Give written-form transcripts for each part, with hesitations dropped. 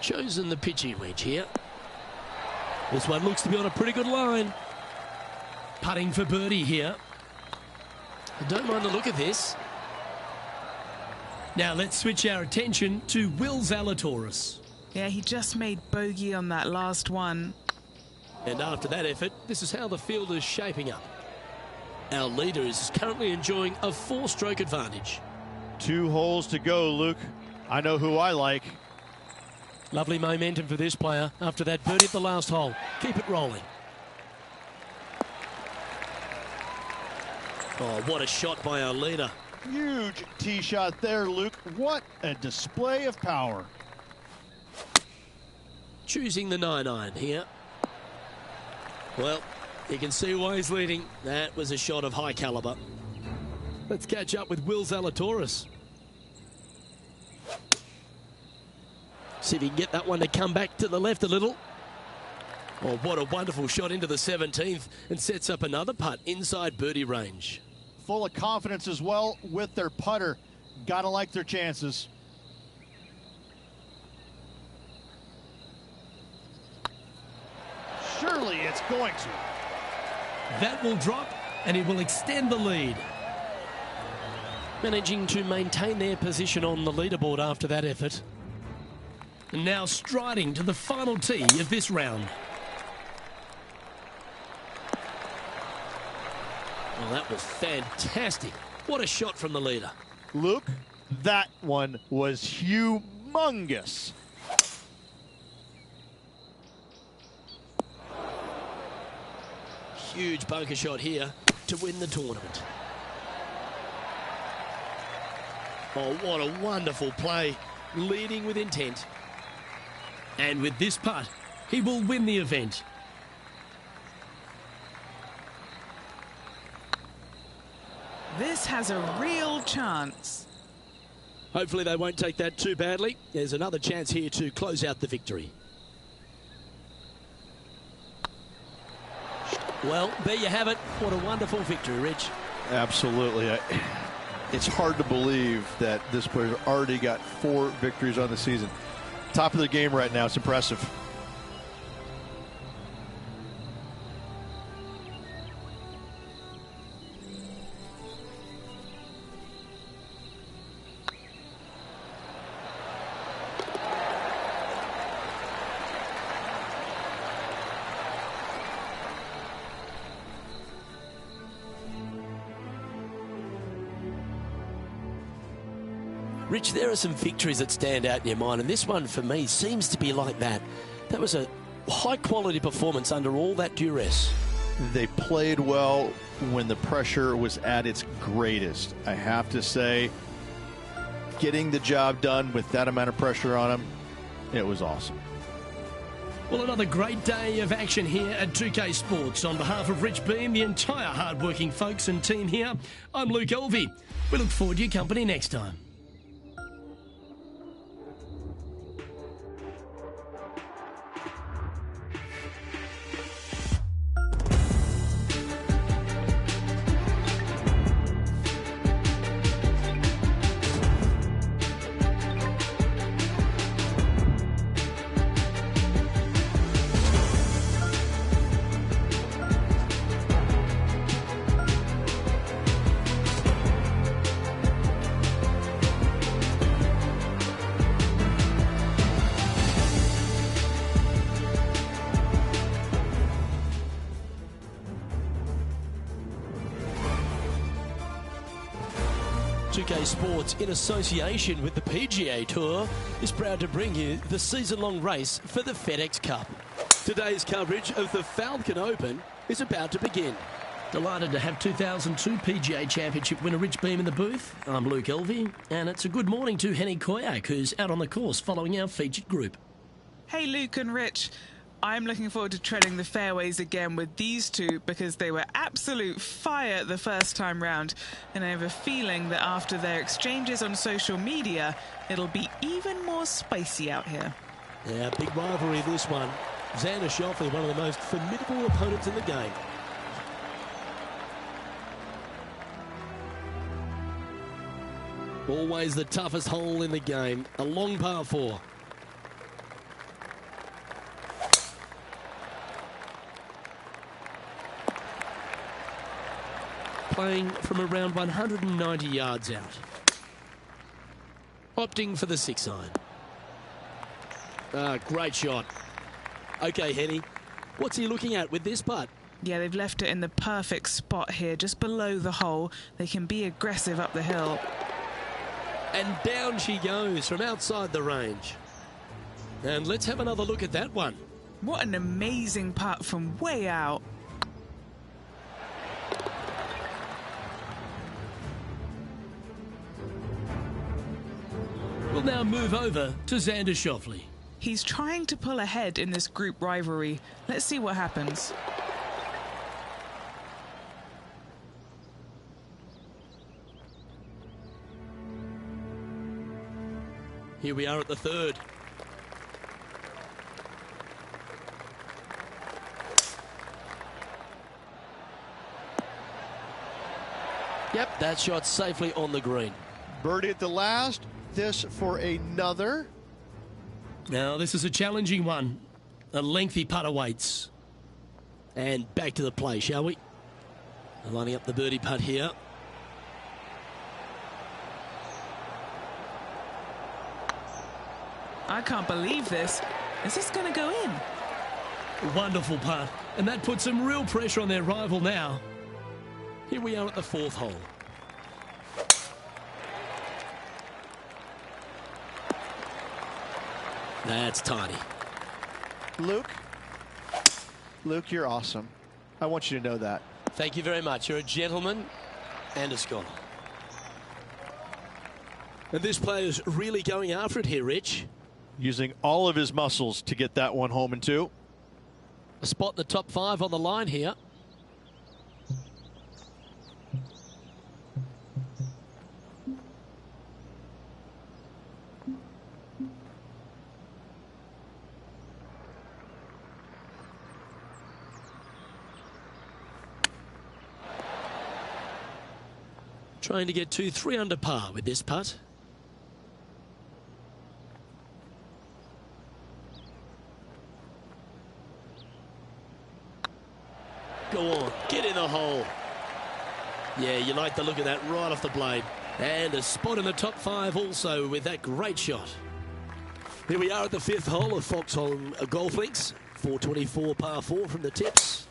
chosen the pitching wedge here. This one looks to be on a pretty good line. Putting for birdie here. I don't mind the look of this. Now let's switch our attention to Will Zalatoris. Yeah, he just made bogey on that last one. And after that effort, this is how the field is shaping up. Our leader is currently enjoying a 4-stroke advantage. 2 holes to go, Luke. I know who I like. Lovely momentum for this player after that birdie at the last hole. Keep it rolling. Oh, what a shot by our leader. Huge tee shot there, Luke. What a display of power. Choosing the 9-iron here. Well, you can see why he's leading. That was a shot of high caliber. Let's catch up with Will Zalatoris. See if he can get that one to come back to the left a little. Oh, what a wonderful shot into the 17th and sets up another putt inside birdie range. Full of confidence as well with their putter. Gotta like their chances. Surely it's going to. That will drop and it will extend the lead. Managing to maintain their position on the leaderboard after that effort. And now striding to the final tee of this round. Well, that was fantastic. What a shot from the leader. Luke, that one was humongous. Huge bunker shot here to win the tournament. Oh, what a wonderful play. Leading with intent. And with this putt, he will win the event. This has a real chance. Hopefully they won't take that too badly. There's another chance here to close out the victory. Well, there you have it. What a wonderful victory, Rich. Absolutely. It's hard to believe that this player already got 4 victories on the season. Top of the game right now. It's impressive. Rich, there are some victories that stand out in your mind, and this one for me seems to be like that. That was a high-quality performance under all that duress. They played well when the pressure was at its greatest. I have to say, getting the job done with that amount of pressure on them, it was awesome. Well, another great day of action here at 2K Sports. On behalf of Rich Beam, the entire hard-working folks and team here, I'm Luke Elvey. We look forward to your company next time. Sports, in association with the PGA Tour, is proud to bring you the season-long race for the FedEx Cup. Today's coverage of the Falcon Open is about to begin. Delighted to have 2002 PGA Championship winner Rich Beam in the booth. I'm Luke Elvey, and it's a good morning to Henny Koyak, who's out on the course following our featured group. Hey, Luke and Rich. I'm looking forward to treading the fairways again with these two because they were absolute fire the first time round, and I have a feeling that after their exchanges on social media, it'll be even more spicy out here. Yeah, big rivalry this one. Xander Schauffele, one of the most formidable opponents in the game. Always the toughest hole in the game, a long par 4. playing from around 190 yards out. Opting for the 6-iron. Great shot. Okay, Henny, what's he looking at with this putt? Yeah, they've left it in the perfect spot here, just below the hole. They can be aggressive up the hill. And down she goes from outside the range. And let's have another look at that one. What an amazing putt from way out. We'll now move over to Xander Schauffele. He's trying to pull ahead in this group rivalry. Let's see what happens. Here we are at the third. Yep, that shot safely on the green. Birdie at the last. This for another. Now, this is a challenging one. A lengthy putt awaits. And back to the play, shall we? Lining up the birdie putt here. I can't believe this. Is this going to go in? Wonderful putt. And that puts some real pressure on their rival now. Here we are at the fourth hole. That's tiny. Luke, you're awesome. I want you to know that. Thank you very much. You're a gentleman and a scholar. And this player's really going after it here, Rich. Using all of his muscles to get that one home in two. A spot in the top 5 on the line here. Trying to get 2-3 under par with this putt. Go on, get in the hole. Yeah, you like the look of that right off the blade. And a spot in the top 5 also with that great shot. Here we are at the 5th hole of Foxholm Golf Links. 424 par 4 from the tips.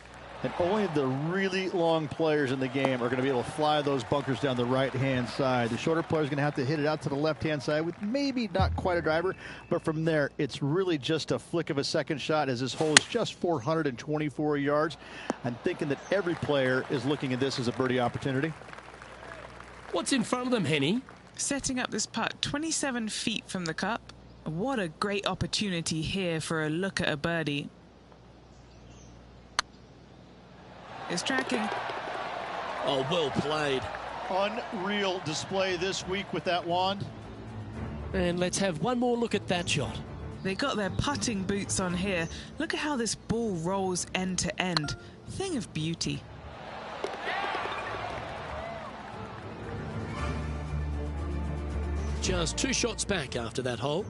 And only the really long players in the game are going to be able to fly those bunkers down the right-hand side. The shorter players are going to have to hit it out to the left-hand side with maybe not quite a driver, but from there, it's really just a flick of a second shot as this hole is just 424 yards. I'm thinking that every player is looking at this as a birdie opportunity. What's in front of them, Henny? Setting up this putt 27 feet from the cup. What a great opportunity here for a look at a birdie. Is tracking. Oh, well played. Unreal display this week with that wand. And let's have one more look at that shot. They got their putting boots on here. Look at how this ball rolls end to end. Thing of beauty. Just 2 shots back after that hole.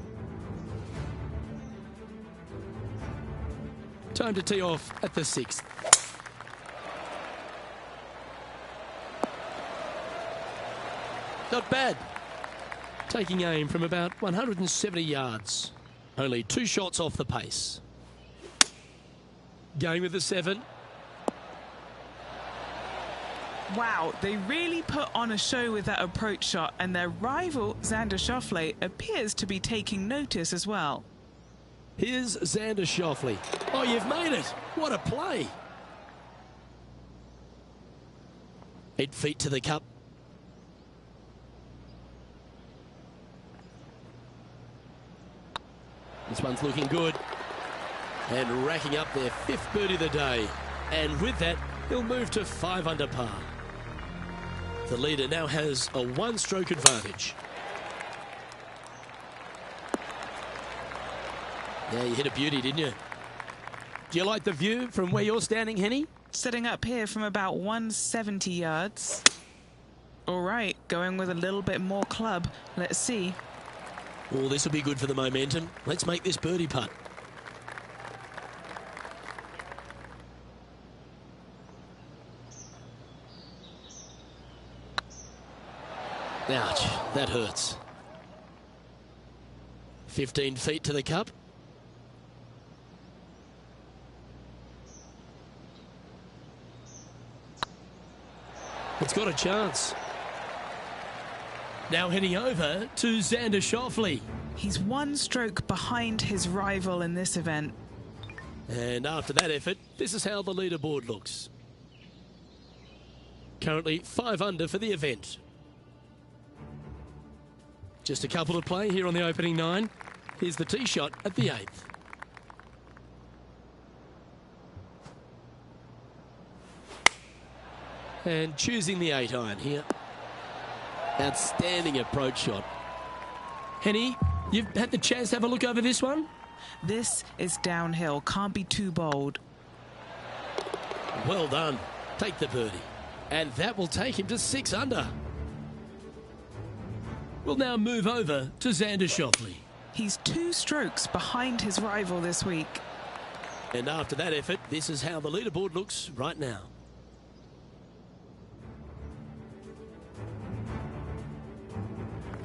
Time to tee off at the 6th. Not bad. Taking aim from about 170 yards. Only 2 shots off the pace. Going with the 7. Wow, they really put on a show with that approach shot, and their rival, Xander Schauffele, appears to be taking notice as well. Here's Xander Schauffele. Oh, you've made it. What a play. 8 feet to the cup. This one's looking good. And racking up their 5th birdie of the day. And with that, he'll move to 5 under par. The leader now has a 1-stroke advantage. Yeah, you hit a beauty, didn't you? Do you like the view from where you're standing, Henny? Setting up here from about 170 yards. All right, going with a little bit more club. Let's see. Oh, this will be good for the momentum. Let's make this birdie putt. Ouch, that hurts. 15 feet to the cup. It's got a chance. Now heading over to Xander Schauffele. He's one stroke behind his rival in this event. And after that effort, this is how the leaderboard looks. Currently 5 under for the event. Just a couple to play here on the opening 9. Here's the tee shot at the 8th. And choosing the 8-iron here. Outstanding approach shot. Henny, you've had the chance to have a look over this one? This is downhill, can't be too bold. Well done. Take the birdie. And that will take him to 6 under. We'll now move over to Xander Schauffele. He's 2 strokes behind his rival this week. And after that effort, this is how the leaderboard looks right now.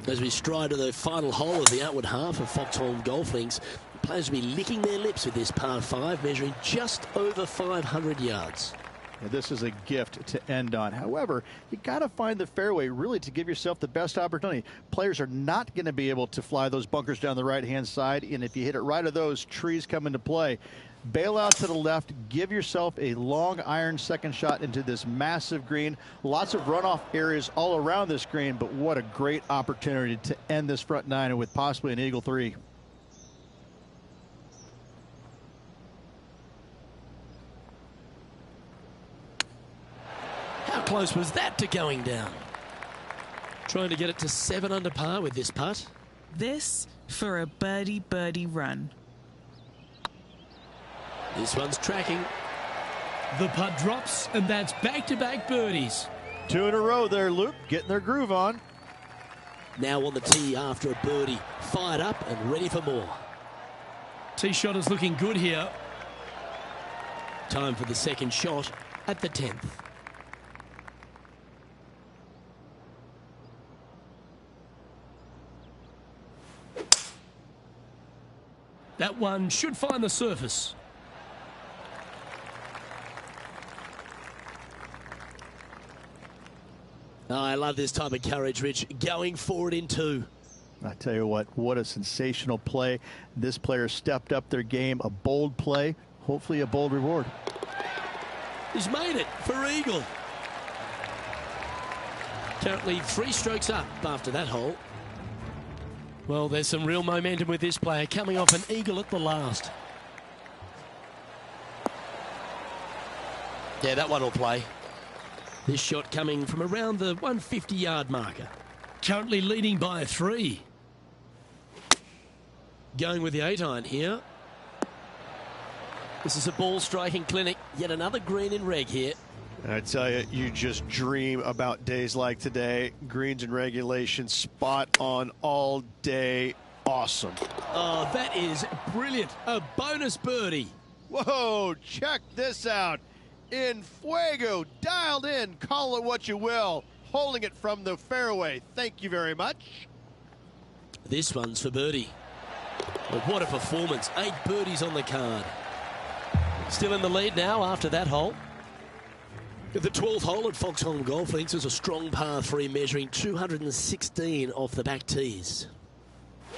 As we stride to the final hole of the outward half of Foxholm Golf Links, players will be licking their lips with this par 5, measuring just over 500 yards. And this is a gift to end on. However, you got to find the fairway really to give yourself the best opportunity. Players are not going to be able to fly those bunkers down the right-hand side, and if you hit it right of those, trees come into play. Bail out to the left, give yourself a long iron second shot into this massive green. Lots of runoff areas all around this green, but what a great opportunity to end this front 9 with possibly an eagle 3. How close was that to going down? Trying to get it to 7 under par with this putt. This for a birdie run. This one's tracking. The putt drops, and that's back-to-back birdies. 2 in a row there, Luke, getting their groove on. Now on the tee after a birdie. Fired up and ready for more. Tee shot is looking good here. Time for the second shot at the 10th. That one should find the surface. Oh, I love this type of courage, Rich. Going forward in 2. I tell you what a sensational play. This player stepped up their game. A bold play, hopefully a bold reward. He's made it for eagle. Currently 3 strokes up after that hole. Well, there's some real momentum with this player coming off an eagle at the last. Yeah, that one will play. This shot coming from around the 150-yard marker. Currently leading by 3. Going with the 8-iron here. This is a ball striking clinic. Yet another green in reg here. I tell you, you just dream about days like today. Greens and regulation, spot on all day. Awesome. Oh, that is brilliant. A bonus birdie. Whoa, check this out. In fuego, dialed in, call it what you will. Holding it from the fairway. Thank you very much. This one's for birdie. But what a performance. 8 birdies on the card. Still in the lead now after that hole. The 12th hole at Foxholm Golf Links is a strong par 3 measuring 216 off the back tees.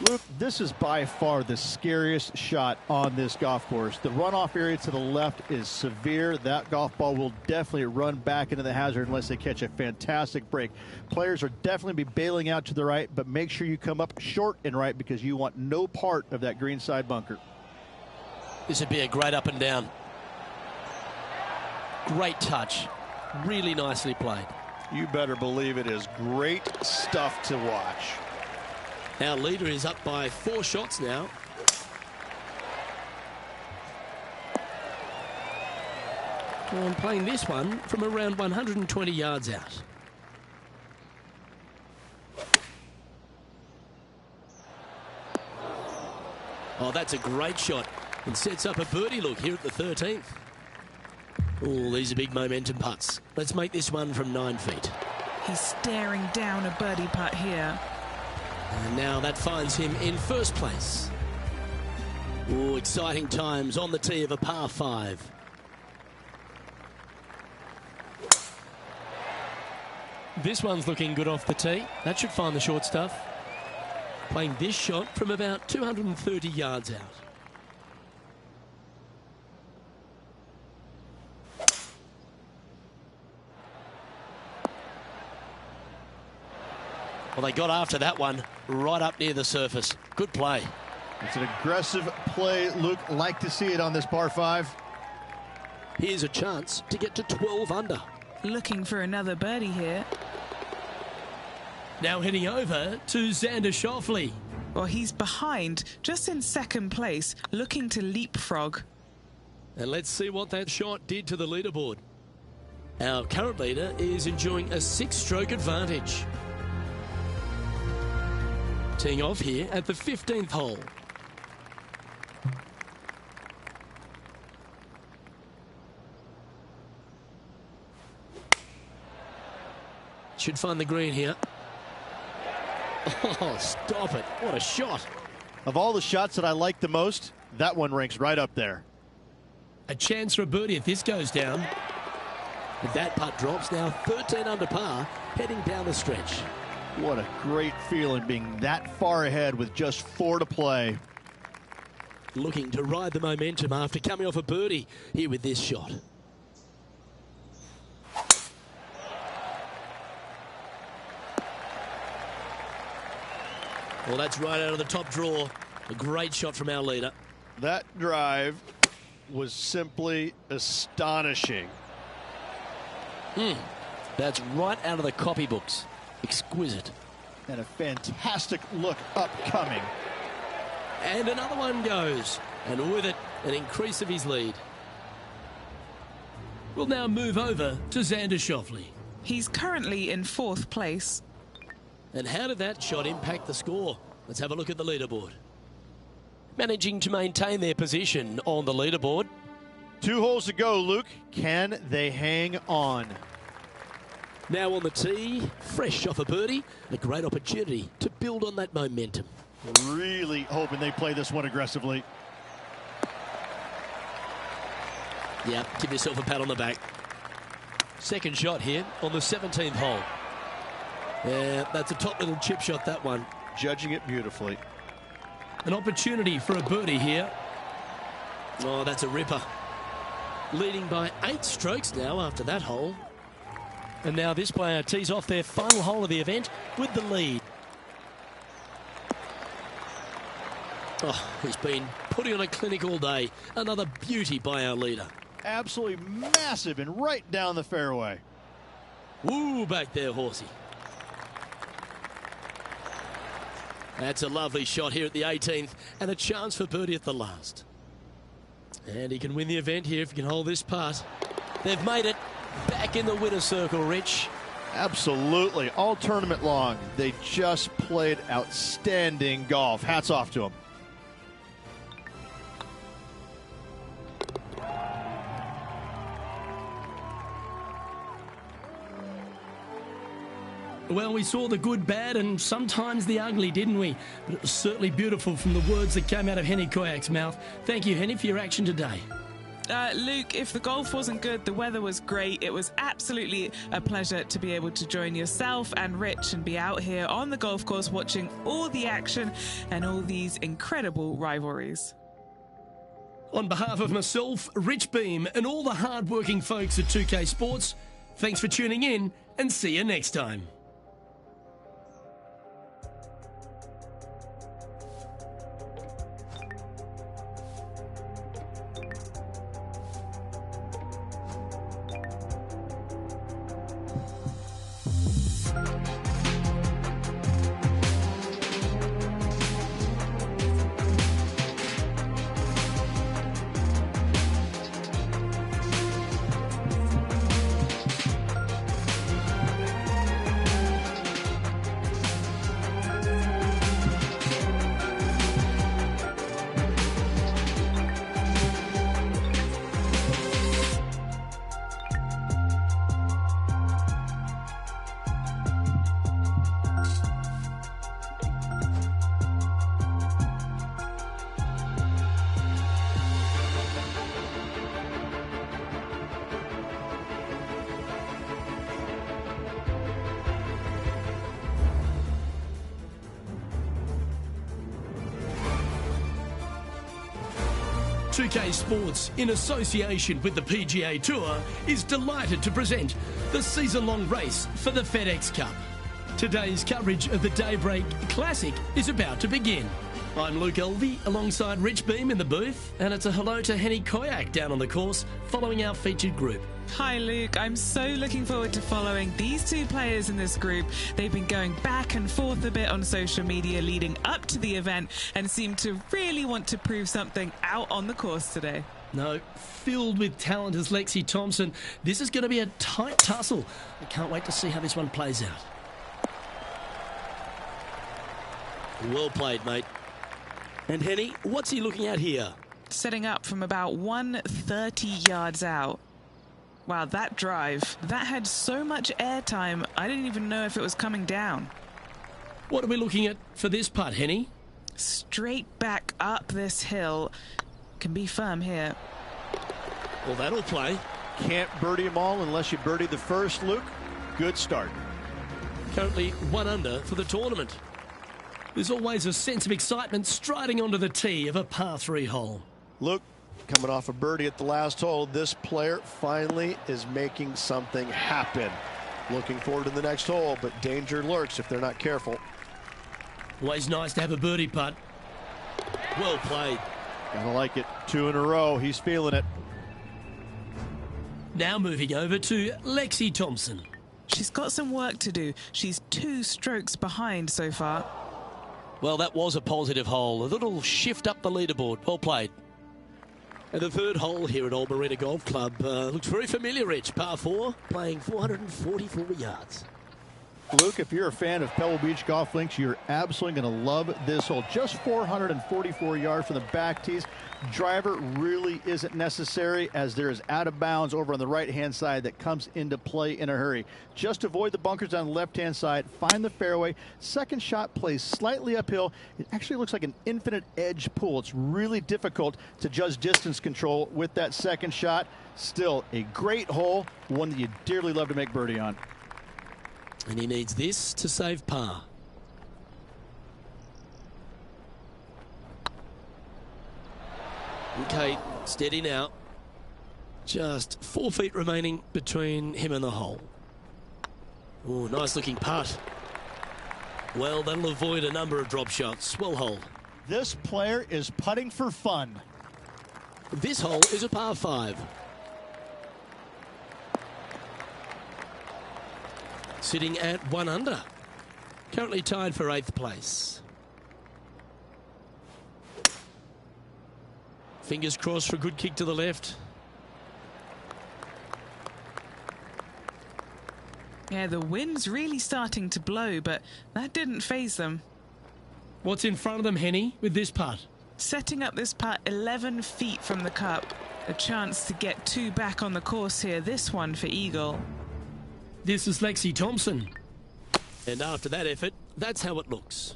Luke, this is by far the scariest shot on this golf course. The runoff area to the left is severe. That golf ball will definitely run back into the hazard unless they catch a fantastic break. Players are definitely be bailing out to the right, but make sure you come up short and right because you want no part of that green side bunker. This would be a great up and down. Great touch. Really nicely played. You better believe it is great stuff to watch. Our leader is up by 4 shots now. Well, I'm playing this one from around 120 yards out. Oh, that's a great shot. And sets up a birdie look here at the 13th. Oh, these are big momentum putts. Let's make this one from 9 feet. He's staring down a birdie putt here. And now that finds him in first place. Oh, exciting times on the tee of a par 5. This one's looking good off the tee. That should find the short stuff. Playing this shot from about 230 yards out. Well, they got after that one right up near the surface. Good play. It's an aggressive play, Luke. Like to see it on this par 5. Here's a chance to get to 12 under. Looking for another birdie here. Now heading over to Xander Schauffele. Well, he's behind, just in second place, looking to leapfrog. And let's see what that shot did to the leaderboard. Our current leader is enjoying a 6-stroke advantage. Teeing off here at the 15th hole. Should find the green here. Oh, stop it. What a shot. Of all the shots that I like the most, that one ranks right up there. A chance for a birdie if this goes down. If that putt drops, now 13 under par, heading down the stretch. What a great feeling being that far ahead with just 4 to play. Looking to ride the momentum after coming off a birdie here with this shot. Well, that's right out of the top drawer. A great shot from our leader. That drive was simply astonishing. That's right out of the copybooks. Exquisite. And a fantastic look upcoming. And another one goes. And with it, an increase of his lead. We'll now move over to Xander Schauffele. He's currently in 4th place. And how did that shot impact the score? Let's have a look at the leaderboard. Managing to maintain their position on the leaderboard. 2 holes to go, Luke. Can they hang on? Now on the tee, fresh off a birdie, a great opportunity to build on that momentum. Really hoping they play this one aggressively. Yeah, give yourself a pat on the back. Second shot here on the 17th hole. Yeah, that's a top little chip shot, that one. Judging it beautifully. An opportunity for a birdie here. Oh, that's a ripper. Leading by 8 strokes now after that hole. And now this player tees off their final hole of the event with the lead. Oh, he's been putting on a clinic all day. Another beauty by our leader. Absolutely massive and right down the fairway. Woo, back there, horsey. That's a lovely shot here at the 18th and a chance for birdie at the last. And he can win the event here if he can hold this putt. They've made it back in the winner's circle, Rich. Absolutely. All tournament long, they just played outstanding golf. Hats off to them. Well, we saw the good, bad, and sometimes the ugly, didn't we? But it was certainly beautiful from the words that came out of Hennie Koyak's mouth. Thank you, Hennie, for your action today. Luke, if the golf wasn't good, the weather was great. It was absolutely a pleasure to be able to join yourself and Rich and be out here on the golf course watching all the action and all these incredible rivalries. On behalf of myself, Rich Beam, and all the hard-working folks at 2K Sports, thanks for tuning in and see you next time. 2K Sports, in association with the PGA Tour, is delighted to present the season-long race for the FedEx Cup. Today's coverage of the Daybreak Classic is about to begin. I'm Luke Elvey, alongside Rich Beam in the booth, and it's a hello to Henny Koyak down on the course, following our featured group. Hi Luke, I'm so looking forward to following these two players in this group. They've been going back and forth a bit on social media leading up to the event and seem to really want to prove something out on the course today. No, filled with talent as Lexi Thompson. This is going to be a tight tussle. I can't wait to see how this one plays out. Well played, mate. And Henny, what's he looking at here? Setting up from about 130 yards out. Wow, that drive, that had so much airtime, I didn't even know if it was coming down. What are we looking at for this putt, Henny? Straight back up this hill. Can be firm here. Well, that'll play. Can't birdie them all unless you birdie the first, Luke. Good start. Currently 1 under for the tournament. There's always a sense of excitement striding onto the tee of a par 3 hole. Luke, coming off a birdie at the last hole, this player finally is making something happen. Looking forward to the next hole, but danger lurks if they're not careful. Always nice to have a birdie putt. Well played. Gotta like it. 2 in a row. He's feeling it. Now moving over to Lexi Thompson. She's got some work to do. She's 2 strokes behind so far. Well, that was a positive hole. A little shift up the leaderboard. Well played. And the third hole here at Old Marina Golf Club looks very familiar, Rich. Par 4, playing 444 yards. Luke, if you're a fan of Pebble Beach Golf Links, you're absolutely going to love this hole. Just 444 yards from the back tees. Driver really isn't necessary, as there is out of bounds over on the right-hand side that comes into play in a hurry. Just avoid the bunkers on the left-hand side. Find the fairway. Second shot plays slightly uphill. It actually looks like an infinite edge pool. It's really difficult to judge distance control with that second shot. Still a great hole, one that you dearly love to make birdie on. And he needs this to save par. Okay, steady now. Just 4 feet remaining between him and the hole. Oh, nice looking putt. Well, that'll avoid a number of drop shots. Well hold. This player is putting for fun. This hole is a par 5. Sitting at 1 under. Currently tied for 8th place. Fingers crossed for a good kick to the left. Yeah, the wind's really starting to blow, but that didn't faze them. What's in front of them, Henny, with this putt? Setting up this putt 11 feet from the cup. A chance to get 2 back on the course here. This one for eagle. This is Lexi Thompson. And after that effort, that's how it looks.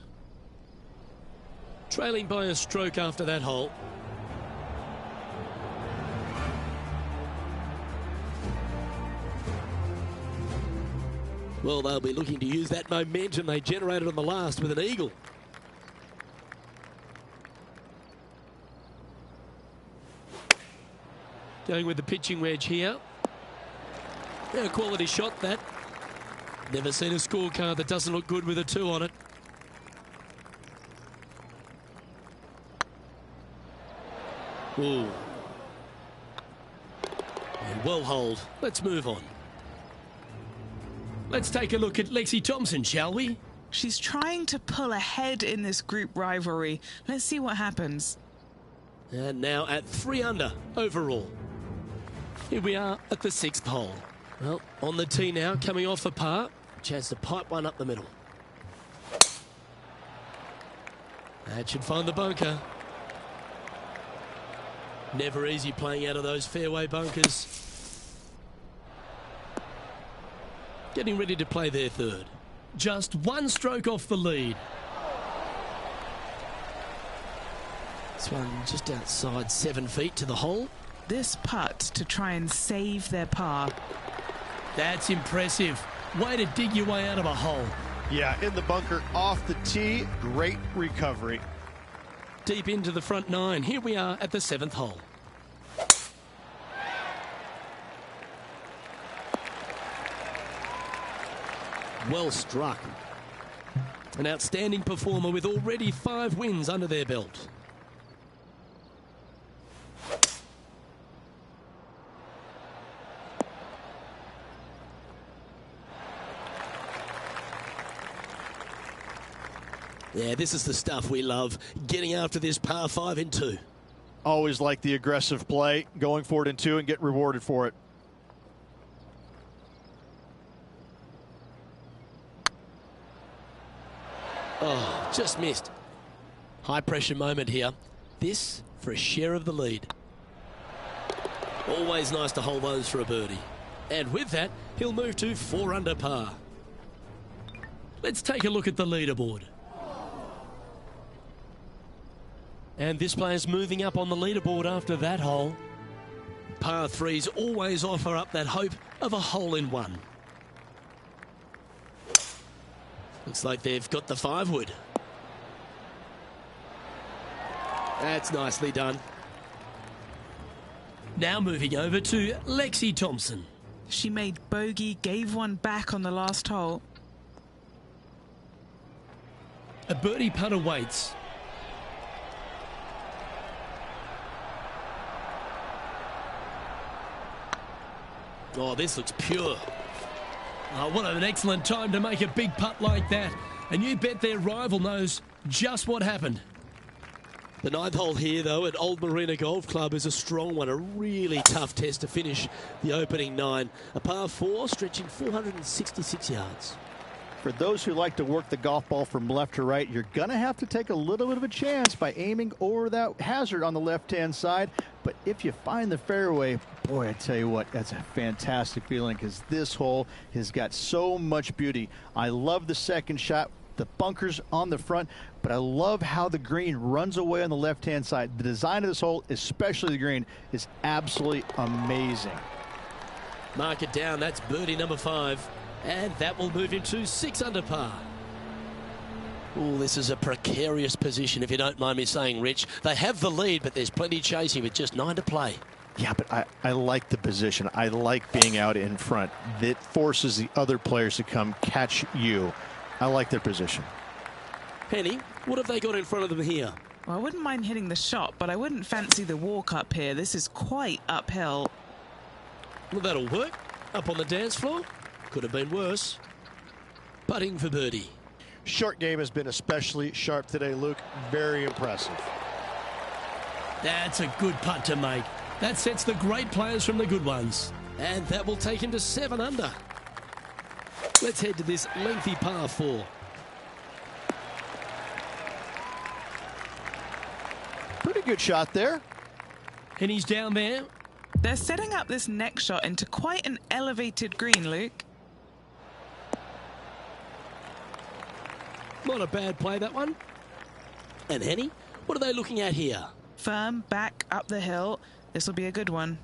Trailing by a stroke after that hole. Well, they'll be looking to use that momentum they generated on the last with an eagle. Going with the pitching wedge here. Yeah, a quality shot, that. Never seen a scorecard that doesn't look good with a 2 on it. Ooh. And well hold. Let's move on. Let's take a look at Lexi Thompson, shall we? She's trying to pull ahead in this group rivalry. Let's see what happens. And now at 3 under overall. Here we are at the 6th hole. Well, on the tee now, coming off a par. Chance to pipe one up the middle. That should find the bunker. Never easy playing out of those fairway bunkers. Getting ready to play their 3rd. Just 1 stroke off the lead. This one just outside 7 feet to the hole. This putt to try and save their par. That's impressive. Way to dig your way out of a hole. Yeah, in the bunker off the tee. Great recovery. deep into the front nine. Here we are at the 7th hole. Well struck. An outstanding performer with already 5 wins under their belt. Yeah, this is the stuff we love, getting after this par 5 in 2. Always like the aggressive play, going for it in 2 and get rewarded for it. Oh, just missed. High pressure moment here. This for a share of the lead. Always nice to hold those for a birdie. And with that, he'll move to 4 under par. Let's take a look at the leaderboard. And this player's moving up on the leaderboard after that hole. Par 3s always offer up that hope of a hole-in-one. Looks like they've got the 5-wood. That's nicely done. Now moving over to Lexi Thompson. She made bogey, gave one back on the last hole. A birdie putt awaits. Oh, this looks pure. Oh, what an excellent time to make a big putt like that. And you bet their rival knows just what happened. The 9th hole here, though, at Old Marina Golf Club is a strong one. A really tough test to finish the opening 9. A par 4 stretching 466 yards. For those who like to work the golf ball from left to right, you're going to have to take a little bit of a chance by aiming over that hazard on the left-hand side. But if you find the fairway, boy, I tell you what, that's a fantastic feeling because this hole has got so much beauty. I love the second shot, the bunkers on the front, but I love how the green runs away on the left-hand side. The design of this hole, especially the green, is absolutely amazing. Mark it down. That's birdie number 5. And that will move him to 6 under par. Oh, this is a precarious position, if you don't mind me saying, Rich. They have the lead, but there's plenty chasing with just 9 to play. Yeah, but I like the position. I like being out in front. That forces the other players to come catch you. I like their position. Penny, what have they got in front of them here? Well, I wouldn't mind hitting the shot, but I wouldn't fancy the walk up here. This is quite uphill. Well, that'll work. Up on the dance floor. Could have been worse. Putting for birdie. Short game has been especially sharp today, Luke. Very impressive. That's a good putt to make. That sets the great players from the good ones. And that will take him to 7 under. Let's head to this lengthy par 4. Pretty good shot there. And he's down there. They're setting up this next shot into quite an elevated green, Luke. Not a bad play, that one. And Henny, what are they looking at here? Firm, back, up the hill. This will be a good one.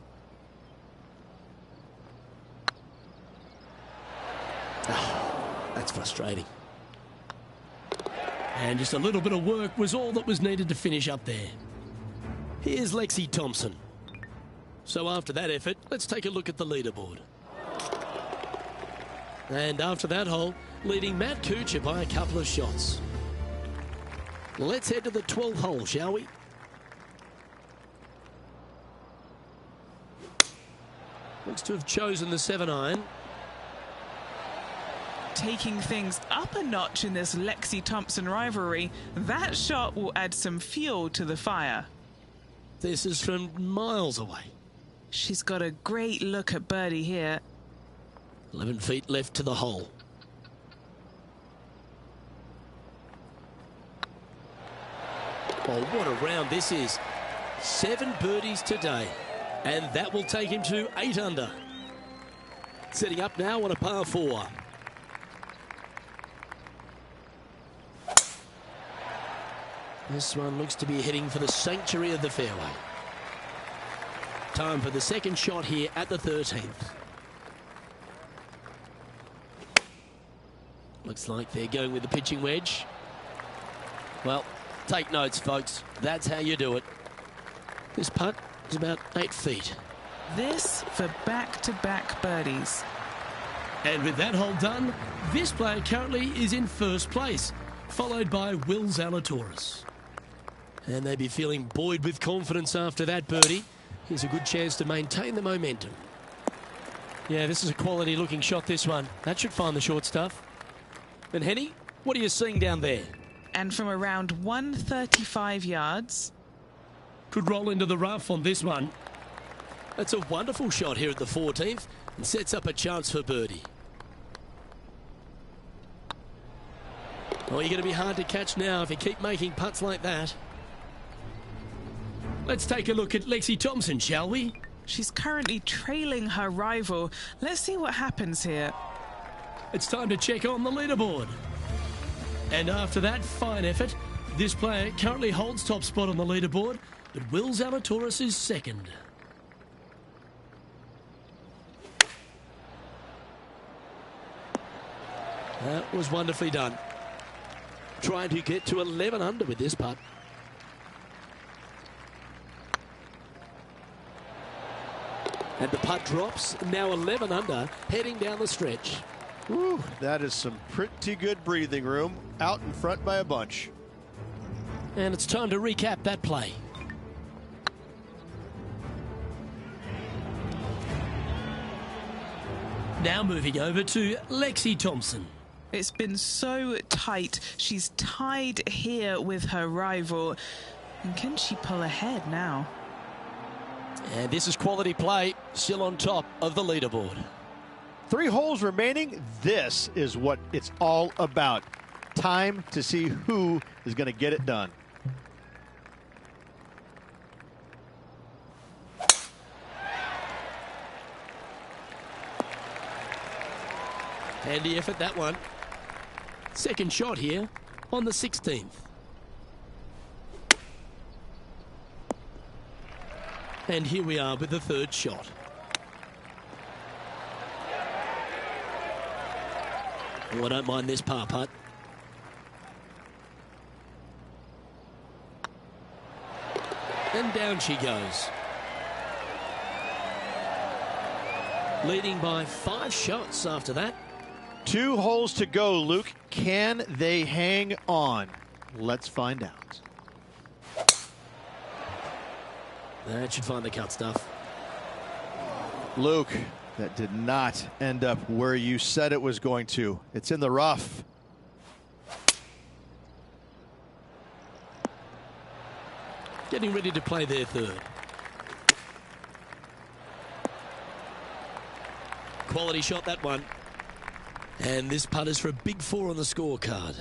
Oh, that's frustrating. And just a little bit of work was all that was needed to finish up there. Here's Lexi Thompson. So after that effort, let's take a look at the leaderboard. And after that hole, leading Matt Kuchar by a couple of shots. Let's head to the 12th hole, shall we? Looks to have chosen the 7-iron. Taking things up a notch in this Lexi Thompson rivalry, that shot will add some fuel to the fire. This is from miles away. She's got a great look at birdie here. 11 feet left to the hole. Oh, what a round this is. 7 birdies today. And that will take him to 8 under. Setting up now on a par 4. This one looks to be heading for the sanctuary of the fairway. Time for the second shot here at the 13th. Looks like they're going with the pitching wedge. Well, Take notes, folks. That's how you do it. This putt is about 8 feet. This for back-to-back birdies. And with that hole done, this player currently is in first place, followed by Will Zalatoris. And they'd be feeling buoyed with confidence after that birdie. Here's a good chance to maintain the momentum. Yeah, this is a quality looking shot, this one. That should find the short stuff. And Henny, what are you seeing down there? And from around 135 yards. Could roll into the rough on this one. That's a wonderful shot here at the 14th and sets up a chance for birdie. Oh, you're going to be hard to catch now if you keep making putts like that. Let's take a look at Lexi Thompson, shall we? She's currently trailing her rival. Let's see what happens here. It's time to check on the leaderboard. And after that fine effort, this player currently holds top spot on the leaderboard, but Will Zalatoris is second. That was wonderfully done. Trying to get to 11 under with this putt. And the putt drops, now 11 under, heading down the stretch. Whew, that is some pretty good breathing room. Out in front by a bunch. And it's time to recap that play. Now moving over to Lexi Thompson. It's been so tight. She's tied here with her rival. And can she pull ahead now? And this is quality play, still on top of the leaderboard. 3 holes remaining. This is what it's all about. Time to see who is going to get it done. Handy effort, that one. Second shot here on the 16th. And here we are with the third shot. Oh, I don't mind this par putt. And down she goes. Leading by 5 shots after that. 2 holes to go, Luke. Can they hang on? Let's find out. That should find the cut stuff. Luke, that did not end up where you said it was going to. It's in the rough. Getting ready to play their third. Quality shot, that one. And this putt is for a big 4 on the scorecard.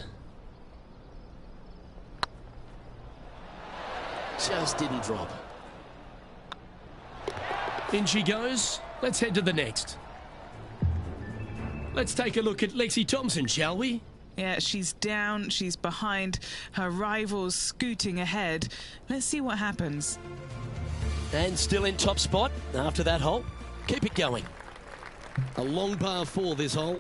Just didn't drop. In she goes. Let's head to the next. Let's take a look at Lexi Thompson, shall we? Yeah, she's down, she's behind, her rival's scooting ahead. Let's see what happens. And still in top spot after that hole. Keep it going. A long par 4 this hole.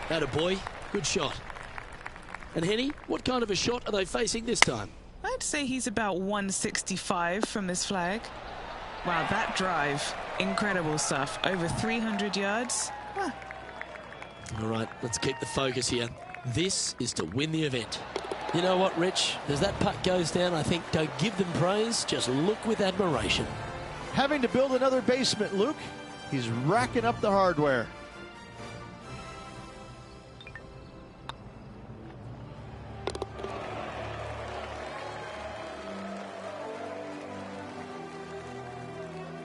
Attaboy, good shot. And Henny, what kind of a shot are they facing this time? I'd say he's about 165 from this flag. Wow, that drive. Incredible stuff. Over 300 yards. Huh. All right, let's keep the focus here. This is to win the event. You know what, Rich? As that putt goes down, I think don't give them praise, just look with admiration. Having to build another basement, Luke. He's racking up the hardware.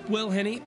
Well, Henny,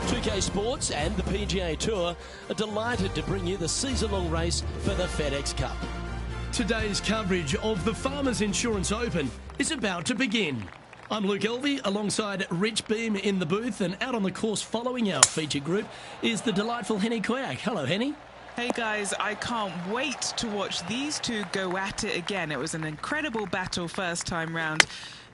2K Sports and the PGA Tour are delighted to bring you the season-long race for the FedEx Cup. Today's coverage of the Farmers Insurance Open is about to begin. I'm Luke Elvey alongside Rich Beam in the booth, and out on the course following our feature group is the delightful Henny Koyak. Hello, Henny. Hey guys, I can't wait to watch these two go at it again. It was an incredible battle first time round,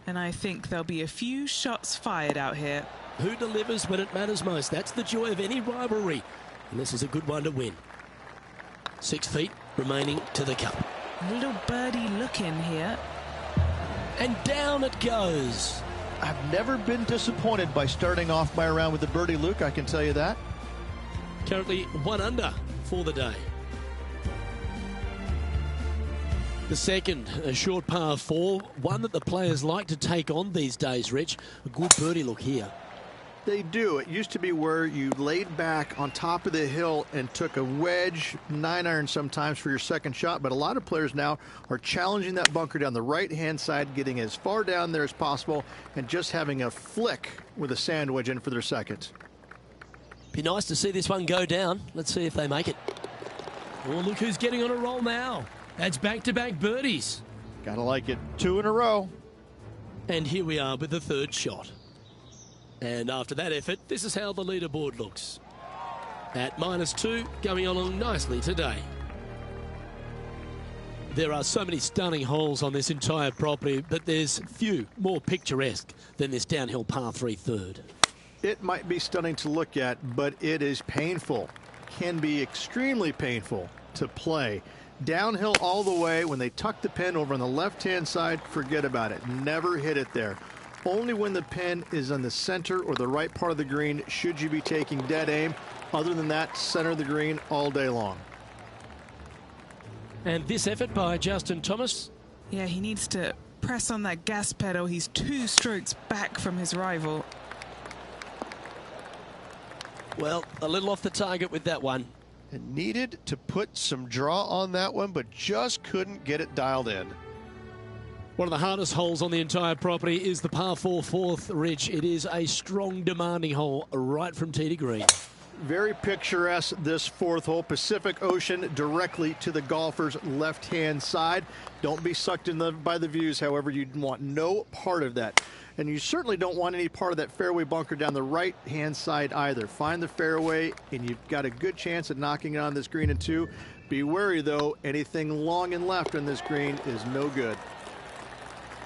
and I think there'll be a few shots fired out here. Who delivers when it matters most? That's the joy of any rivalry, and this is a good one to win. 6 feet remaining to the cup. A little birdie look in here. And down it goes. I've never been disappointed by starting off my round with a birdie, Luke, I can tell you that. Currently 1 under for the day. The second, a short par 4, one that the players like to take on these days, Rich. A good birdie look here. They do. It used to be where you laid back on top of the hill and took a wedge, 9-iron sometimes for your second shot, but a lot of players now are challenging that bunker down the right-hand side, getting as far down there as possible, and just having a flick with a sand wedge in for their second. Be nice to see this one go down. Let's see if they make it. Oh, look who's getting on a roll now. That's back-to-back birdies. Gotta like it. 2 in a row. And here we are with the third shot. And after that effort, this is how the leaderboard looks. At -2, going along nicely today. There are so many stunning holes on this entire property, but there's few more picturesque than this downhill par 3 third. It might be stunning to look at, but it is painful. Can be extremely painful to play. Downhill all the way. When they tuck the pin over on the left-hand side, forget about it. Never hit it there. Only when the pin is on the center or the right part of the green should you be taking dead aim. Other than that, center of the green all day long. And this effort by Justin Thomas. Yeah, he needs to press on that gas pedal. He's 2 strokes back from his rival. Well, a little off the target with that one. And needed to put some draw on that one, but just couldn't get it dialed in. One of the hardest holes on the entire property is the par 4 fourth, Rich. It is a strong, demanding hole right from tee to green. Very picturesque, this 4th hole. Pacific Ocean directly to the golfer's left-hand side. Don't be sucked in by the views, however. You want no part of that. And you certainly don't want any part of that fairway bunker down the right-hand side either. Find the fairway, and you've got a good chance at knocking it on this green in 2. Be wary, though. Anything long and left on this green is no good.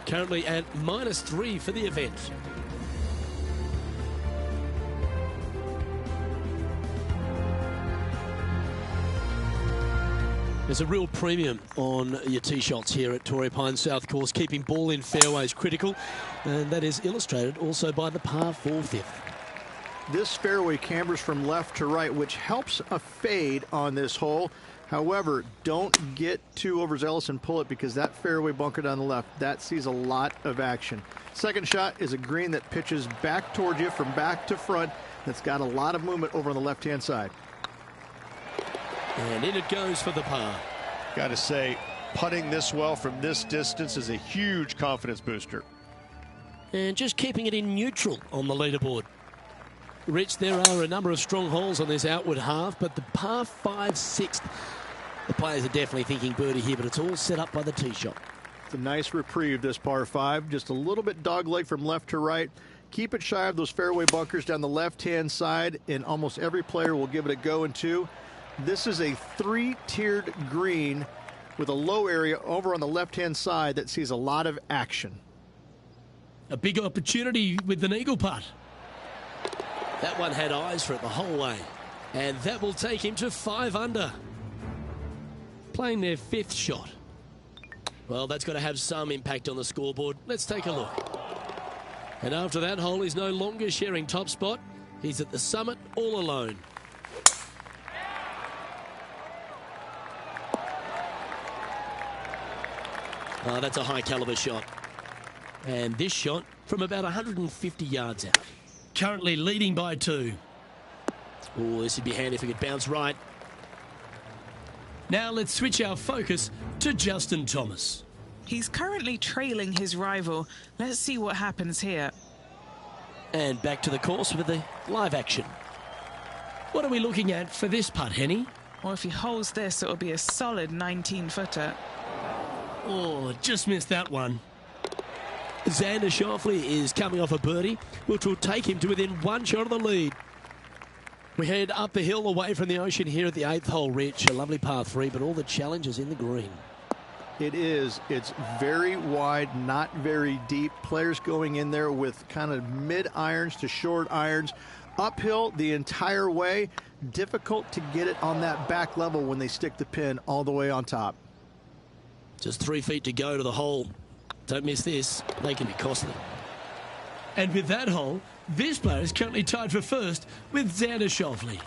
Currently at -3 for the event. There's a real premium on your tee shots here at Torrey Pines South Course, keeping ball in fairways critical, and that is illustrated also by the par 4 fifth. This fairway cambers from left to right, which helps a fade on this hole. However, don't get too overzealous and pull it, because that fairway bunker down the left, that sees a lot of action. Second shot is a green that pitches back towards you from back to front. That's got a lot of movement over on the left-hand side. And in it goes for the par. Got to say, putting this well from this distance is a huge confidence booster. And just keeping it in neutral on the leaderboard. Rich, there are a number of strong holes on this outward half, but the par 5 sixth, the players are definitely thinking birdie here, but it's all set up by the tee shot. It's a nice reprieve, this par 5. Just a little bit dogleg from left to right. Keep it shy of those fairway bunkers down the left-hand side, and almost every player will give it a go in 2. This is a 3-tiered green with a low area over on the left-hand side that sees a lot of action. A big opportunity with an eagle putt. That one had eyes for it the whole way. And that will take him to 5 under. Playing their 5th shot. Well, that's got to have some impact on the scoreboard. Let's take a look. And after that hole, he's no longer sharing top spot. He's at the summit all alone. Oh, that's a high caliber shot. And this shot from about 150 yards out. Currently leading by 2. Oh, this would be handy if he could bounce right. Now let's switch our focus to Justin Thomas. He's currently trailing his rival. Let's see what happens here. And back to the course with the live action. What are we looking at for this putt, Henny? Or if he holds this, it will be a solid 19-footer. Oh, just missed that one. Xander Schauffele is coming off a birdie, which will take him to within one shot of the lead. We head up the hill away from the ocean here at the 8th hole, Rich. A lovely par 3, but all the challenges in the green. It is. It's very wide, not very deep. Players going in there with kind of mid-irons to short irons. Uphill the entire way. Difficult to get it on that back level when they stick the pin all the way on top. Just 3 feet to go to the hole. Don't miss this. They can be costly. And with that hole, this player is currently tied for first with Xander Schauffele.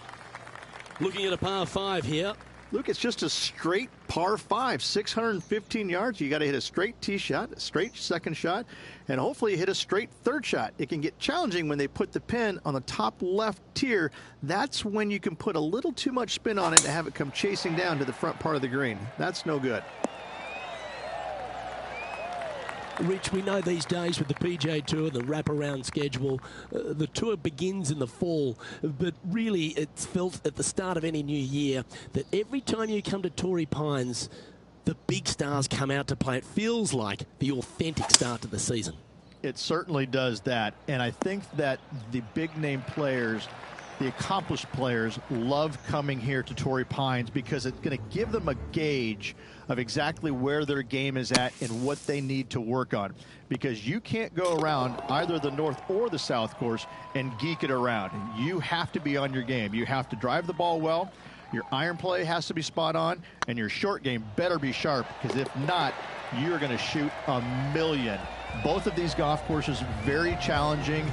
Looking at a par 5 here. Luke, it's just a straight par 5, 615 yards. You got to hit a straight tee shot, a straight second shot, and hopefully hit a straight third shot. It can get challenging when they put the pin on the top left tier. That's when you can put a little too much spin on it and have it come chasing down to the front part of the green. That's no good. Rich, we know these days with the PGA Tour, the wraparound schedule, the tour begins in the fall, but really it's felt at the start of any new year that every time you come to Torrey Pines, the big stars come out to play. It feels like the authentic start to the season. It certainly does that, and I think that the big-name players, the accomplished players, love coming here to Torrey Pines because it's going to give them a gauge of exactly where their game is at and what they need to work on. Because you can't go around either the north or the south course and geek it around. You have to be on your game. You have to drive the ball well. Your iron play has to be spot on, and your short game better be sharp, because if not, you're going to shoot a million. Both of these golf courses very challenging,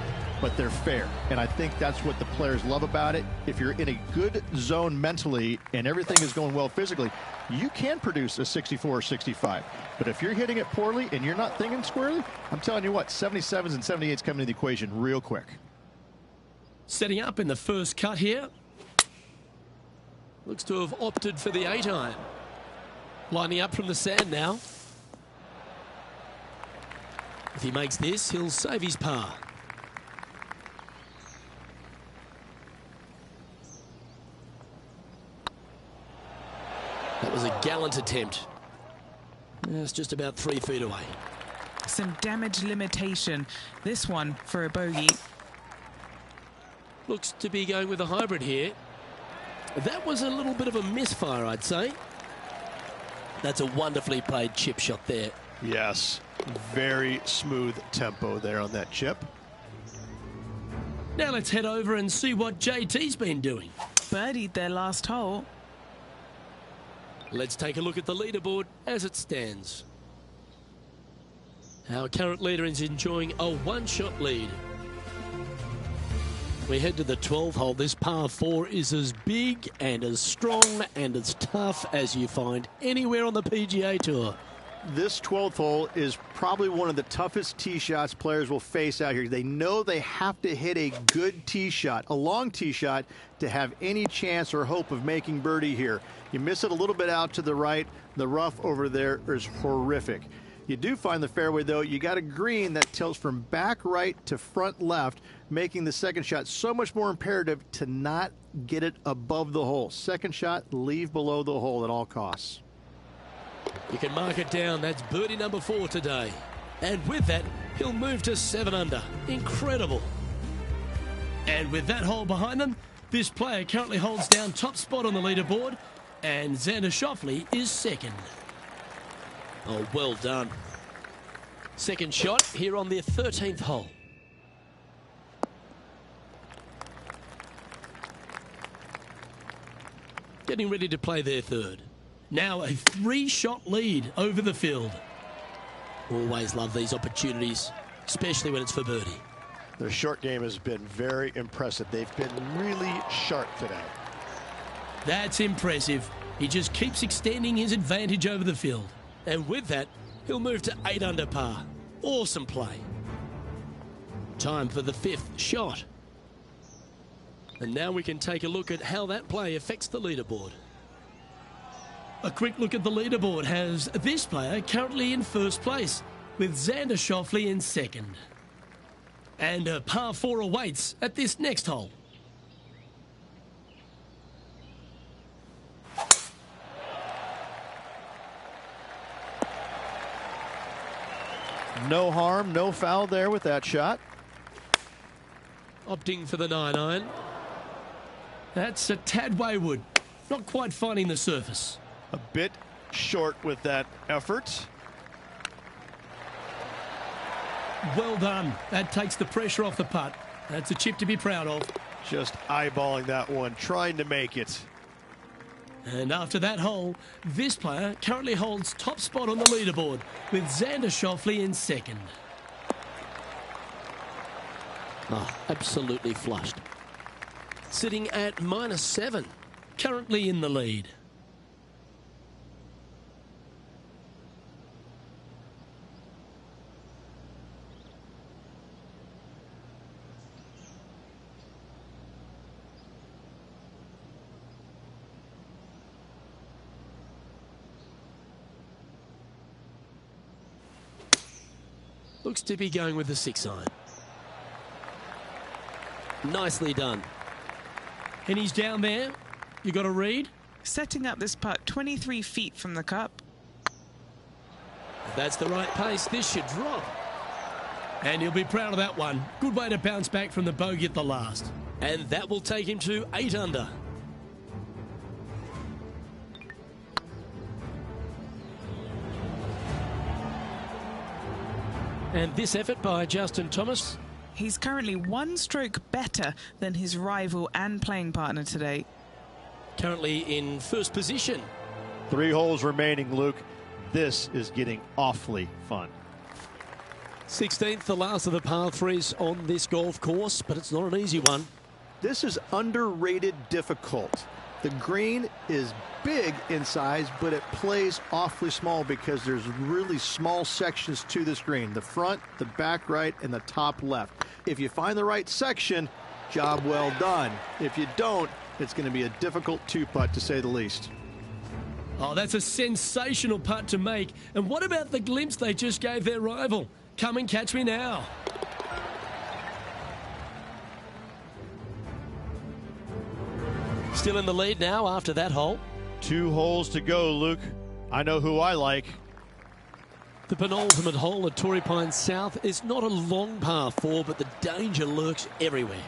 but they're fair, and I think that's what the players love about it. If you're in a good zone mentally and everything is going well physically, you can produce a 64 or 65. But if you're hitting it poorly and you're not thinking squarely, I'm telling you what, 77s and 78s come into the equation real quick. Setting up in the first cut here. Looks to have opted for the 8-iron. Lining up from the sand now. If he makes this, he'll save his par. That was a gallant attempt. It's just about 3 feet away. Some damage limitation. This one for a bogey. Looks to be going with a hybrid here. That was a little bit of a misfire, I'd say. That's a wonderfully played chip shot there. Yes, very smooth tempo there on that chip. Now let's head over and see what JT's been doing. Birdied their last hole. Let's take a look at the leaderboard as it stands. Our current leader is enjoying a one-shot lead. We head to the 12th hole. This par 4 is as big and as strong and as tough as you find anywhere on the PGA Tour. This 12th hole is probably one of the toughest tee shots players will face out here. They know they have to hit a good tee shot, a long tee shot, to have any chance or hope of making birdie here. You miss it a little bit out to the right, the rough over there is horrific. You do find the fairway, though. You got a green that tilts from back right to front left, making the second shot so much more imperative to not get it above the hole. Second shot, leave below the hole at all costs. You can mark it down. That's birdie number 4 today. And with that, he'll move to 7 under. Incredible. And with that hole behind them, this player currently holds down top spot on the leaderboard, and Xander Schauffele is second. Oh, well done. Second shot here on their 13th hole. Getting ready to play their third. Now a 3-shot lead over the field. Always love these opportunities, especially when it's for birdie. Their short game has been very impressive. They've been really sharp today. That's impressive. He just keeps extending his advantage over the field. And with that, he'll move to 8 under par. Awesome play. Time for the 5th shot. And now we can take a look at how that play affects the leaderboard. A quick look at the leaderboard has this player currently in first place, with Xander Schauffele in second. And a par 4 awaits at this next hole. No harm, no foul there with that shot. Opting for the 9-iron. That's a tad wayward. Not quite finding the surface. A bit short with that effort. Well done. That takes the pressure off the putt. That's a chip to be proud of. Just eyeballing that one, trying to make it. And after that hole, this player currently holds top spot on the leaderboard with Xander Schauffele in second. Absolutely flushed. Sitting at -7, currently in the lead. Looks to be going with the 6-iron. Nicely done. And he's down there. You got a read? Setting up this putt 23 feet from the cup. If that's the right pace, this should drop. And he'll be proud of that one. Good way to bounce back from the bogey at the last. And that will take him to 8 under. And this effort by Justin Thomas. He's currently 1 stroke better than his rival and playing partner today. Currently in first position. 3 holes remaining, Luke. This is getting awfully fun. 16th, the last of the par 3s on this golf course, but it's not an easy one. This is underrated difficult. The green is big in size, but it plays awfully small because there's really small sections to this green. The front, the back right, and the top left. If you find the right section, job well done. If you don't, it's going to be a difficult 2-putt to say the least. Oh, that's a sensational putt to make. And what about the glimpse they just gave their rival? Come and catch me now. Still in the lead now after that hole. 2 holes to go, Luke. I know who I like. The penultimate hole at Torrey Pines South is not a long par 4, but the danger lurks everywhere.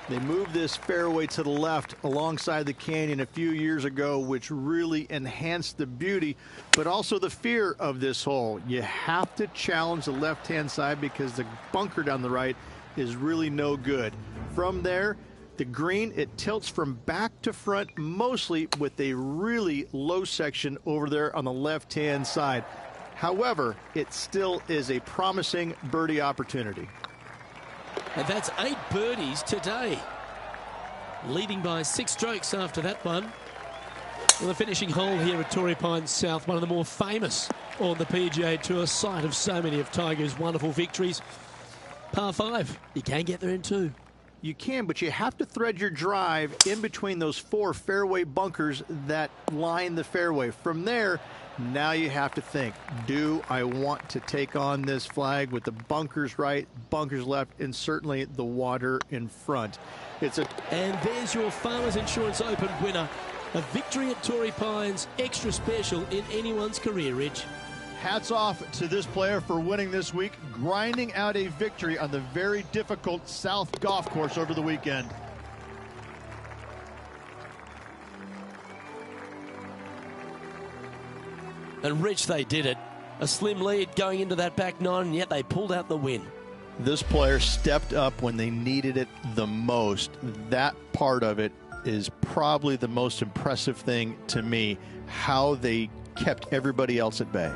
They moved this fairway to the left alongside the canyon a few years ago, which really enhanced the beauty, but also the fear of this hole. You have to challenge the left-hand side because the bunker down the right is really no good. From there, the green, it tilts from back to front mostly with a really low section over there on the left-hand side. However, it still is a promising birdie opportunity. And that's 8 birdies today. Leading by 6 strokes after that one. Well, the finishing hole here at Torrey Pines South, one of the more famous on the PGA Tour, site of so many of Tiger's wonderful victories. Par 5, you can get there in 2. You can, but you have to thread your drive in between those 4 fairway bunkers that line the fairway. From there, now you have to think, do I want to take on this flag with the bunkers right, bunkers left, and certainly the water in front? And there's your Farmers Insurance Open winner. A victory at Torrey Pines, extra special in anyone's career, Rich. Hats off to this player for winning this week, grinding out a victory on the very difficult South Golf Course over the weekend. And Rich, they did it. A slim lead going into that back 9, and yet they pulled out the win. This player stepped up when they needed it the most. That part of it is probably the most impressive thing to me, how they kept everybody else at bay.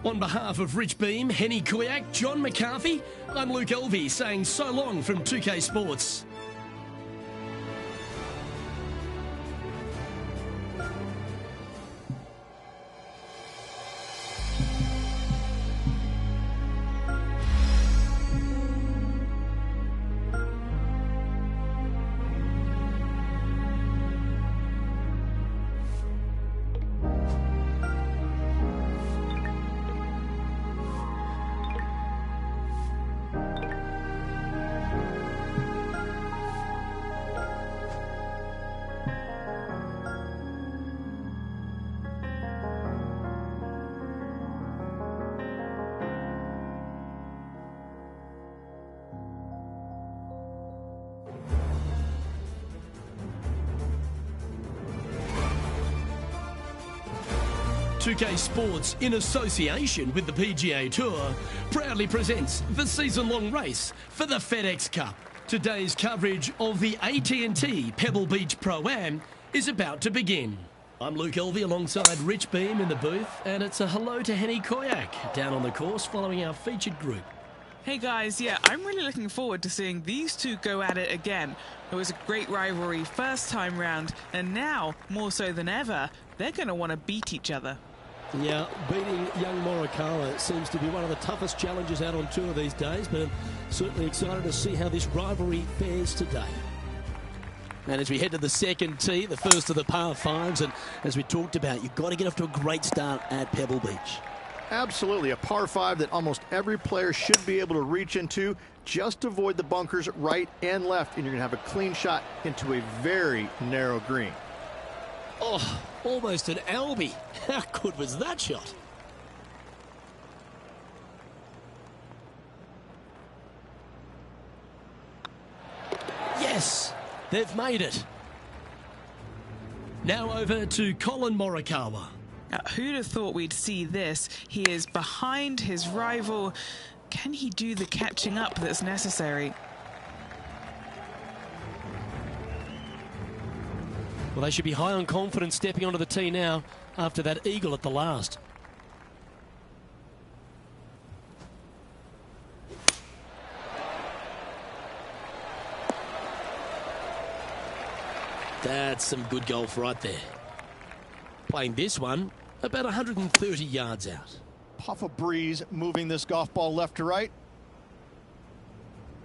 On behalf of Rich Beam, Henny Kuyak, John McCarthy, I'm Luke Elvey saying so long from 2K Sports. 2K Sports, in association with the PGA Tour, proudly presents the season-long race for the FedEx Cup. Today's coverage of the AT&T Pebble Beach Pro-Am is about to begin. I'm Luke Elvey alongside Rich Beam in the booth, and it's a hello to Henny Koyak down on the course following our featured group. Hey guys, yeah, I'm really looking forward to seeing these two go at it again. It was a great rivalry first time round, and now, more so than ever, they're going to want to beat each other. Yeah, beating young Morikawa seems to be one of the toughest challenges out on tour these days, but I'm certainly excited to see how this rivalry fares today. And as we head to the second tee, the first of the par fives, and as we talked about, you've got to get off to a great start at Pebble Beach. Absolutely, a par 5 that almost every player should be able to reach into. Just avoid the bunkers right and left, and you're going to have a clean shot into a very narrow green. Oh, almost an Albie. How good was that shot? Yes, they've made it. Now over to Collin Morikawa. Who'd have thought we'd see this? He is behind his rival. Can he do the catching up that's necessary? Well, they should be high on confidence stepping onto the tee now after that eagle at the last. That's some good golf right there. Playing this one about 130 yards out. Puff of breeze moving this golf ball left to right.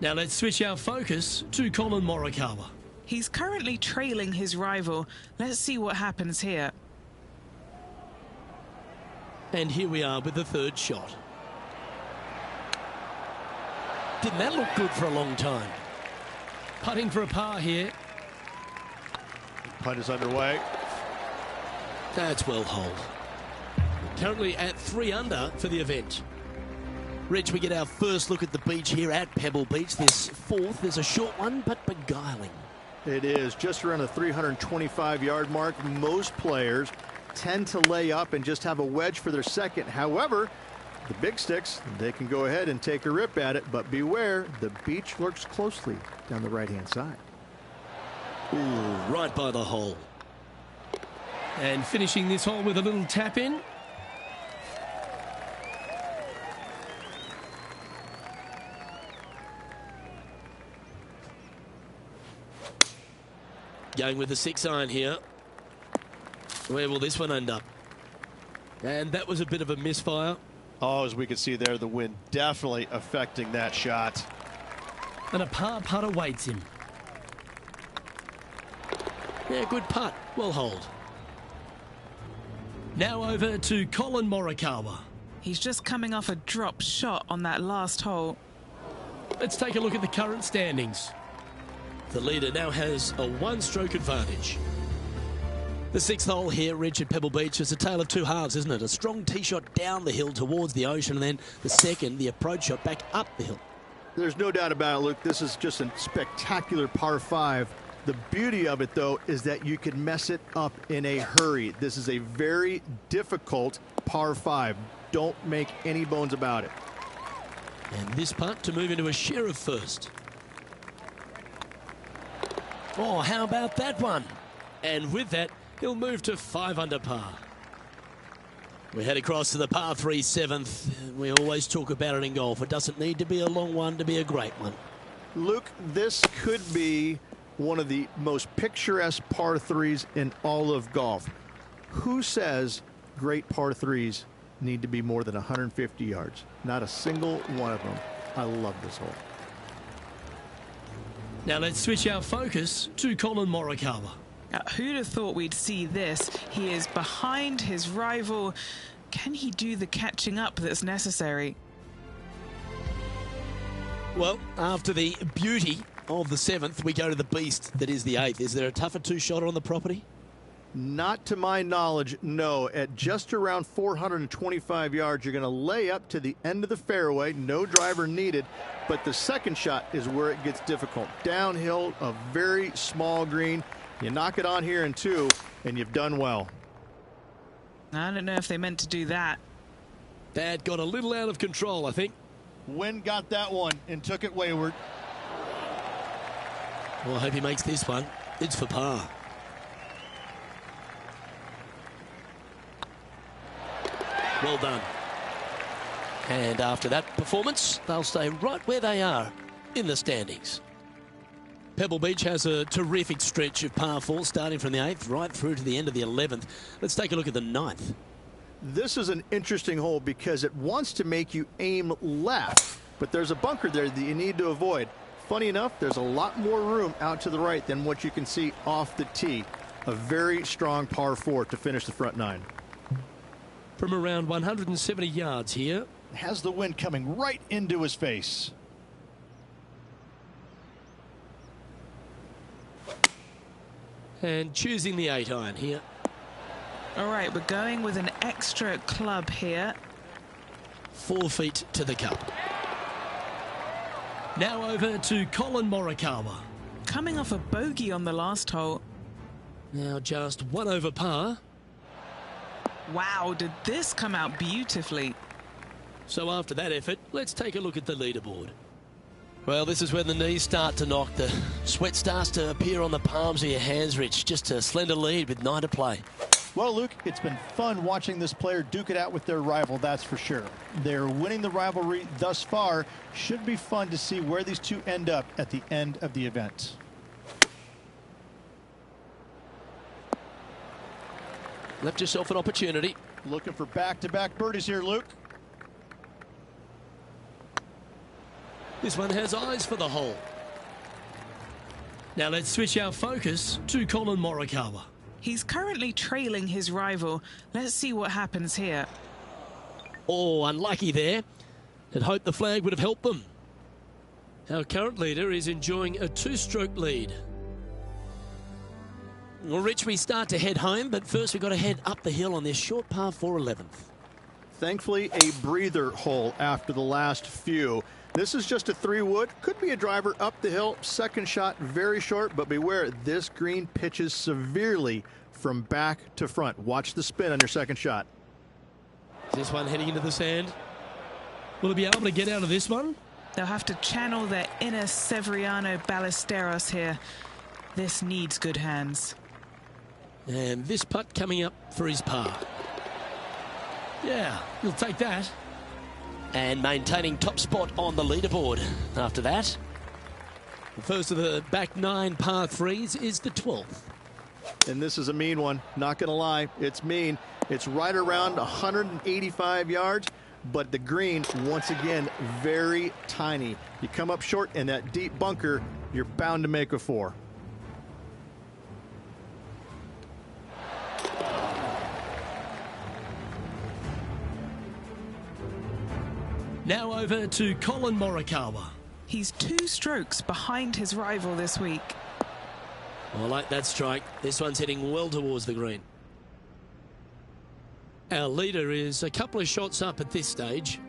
Now let's switch our focus to Collin Morikawa. He's currently trailing his rival. Let's see what happens here. And here we are with the third shot. Didn't that look good for a long time? Putting for a par here. Putt is underway. That's well holed. Currently at 3 under for the event. Rich, we get our first look at the beach here at Pebble Beach. This fourth is a short one, but beguiling. It is just around the 325-yard mark. Most players tend to lay up and just have a wedge for their second. However, the big sticks, they can go ahead and take a rip at it, but beware, the beach lurks closely down the right-hand side. Ooh, right by the hole. And finishing this hole with a little tap in. Going with the 6-iron here. Where will this one end up? And that was a bit of a misfire. Oh, as we can see there, the wind definitely affecting that shot. And a par putt awaits him. Yeah, good putt. Well holed. Now over to Collin Morikawa. He's just coming off a drop shot on that last hole. Let's take a look at the current standings. The leader now has a 1-stroke advantage. The 6th hole here, Rich, at Pebble Beach, is a tale of two halves, isn't it? A strong tee shot down the hill towards the ocean, and then the second, the approach shot back up the hill. There's no doubt about it, Luke. This is just a spectacular par 5. The beauty of it, though, is that you can mess it up in a hurry. This is a very difficult par 5. Don't make any bones about it. And this putt to move into a share of first. Oh, how about that one? And with that, he'll move to 5 under par. We head across to the par 3 7th. We always talk about it in golf. It doesn't need to be a long one to be a great one. Luke, this could be one of the most picturesque par 3s in all of golf. Who says great par 3s need to be more than 150 yards? Not a single one of them. I love this hole. Now let's switch our focus to Collin Morikawa. Who'd have thought we'd see this? He is behind his rival. Can he do the catching up that's necessary? Well, after the beauty of the 7th, we go to the beast that is the 8th. Is there a tougher 2-shotter on the property? Not to my knowledge, no. At just around 425 yards, you're going to lay up to the end of the fairway. No driver needed. But the second shot is where it gets difficult. Downhill, a very small green. You knock it on here in 2, and you've done well. I don't know if they meant to do that. That got a little out of control, I think. Wynn got that one and took it wayward. Well, I hope he makes this one. It's for par. Well done. And after that performance, they'll stay right where they are in the standings. Pebble Beach has a terrific stretch of par 4 starting from the 8th right through to the end of the 11th. Let's take a look at the 9th. This is an interesting hole because it wants to make you aim left, but there's a bunker there that you need to avoid. Funny enough, there's a lot more room out to the right than what you can see off the tee. A very strong par 4 to finish the front 9. From around 170 yards here. Has the wind coming right into his face. And choosing the 8-iron here. All right, we're going with an extra club here. 4 feet to the cup. Now over to Colin Morikawa. Coming off a bogey on the last hole. Now just 1 over par. Wow, did this come out beautifully. So after that effort, let's take a look at the leaderboard. Well, this is when the knees start to knock. The sweat starts to appear on the palms of your hands, Rich. Just a slender lead with 9 to play. Well, Luke, it's been fun watching this player duke it out with their rival, that's for sure. They're winning the rivalry thus far. Should be fun to see where these two end up at the end of the event. Left yourself an opportunity. Looking for back-to-back birdies here, Luke. This one has eyes for the hole. Now let's switch our focus to Colin Morikawa. He's currently trailing his rival. Let's see what happens here. Oh, unlucky there. Had hoped the flag would have helped them. Our current leader is enjoying a 2-stroke lead. Well, Rich, we start to head home, but first we've got to head up the hill on this short par 4 11th. Thankfully, a breather hole after the last few. This is just a 3-wood. Could be a driver up the hill. Second shot, very short, but beware, this green pitches severely from back to front. Watch the spin on your second shot. Is this one heading into the sand? Will he be able to get out of this one? They'll have to channel their inner Severiano Ballesteros here. This needs good hands. And this putt coming up for his par. Yeah, he'll take that. And maintaining top spot on the leaderboard after that. The first of the back 9 par 3s is the 12th. And this is a mean one, not going to lie. It's mean. It's right around 185 yards, but the green, once again, very tiny. You come up short in that deep bunker, you're bound to make a 4. Now over to Colin Morikawa. He's 2 strokes behind his rival this week. I like that strike. This one's heading well towards the green. Our leader is a couple of shots up at this stage.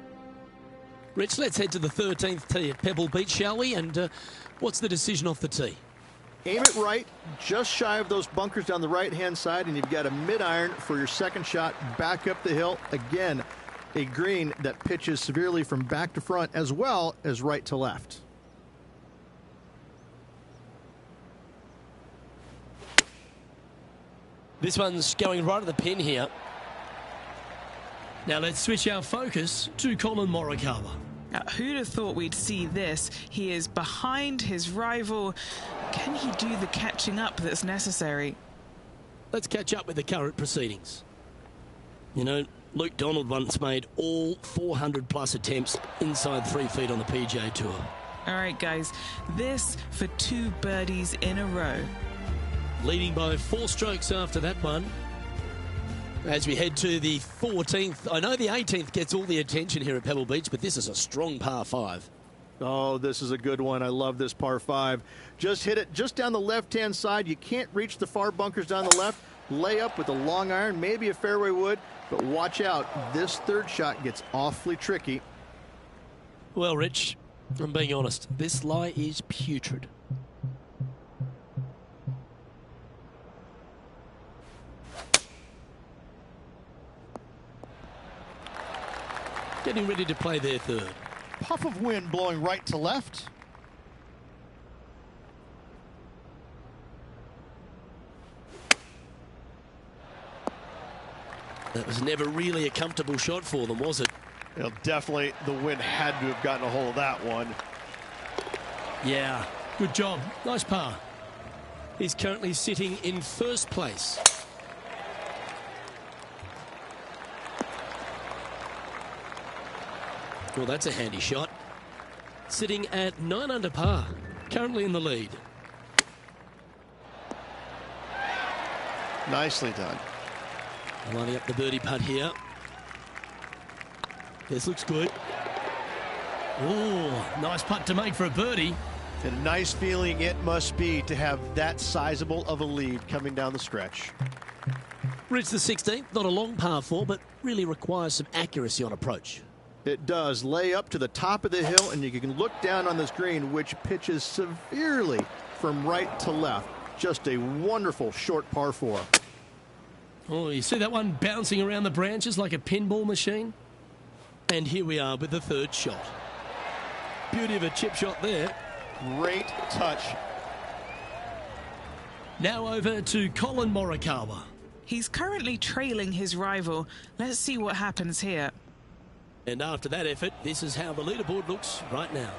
Rich, let's head to the 13th tee at Pebble Beach, shall we? And what's the decision off the tee? Aim it right, just shy of those bunkers down the right-hand side, and you've got a mid-iron for your second shot back up the hill. Again, a green that pitches severely from back to front as well as right to left. This one's going right at the pin here. Now let's switch our focus to Colin Morikawa. Who'd have thought we'd see this? He is behind his rival. Can he do the catching up that's necessary? Let's catch up with the current proceedings. You know, Luke Donald once made all 400-plus attempts inside 3 feet on the PGA Tour. All right, guys, this for 2 birdies in a row. Leading by 4 strokes after that one. As we head to the 14th, I know the 18th gets all the attention here at Pebble Beach, but this is a strong par 5. Oh, this is a good one. I love this par 5. Just hit it just down the left-hand side. You can't reach the far bunkers down the left. Lay up with a long iron, maybe a fairway wood, but watch out. This third shot gets awfully tricky. Well, Rich, I'm being honest. This lie is putrid. getting ready to play their third. Puff of wind blowing right to left. That was never really a comfortable shot for them, was it? Well, definitely the wind had to have gotten a hold of that one. Yeah, good job. Nice par. He's currently sitting in first place. Well, that's a handy shot. Sitting at 9 under par, currently in the lead. Nicely done. Lining up the birdie putt here. This looks good. Oh, nice putt to make for a birdie. And a nice feeling it must be to have that sizable of a lead coming down the stretch. Reached the 16th, not a long par 4, but really requires some accuracy on approach. It does. Lay up to the top of the hill, and you can look down on this green, which pitches severely from right to left. Just a wonderful short par 4. Oh, you see that one bouncing around the branches like a pinball machine? And here we are with the third shot. Beauty of a chip shot there. Great touch. Now over to Colin Morikawa. He's currently trailing his rival. Let's see what happens here. And after that effort, this is how the leaderboard looks right now.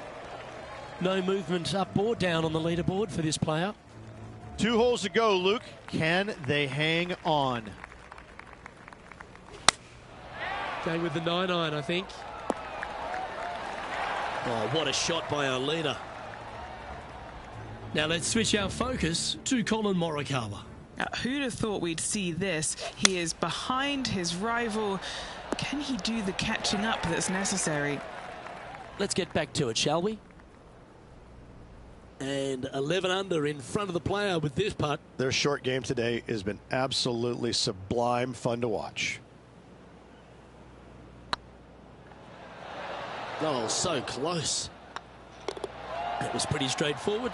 No movement up or down on the leaderboard for this player. 2 holes to go, Luke. Can they hang on? Going with the 9-iron, I think. Oh, what a shot by our leader. Now let's switch our focus to Colin Morikawa. Who'd have thought we'd see this? He is behind his rival. Can he do the catching up that's necessary? Let's get back to it, shall we? And 11 under in front of the player with this putt. Their short game today has been absolutely sublime fun to watch. Oh, so close. That was pretty straightforward.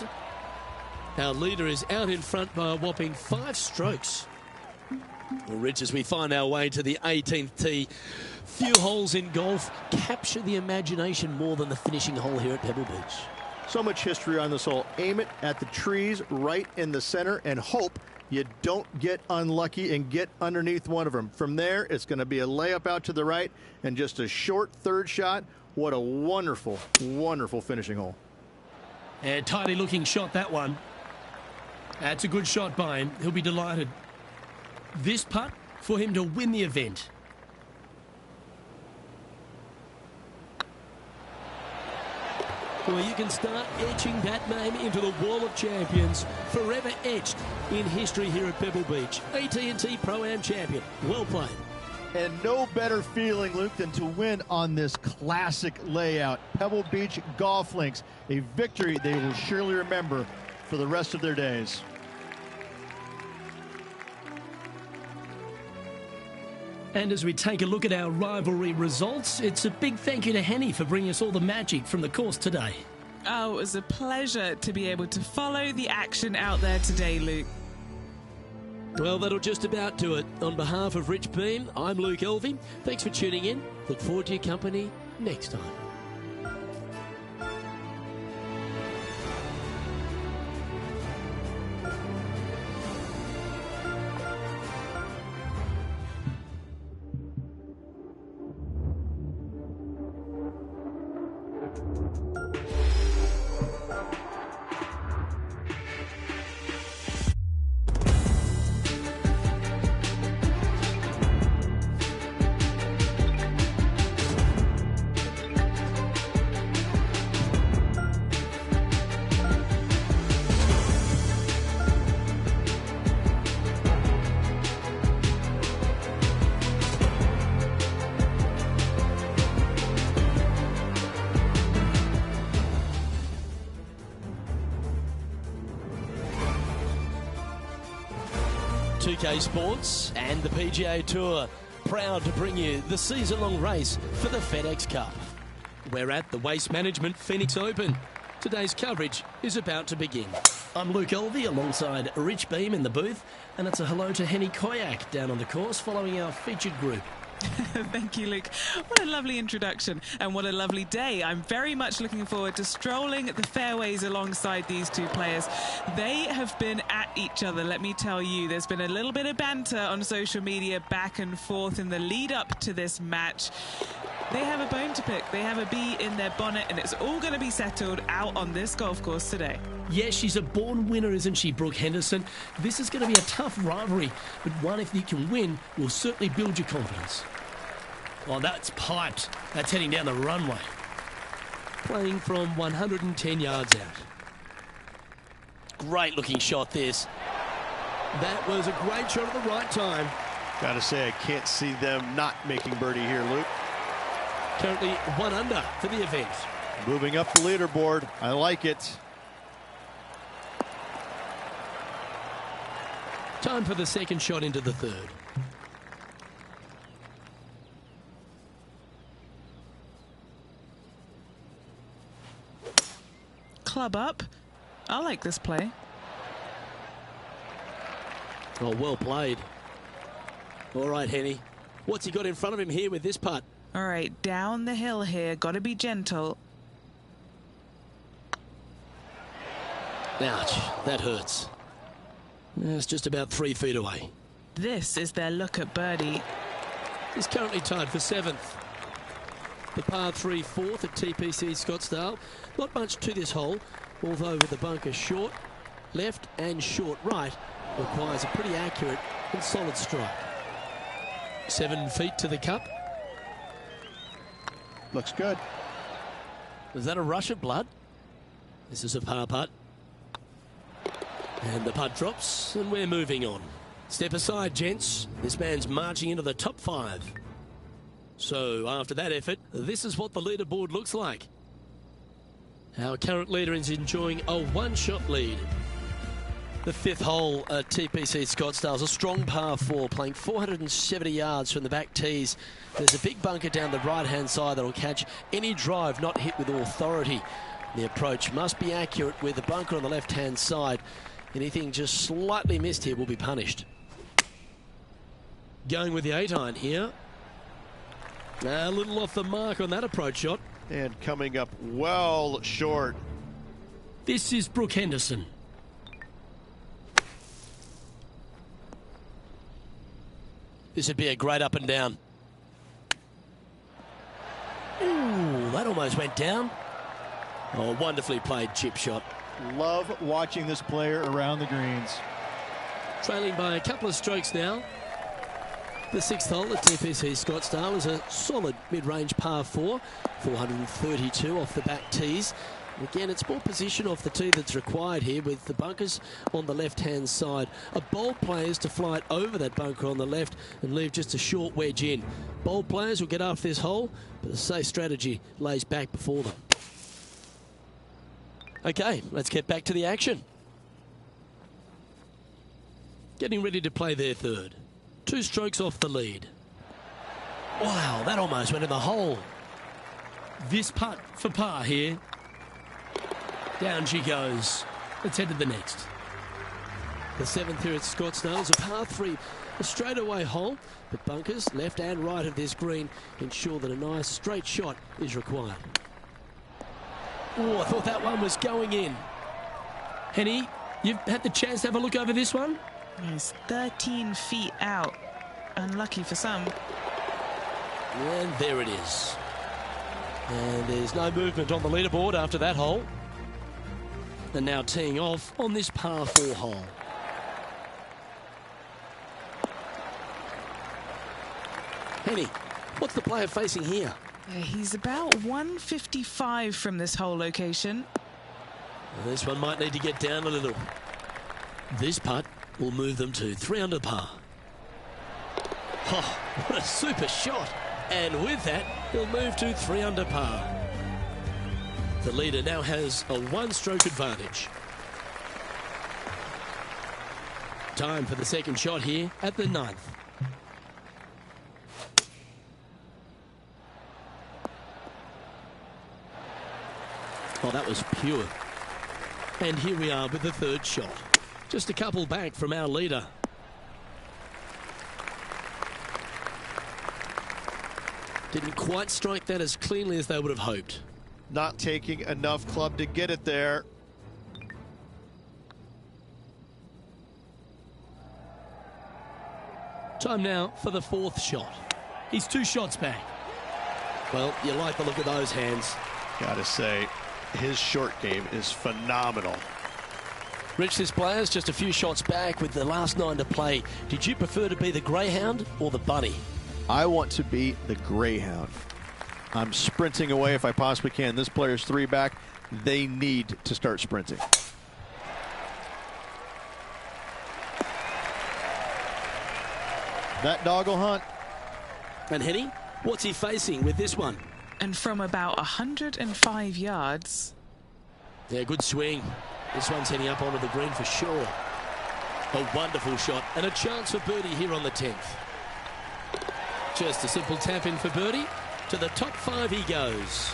Our leader is out in front by a whopping 5 strokes. Well, Rich, as we find our way to the 18th tee, few holes in golf capture the imagination more than the finishing hole here at Pebble Beach. So much history on this hole. Aim it at the trees right in the center and hope you don't get unlucky and get underneath one of them. From there, it's going to be a layup out to the right and just a short third shot. What a wonderful, wonderful finishing hole. And tidy looking shot, that one. That's a good shot by him. He'll be delighted. This putt for him to win the event. Well, you can start etching that name into the wall of champions, forever etched in history here at Pebble Beach. AT&T Pro-Am champion. Well played. And no better feeling, Luke, than to win on this classic layout. Pebble Beach Golf Links, a victory they will surely remember for the rest of their days. And as we take a look at our rivalry results, it's a big thank you to Henny for bringing us all the magic from the course today. Oh, it was a pleasure to be able to follow the action out there today, Luke. Well, that'll just about do it. On behalf of Rich Beam, I'm Luke Elvey. Thanks for tuning in. Look forward to your company next time. UK Sports and the PGA Tour proud to bring you the season-long race for the FedEx Cup. We're at the Waste Management Phoenix Open. Today's coverage is about to begin. I'm Luke Elvey alongside Rich Beam in the booth, and it's a hello to Henny Koyak down on the course following our featured group. Thank you, Luke. What a lovely introduction and what a lovely day. I'm very much looking forward to strolling the fairways alongside these two players. They have been at each other, let me tell you. There's been a little bit of banter on social media back and forth in the lead up to this match. They have a bone to pick. They have a bee in their bonnet, and it's all going to be settled out on this golf course today. Yeah, she's a born winner, isn't she, Brooke Henderson? This is going to be a tough rivalry, but one if you can win will certainly build your confidence. Oh, that's piped. That's heading down the runway. Playing from 110 yards out. Great looking shot, this. That was a great shot at the right time. Gotta say, I can't see them not making birdie here, Luke. Currently 1 under for the event. Moving up the leaderboard. I like it. Time for the second shot into the third. Club up. I like this play. Oh, well played. All right, Henny. What's he got in front of him here with this putt? All right, down the hill here. Got to be gentle. Ouch, that hurts. It's just about 3 feet away. This is their look at birdie. He's currently tied for 7th. The par 3 4th at TPC Scottsdale. Not much to this hole, although with the bunker short left and short right, requires a pretty accurate and solid strike. 7 feet to the cup. Looks good. Was that a rush of blood? This is a par putt. And the putt drops, and we're moving on. Step aside, gents. This man's marching into the top 5. So, after that effort, this is what the leaderboard looks like. Our current leader is enjoying a 1-shot lead. The 5th hole at TPC Scottsdale is a strong par 4, playing 470 yards from the back tees. There's a big bunker down the right-hand side that will catch any drive not hit with authority. The approach must be accurate with the bunker on the left-hand side. Anything just slightly missed here will be punished. Going with the 8-iron here. A little off the mark on that approach shot. And coming up well short. This is Brooke Henderson. This would be a great up and down. Ooh, that almost went down. Oh, wonderfully played chip shot. Love watching this player around the greens. Trailing by a couple of strokes now. The 6th hole at TPC Scottsdale was a solid mid-range par 4, 432 off the back tees. Again, it's more position off the tee that's required here with the bunkers on the left-hand side. A bold player is to fly it over that bunker on the left and leave just a short wedge in. Bold players will get after this hole, but a safe strategy lays back before them. Okay, let's get back to the action. Getting ready to play their third. 2 strokes off the lead. Wow, that almost went in the hole. This putt for par here. Down she goes. Let's head to the next. The 7th here at Scottsdale is a par 3, a straightaway hole, but bunkers left and right of this green ensure that a nice straight shot is required. Oh, I thought that one was going in. Henny, you've had the chance to have a look over this one? He's 13 feet out. Unlucky for some. And there it is. And there's no movement on the leaderboard after that hole. And now teeing off on this par 4 hole. Henny, what's the player facing here? Yeah, he's about 155 from this hole location. Well, this one might need to get down a little. This putt will move them to 3 under par. Oh, what a super shot. And with that, he'll move to 3 under par. The leader now has a 1-stroke advantage. Time for the second shot here at the 9th. Oh, that was pure. And here we are with the 3rd shot. Just a couple back from our leader. Didn't quite strike that as cleanly as they would have hoped. Not taking enough club to get it there. Time now for the fourth shot. He's 2 shots back. Well, you like the look of those hands. Gotta say, his short game is phenomenal. Rich, this player's just a few shots back with the last 9 to play. Did you prefer to be the greyhound or the bunny? I want to be the greyhound. I'm sprinting away if I possibly can. This player's 3 back. They need to start sprinting. That dog will hunt. And Henny, what's he facing with this one? And from about 105 yards. Yeah, good swing. This one's heading up onto the green for sure. A wonderful shot and a chance for birdie here on the 10th. Just a simple tap in for birdie. To the top 5 he goes.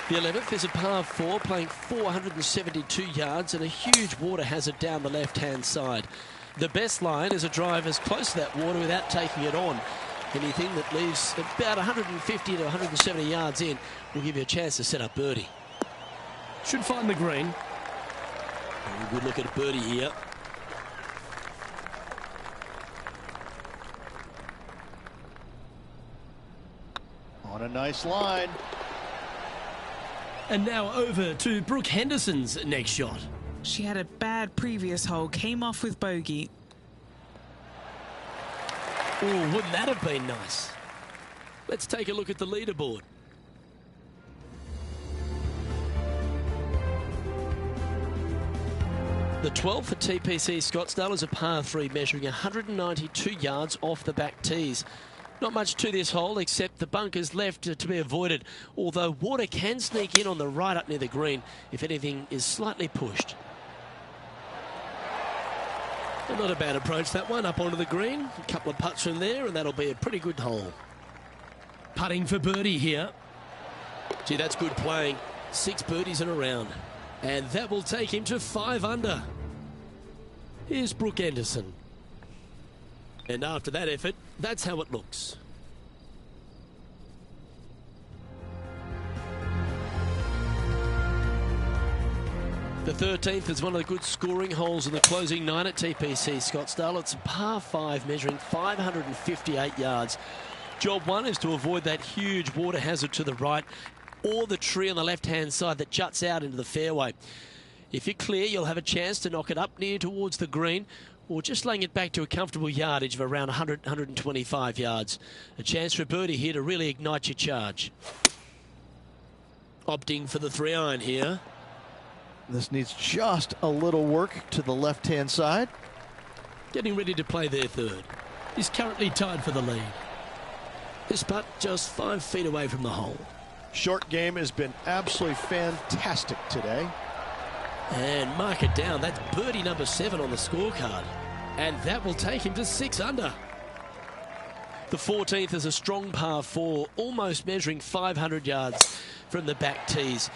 The 11th is a par 4 playing 472 yards and a huge water hazard down the left-hand side. The best line is a drive as close to that water without taking it on. Anything that leaves about 150 to 170 yards in will give you a chance to set up birdie. Should find the green. And a good look at birdie here. On a nice line. And now over to Brooke Henderson's next shot. She had a bad previous hole, came off with bogey. Oh, wouldn't that have been nice? Let's take a look at the leaderboard. The 12th for TPC Scottsdale is a par 3 measuring 192 yards off the back tees. Not much to this hole except the bunkers left to be avoided, although water can sneak in on the right up near the green if anything is slightly pushed. And not a bad approach, that one, up onto the green. A couple of putts from there, and that'll be a pretty good hole. Putting for birdie here. Gee, that's good playing. 6 birdies in a round. And that will take him to 5 under. Here's Brooke Henderson. And after that effort, that's how it looks. The 13th is one of the good scoring holes in the closing 9 at TPC Scottsdale. It's a par 5 measuring 558 yards. Job 1 is to avoid that huge water hazard to the right or the tree on the left-hand side that juts out into the fairway. If you're clear, you'll have a chance to knock it up near towards the green or just laying it back to a comfortable yardage of around 100, 125 yards. A chance for a birdie here to really ignite your charge. Opting for the 3-iron here. This needs just a little work to the left-hand side. Getting ready to play their 3rd. He's currently tied for the lead. This putt just 5 feet away from the hole. Short game has been absolutely fantastic today. And mark it down. That's birdie number 7 on the scorecard. And that will take him to 6 under. The 14th is a strong par 4, almost measuring 500 yards from the back tees.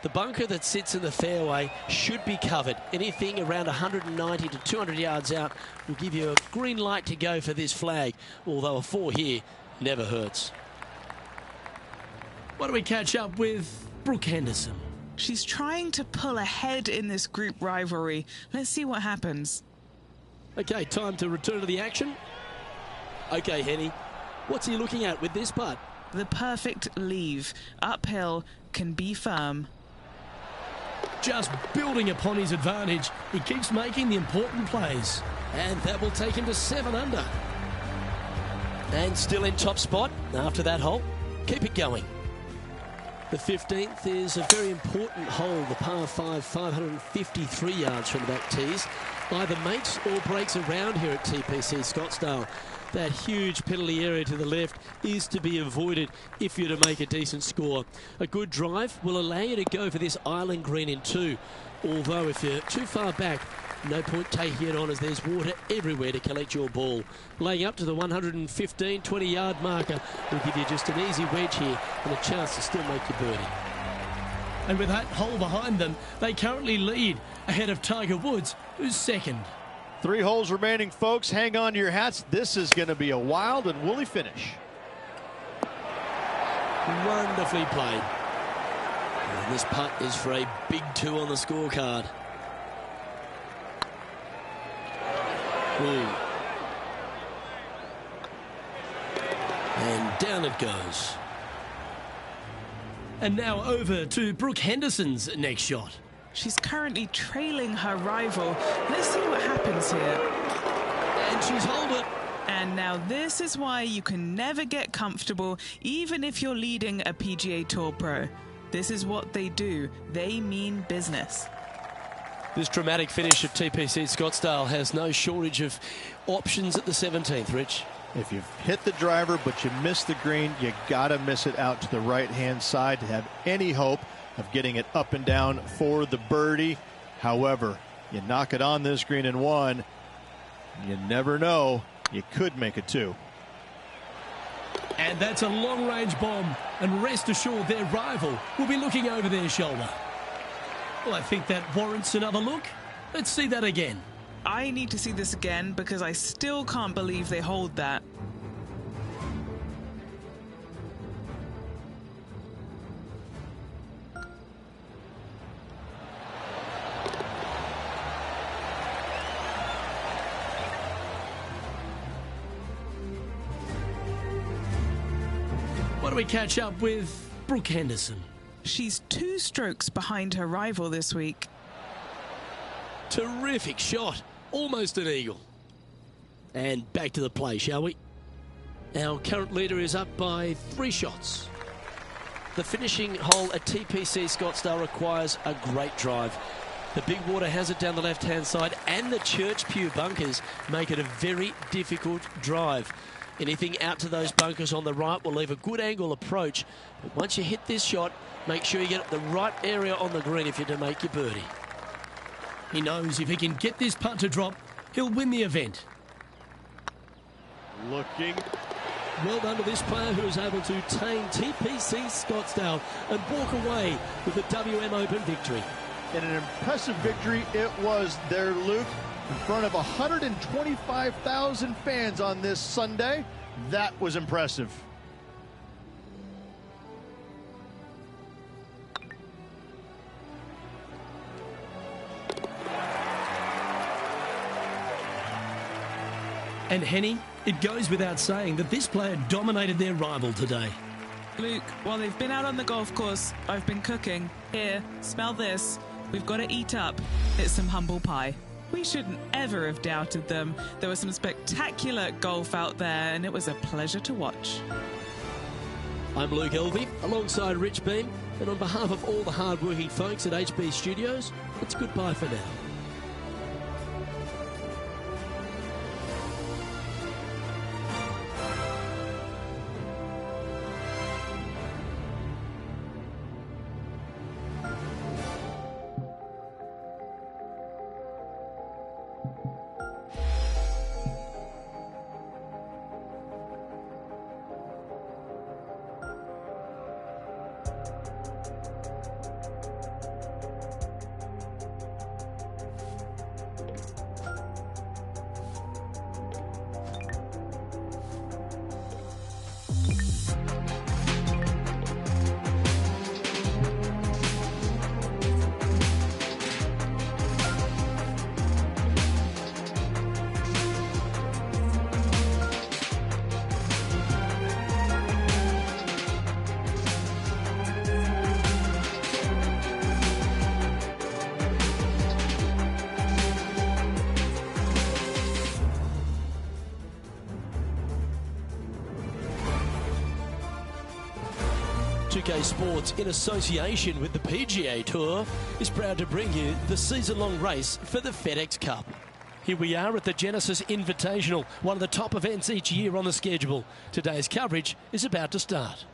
The bunker that sits in the fairway should be covered. Anything around 190 to 200 yards out will give you a green light to go for this flag, although a 4 here never hurts. Why don't we catch up with Brooke Henderson? She's trying to pull ahead in this group rivalry. Let's see what happens. Okay, time to return to the action. Okay, Henny, what's he looking at with this putt? The perfect leave. Uphill, can be firm. Just building upon his advantage. He keeps making the important plays. And that will take him to 7 under. And still in top spot after that hole. Keep it going. The 15th is a very important hole, the par 5, 553 yards from the back tees. Either makes or breaks around here at TPC Scottsdale. That huge penalty area to the left is to be avoided if you're to make a decent score. A good drive will allow you to go for this island green in 2. Although if you're too far back, no point taking it on as there's water everywhere to collect your ball. Laying up to the 115, 20-yard marker will give you just an easy wedge here and a chance to still make your birdie. And with that hole behind them, they currently lead ahead of Tiger Woods, who's 2nd. 3 holes remaining, folks. Hang on to your hats. This is going to be a wild and woolly finish. Wonderfully played. And this putt is for a big 2 on the scorecard. Ooh. And down it goes. And now over to Brooke Henderson's next shot. She's currently trailing her rival. Let's see what happens here. And she's holed it. And now this is why you can never get comfortable, even if you're leading a PGA Tour pro. This is what they do. They mean business. This dramatic finish at TPC Scottsdale has no shortage of options at the 17th, Rich. If you've hit the driver but you miss the green, you gotta miss it out to the right-hand side to have any hope of getting it up and down for the birdie. However, you knock it on this green in 1, you never know, you could make it 2. And that's a long-range bomb, and rest assured their rival will be looking over their shoulder. Well, I think that warrants another look. Let's see that again. I need to see this again because I still can't believe they hold that. Why don't we catch up with Brooke Henderson? She's 2 strokes behind her rival this week. Terrific shot. Almost an eagle. And back to the play, shall we? Our current leader is up by 3 shots. The finishing hole at TPC Scottsdale requires a great drive. The big water has it down the left-hand side, and the Church Pew bunkers make it a very difficult drive. Anything out to those bunkers on the right will leave a good angle approach. But once you hit this shot, make sure you get the right area on the green if you're to make your birdie. He knows if he can get this putt to drop, he'll win the event. Looking. Well done to this player who was able to tame TPC Scottsdale and walk away with the WM Open victory. And an impressive victory it was there, Luke, in front of 125,000 fans on this Sunday. That was impressive. And Henny, it goes without saying that this player dominated their rival today. Luke, while they've been out on the golf course, I've been cooking. Here, smell this. We've got to eat up. It's some humble pie. We shouldn't ever have doubted them. There was some spectacular golf out there, and it was a pleasure to watch. I'm Luke Elvey, alongside Rich Beam, and on behalf of all the hard-working folks at HB Studios, it's goodbye for now. UK Sports, in association with the PGA Tour, is proud to bring you the season-long race for the FedEx Cup. Here we are at the Genesis Invitational, one of the top events each year on the schedule. Today's coverage is about to start.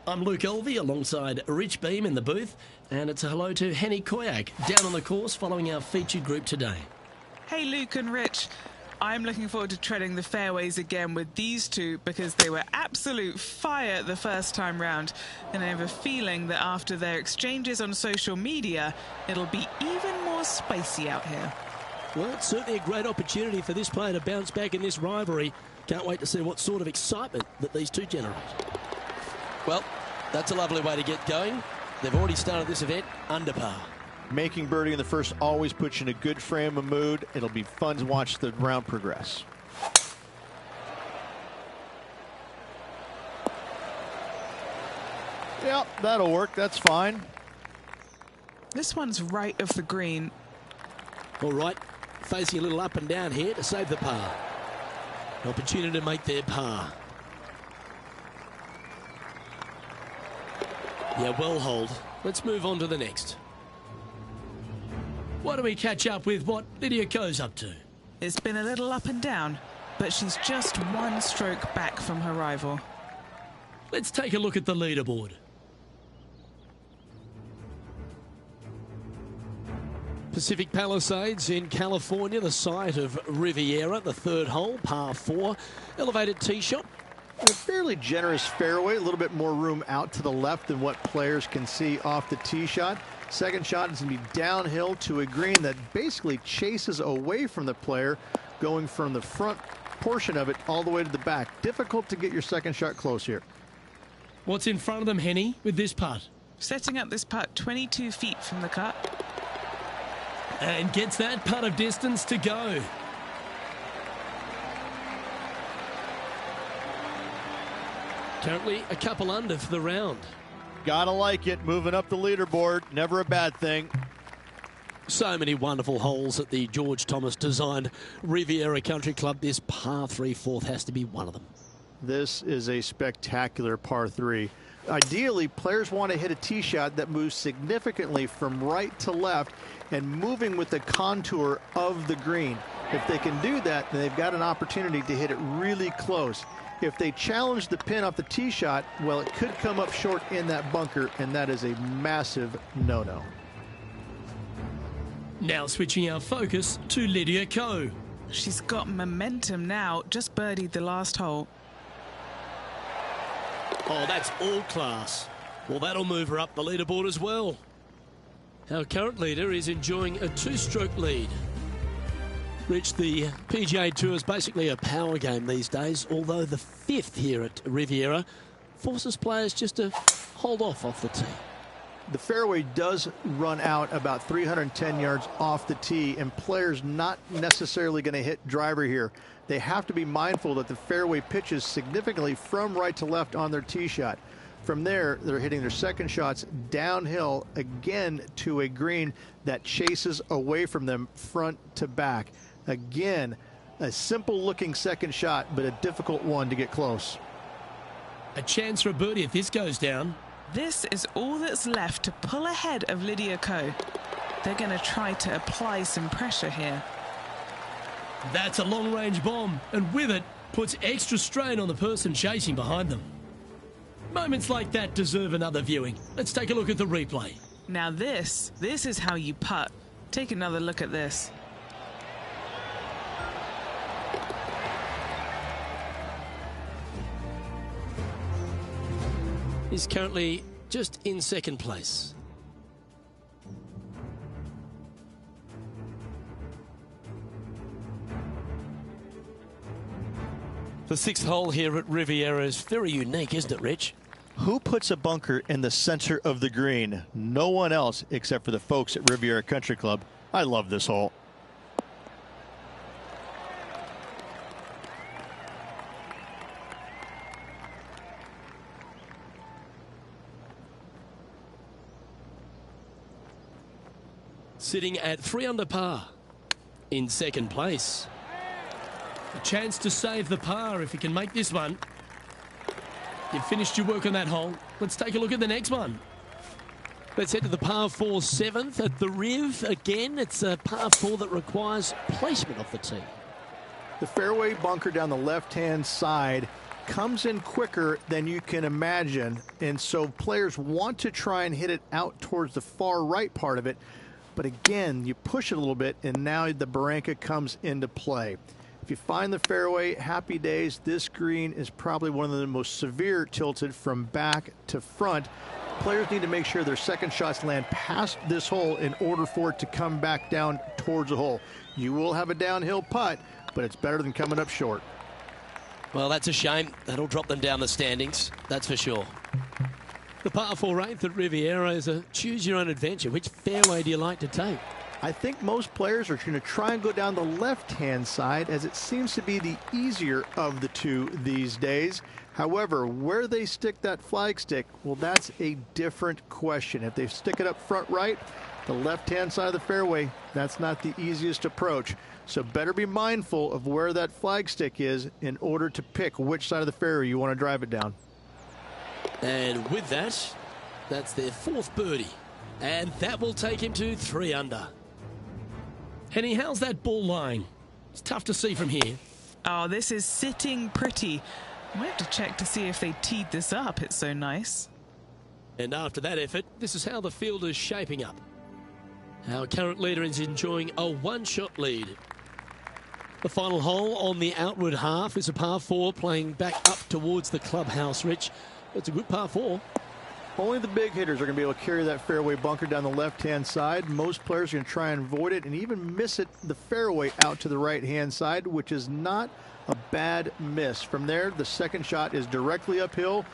I'm Luke Elvey alongside Rich Beam in the booth, and it's a hello to Henny Koyak down on the course following our featured group today. Hey, Luke and Rich. I'm looking forward to treading the fairways again with these two because they were absolute fire the first time round. And I have a feeling that after their exchanges on social media, it'll be even more spicy out here. Well, it's certainly a great opportunity for this player to bounce back in this rivalry. Can't wait to see what sort of excitement that these two generate. Well, That's a lovely way to get going. They've already started this event under par. Making birdie in the first always puts you in a good frame of mood. It'll be fun to watch the round progress. Yep, that'll work. That's fine. This one's right of the green. All right, facing a little up and down here to save the par. An opportunity to make their par. Yeah, well hold. Let's move on to the next. Why don't we catch up with what Lydia Ko's up to? It's been a little up and down, but she's just one stroke back from her rival. Let's take a look at the leaderboard. Pacific Palisades in California, the site of Riviera, the third hole, par 4. Elevated tee shot. A fairly generous fairway, a little bit more room out to the left than what players can see off the tee shot. Second shot is going to be downhill to a green that basically chases away from the player, going from the front portion of it all the way to the back. Difficult to get your second shot close here. What's in front of them, Henny, with this putt? Setting up this putt 22 feet from the cut. And gets that putt of distance to go. Currently a couple under for the round. Gotta like it. Moving up the leaderboard. Never a bad thing. So many wonderful holes at the George Thomas designed Riviera Country Club. This par 3 fourth has to be one of them. This is a spectacular par 3. Ideally, players want to hit a tee shot that moves significantly from right to left and moving with the contour of the green. If they can do that, then they've got an opportunity to hit it really close. If they challenge the pin off the tee shot, well, it could come up short in that bunker, and that is a massive no-no. Now switching our focus to Lydia Ko. She's got momentum now, just birdied the last hole. Oh, that's all class. Well, that'll move her up the leaderboard as well. Our current leader is enjoying a 2-stroke lead. Rich, the PGA Tour is basically a power game these days, although the 5th here at Riviera forces players just to hold off the tee. The fairway does run out about 310 yards off the tee, and players not necessarily going to hit driver here. They have to be mindful that the fairway pitches significantly from right to left on their tee shot. From there, they're hitting their second shots downhill again to a green that chases away from them front to back. Again, a simple looking second shot, but a difficult one to get close. A chance for a birdie if this goes down. This is all that's left to pull ahead of Lydia Ko. They're going to try to apply some pressure here. That's a long-range bomb, and with it, puts extra strain on the person chasing behind them. Moments like that deserve another viewing. Let's take a look at the replay. Now this is how you putt. Take another look at this. He's currently just in second place. The 6th hole here at Riviera is very unique, isn't it, Rich? Who puts a bunker in the center of the green? No one else except for the folks at Riviera Country Club. I love this hole. Sitting at 3 under par in second place. A chance to save the par if you can make this one. You've finished your work on that hole. Let's take a look at the next one. Let's head to the par 4 7th at the Riv. Again, it's a par 4 that requires placement off the tee. The fairway bunker down the left-hand side comes in quicker than you can imagine, and so players want to try and hit it out towards the far right part of it. But again, you push it a little bit, and now the Barranca comes into play. If you find the fairway, happy days. This green is probably one of the most severe tilted from back to front. Players need to make sure their second shots land past this hole in order for it to come back down towards the hole. You will have a downhill putt, but it's better than coming up short. Well, that's a shame. That'll drop them down the standings, that's for sure. The par 4 8th at Riviera is a choose-your-own-adventure. Which fairway do you like to take? I think most players are going to try and go down the left-hand side, as it seems to be the easier of the two these days. However, where they stick that flagstick, well, that's a different question. If they stick it up front right, the left-hand side of the fairway, that's not the easiest approach. So better be mindful of where that flagstick is in order to pick which side of the fairway you want to drive it down. And with that, that's their 4th birdie. And that will take him to 3 under. Henny, how's that ball lying? It's tough to see from here. Oh, this is sitting pretty. I might have to check to see if they teed this up. It's so nice. And after that effort, this is how the field is shaping up. Our current leader is enjoying a 1-shot lead. The final hole on the outward half is a par 4 playing back up towards the clubhouse, Rich. It's a good par 4. Only the big hitters are going to be able to carry that fairway bunker down the left-hand side. Most players are going to try and avoid it and even miss it the fairway out to the right-hand side, which is not a bad miss. From there, the second shot is directly uphill.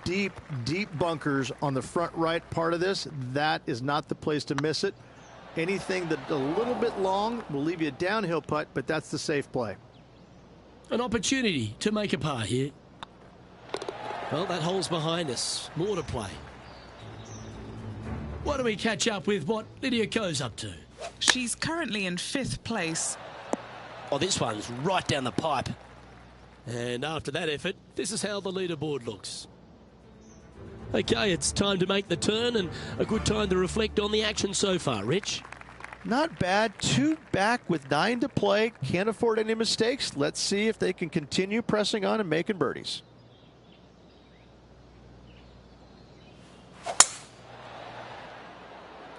Deep, deep bunkers on the front right part of this. That is not the place to miss it. Anything that's a little bit long will leave you a downhill putt, but that's the safe play. An opportunity to make a par here. Well, that hole's behind us. More to play. Why don't we catch up with what Lydia Ko's up to? She's currently in 5th place. Oh, this one's right down the pipe. And after that effort, this is how the leaderboard looks. Okay, it's time to make the turn and a good time to reflect on the action so far, Rich. Not bad. 2 back with 9 to play. Can't afford any mistakes. Let's see if they can continue pressing on and making birdies.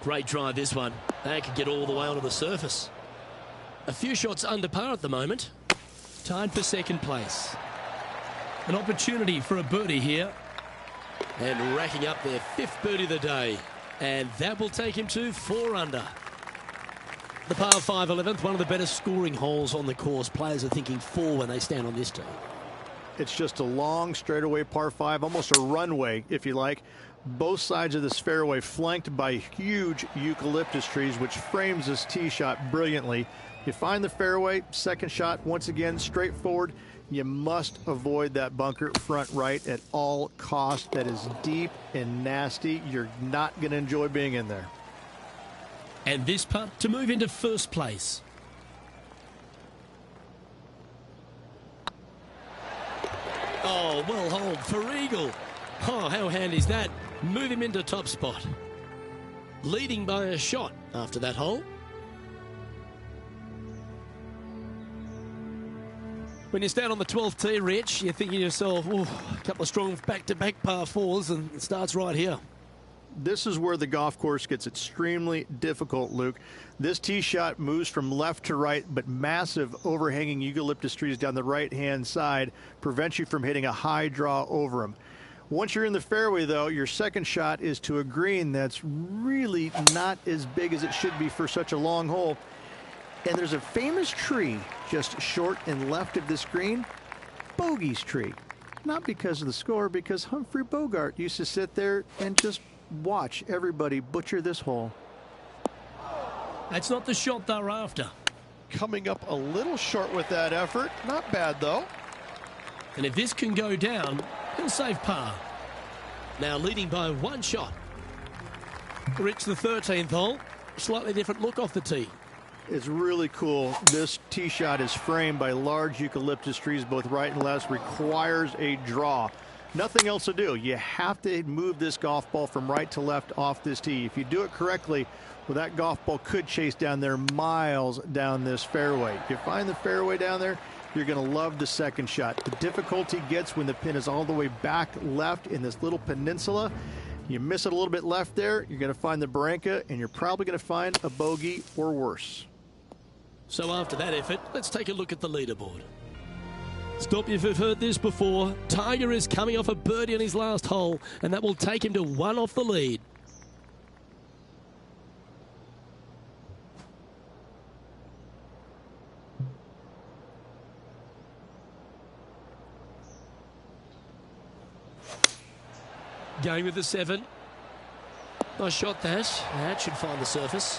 Great drive, this one. They could get all the way onto the surface. A few shots under par at the moment. Tied for 2nd place. An opportunity for a birdie here. And racking up their 5th birdie of the day. And that will take him to 4 under. The par 5 11th, one of the better scoring holes on the course. Players are thinking 4 when they stand on this tee. It's just a long straightaway par 5, almost a runway, if you like. Both sides of this fairway flanked by huge eucalyptus trees, which frames this tee shot brilliantly. You find the fairway, second shot, once again, straightforward. You must avoid that bunker front right at all costs. That is deep and nasty. You're not going to enjoy being in there. And this putt to move into 1st place. Oh, well holed for eagle. Oh, how handy is that? Move him into top spot. Leading by a shot after that hole. When you stand on the 12th tee, Rich, you're thinking to yourself, oh, a couple of strong back-to-back par 4s, and it starts right here. This is where the golf course gets extremely difficult, Luke. This tee shot moves from left to right, but massive overhanging eucalyptus trees down the right-hand side prevents you from hitting a high draw over them. Once you're in the fairway, though, your second shot is to a green that's really not as big as it should be for such a long hole. And there's a famous tree just short and left of this green, Bogey's tree. Not because of the score, because Humphrey Bogart used to sit there and just watch everybody butcher this hole. That's not the shot they're after. Coming up a little short with that effort. Not bad, though. And if this can go down, he'll save par. Now leading by 1 shot. Rich, the 13th hole. Slightly different look off the tee. It's really cool. This tee shot is framed by large eucalyptus trees, both right and left, requires a draw. Nothing else to do. You have to move this golf ball from right to left off this tee. If you do it correctly, well, that golf ball could chase down there miles down this fairway. If you find the fairway down there, you're going to love the second shot. The difficulty gets when the pin is all the way back left in this little peninsula. You miss it a little bit left there, you're going to find the Barranca, and you're probably going to find a bogey or worse. So after that effort, let's take a look at the leaderboard. Stop if you've heard this before. Tiger is coming off a birdie on his last hole, and that will take him to 1 off the lead. Going with the 7. Nice shot that. That should find the surface.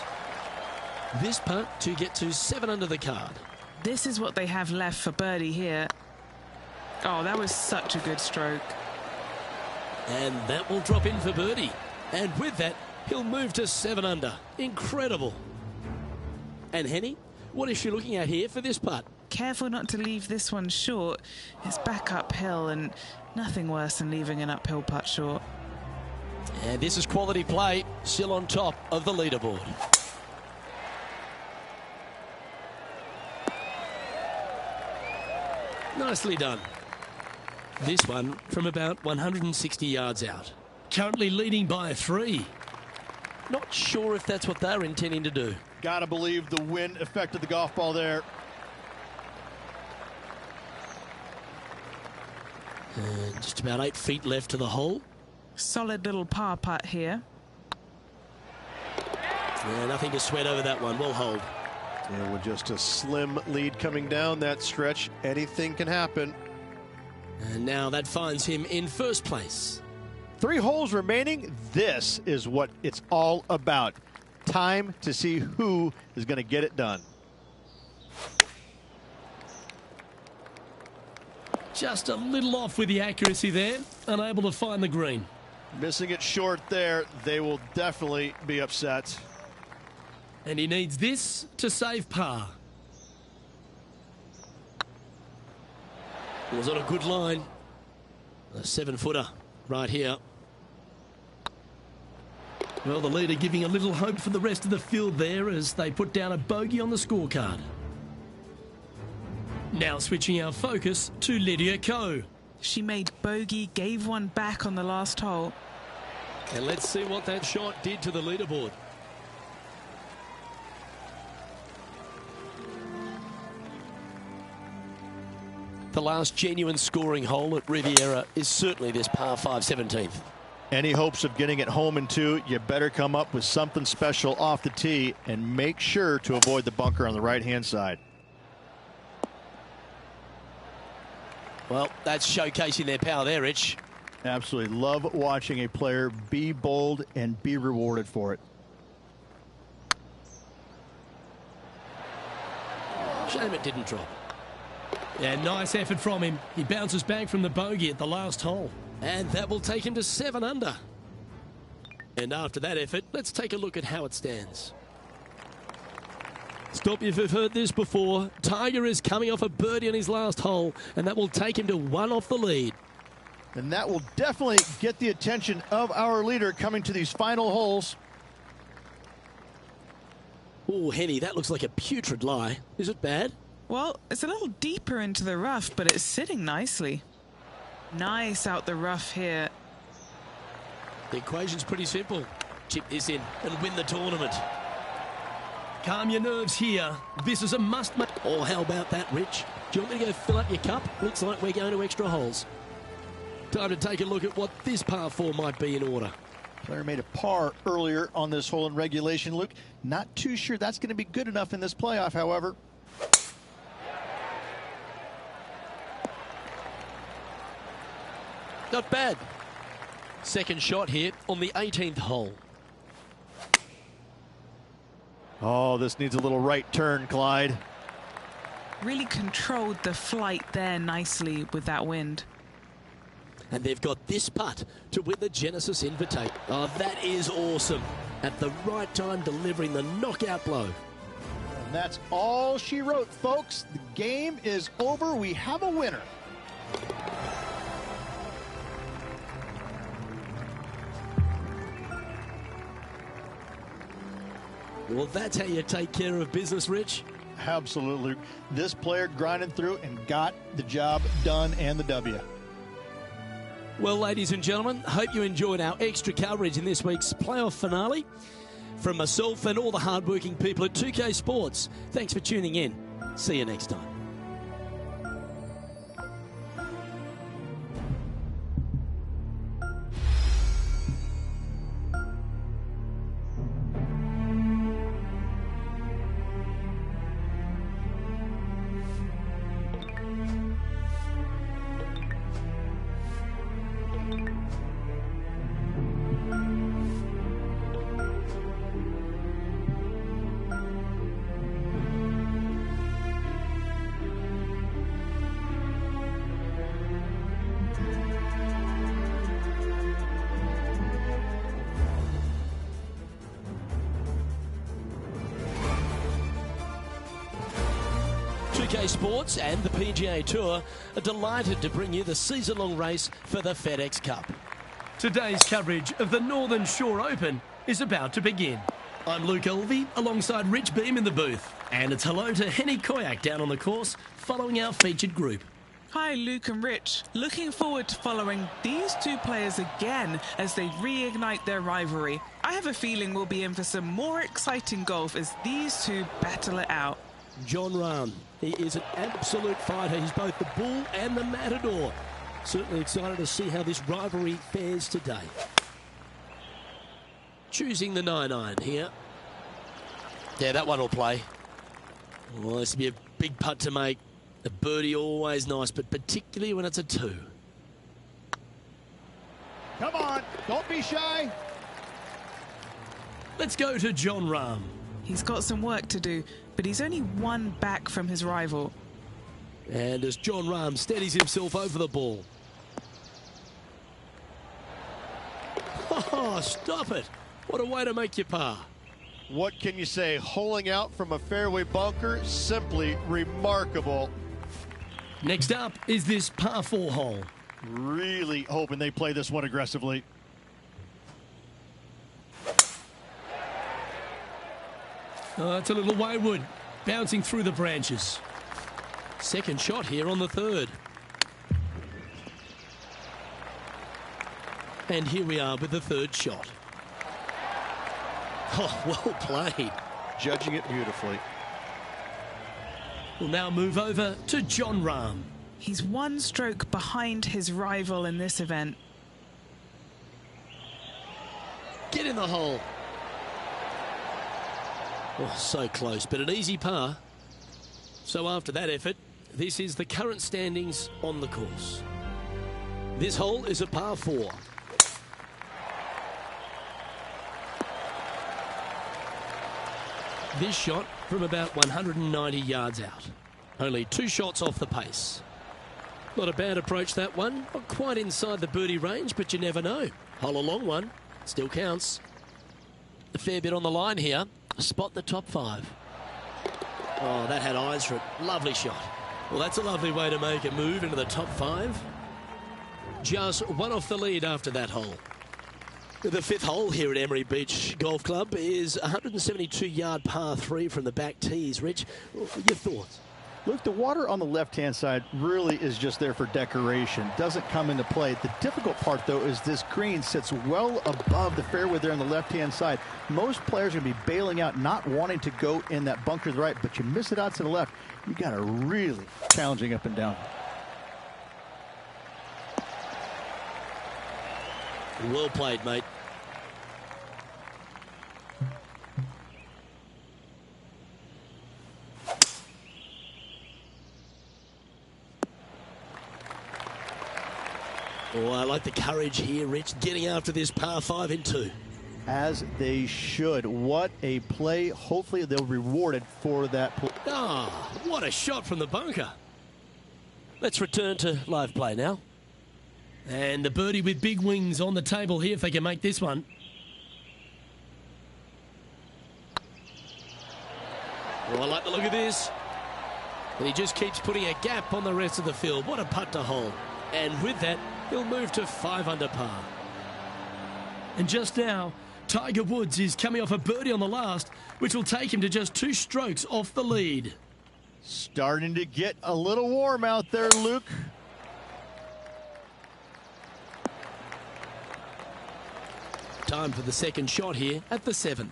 This putt to get to 7 under the card. This is what they have left for birdie here. Oh, that was such a good stroke. And that will drop in for birdie. And with that, he'll move to 7 under. Incredible. And Henny, what is she looking at here for this putt? Careful not to leave this one short. It's back uphill, and nothing worse than leaving an uphill putt short. And this is quality play, still on top of the leaderboard. Nicely done. This one from about 160 yards out. Currently leading by 3. Not sure if that's what they're intending to do. Gotta believe the wind affected the golf ball there. And just about 8 feet left to the hole. Solid little par putt here. Yeah, nothing to sweat over that one. We'll hold. And with just a slim lead coming down that stretch, anything can happen. And now that finds him in first place. 3 holes remaining. This is what it's all about. Time to see who is going to get it done. Just a little off with the accuracy there. Unable to find the green. Missing it short there. They will definitely be upset. And he needs this to save par. It was on a good line. A 7-footer right here. Well, the leader giving a little hope for the rest of the field there as they put down a bogey on the scorecard. Now switching our focus to Lydia Ko. She made bogey, gave one back on the last hole. And let's see what that shot did to the leaderboard. The last genuine scoring hole at Riviera is certainly this par 5 17th. Any hopes of getting it home in 2, you better come up with something special off the tee and make sure to avoid the bunker on the right-hand side. Well, that's showcasing their power there, Rich. Absolutely love watching a player be bold and be rewarded for it. Shame it didn't drop. Yeah, nice effort from him. He bounces back from the bogey at the last hole. And that will take him to 7 under. And after that effort, let's take a look at how it stands. Stop if you've heard this before. Tiger is coming off a birdie on his last hole, and that will take him to 1 off the lead. And that will definitely get the attention of our leader coming to these final holes. Oh, Henny, that looks like a putrid lie. Is it bad? Well, it's a little deeper into the rough, but it's sitting nicely. Nice out the rough here. The equation's pretty simple. Chip this in and win the tournament. Calm your nerves here. This is a must-make. Oh, how about that, Rich? Do you want me to go fill up your cup? Looks like we're going to extra holes. Time to take a look at what this par 4 might be in order. Player made a par earlier on this hole in regulation, Luke. Not too sure that's going to be good enough in this playoff, however. Not bad. Second shot here on the 18th hole. Oh, this needs a little right turn, Clyde. Really controlled the flight there nicely with that wind. And they've got this putt to win the Genesis Invitational. Oh, that is awesome. At the right time, delivering the knockout blow. And that's all she wrote, folks. The game is over. We have a winner. Well, that's how you take care of business, Rich. Absolutely. This player grinded through and got the job done and the W. Well, ladies and gentlemen, hope you enjoyed our extra coverage in this week's playoff finale. From myself and all the hardworking people at 2K Sports, thanks for tuning in. See you next time. 2K Sports and the PGA Tour are delighted to bring you the season-long race for the FedEx Cup. Today's coverage of the Northern Shore Open is about to begin. I'm Luke Elvey alongside Rich Beam in the booth. And it's hello to Henny Koyak down on the course following our featured group. Hi, Luke and Rich. Looking forward to following these two players again as they reignite their rivalry. I have a feeling we'll be in for some more exciting golf as these two battle it out. Jon Rahm, he is an absolute fighter. He's both the bull and the matador. Certainly excited to see how this rivalry fares today. Choosing the 9-iron here. Yeah, that one will play. Well, this will be a big putt to make. A birdie always nice, but particularly when it's a 2. Come on, don't be shy. Let's go to Jon Rahm. He's got some work to do, but he's only one back from his rival. And as Jon Rahm steadies himself over the ball. Oh, stop it. What a way to make your par. What can you say? Holing out from a fairway bunker, simply remarkable. Next up is this par 4 hole. Really hoping they play this one aggressively. Oh, it's a little wayward, bouncing through the branches. Second shot here on the 3rd. And here we are with the 3rd shot. Oh, well played. Judging it beautifully. We'll now move over to Jon Rahm. He's one stroke behind his rival in this event. Get in the hole. Oh, so close, but an easy par. So after that effort, this is the current standings on the course. This hole is a par 4. This shot from about 190 yards out. Only 2 shots off the pace. Not a bad approach, that one. Not quite inside the birdie range, but you never know. Hole a long one. Still counts. A fair bit on the line here. Spot the top 5. Oh, that had eyes for it. Lovely shot. Well, that's a lovely way to make a move into the top 5. Just one off the lead after that hole. The 5th hole here at Emery Beach Golf Club is 172-yard par 3 from the back tees. Rich, your thoughts? Look, the water on the left-hand side really is just there for decoration. Doesn't come into play. The difficult part, though, is this green sits well above the fairway there on the left-hand side. Most players are going to be bailing out, not wanting to go in that bunker to the right, but you miss it out to the left. You got a really challenging up and down. Well played, mate. Oh, I like the courage here, Rich, getting after this par 5 in 2. As they should. What a play. Hopefully they'll be rewarded for that play. Ah, what a shot from the bunker. Let's return to live play now. And the birdie with big wings on the table here if they can make this one. Oh, I like the look of this. And he just keeps putting a gap on the rest of the field. What a putt to hole. And with that, he'll move to 5 under par. And just now, Tiger Woods is coming off a birdie on the last, which will take him to just 2 strokes off the lead. Starting to get a little warm out there, Luke. Time for the second shot here at the 7th.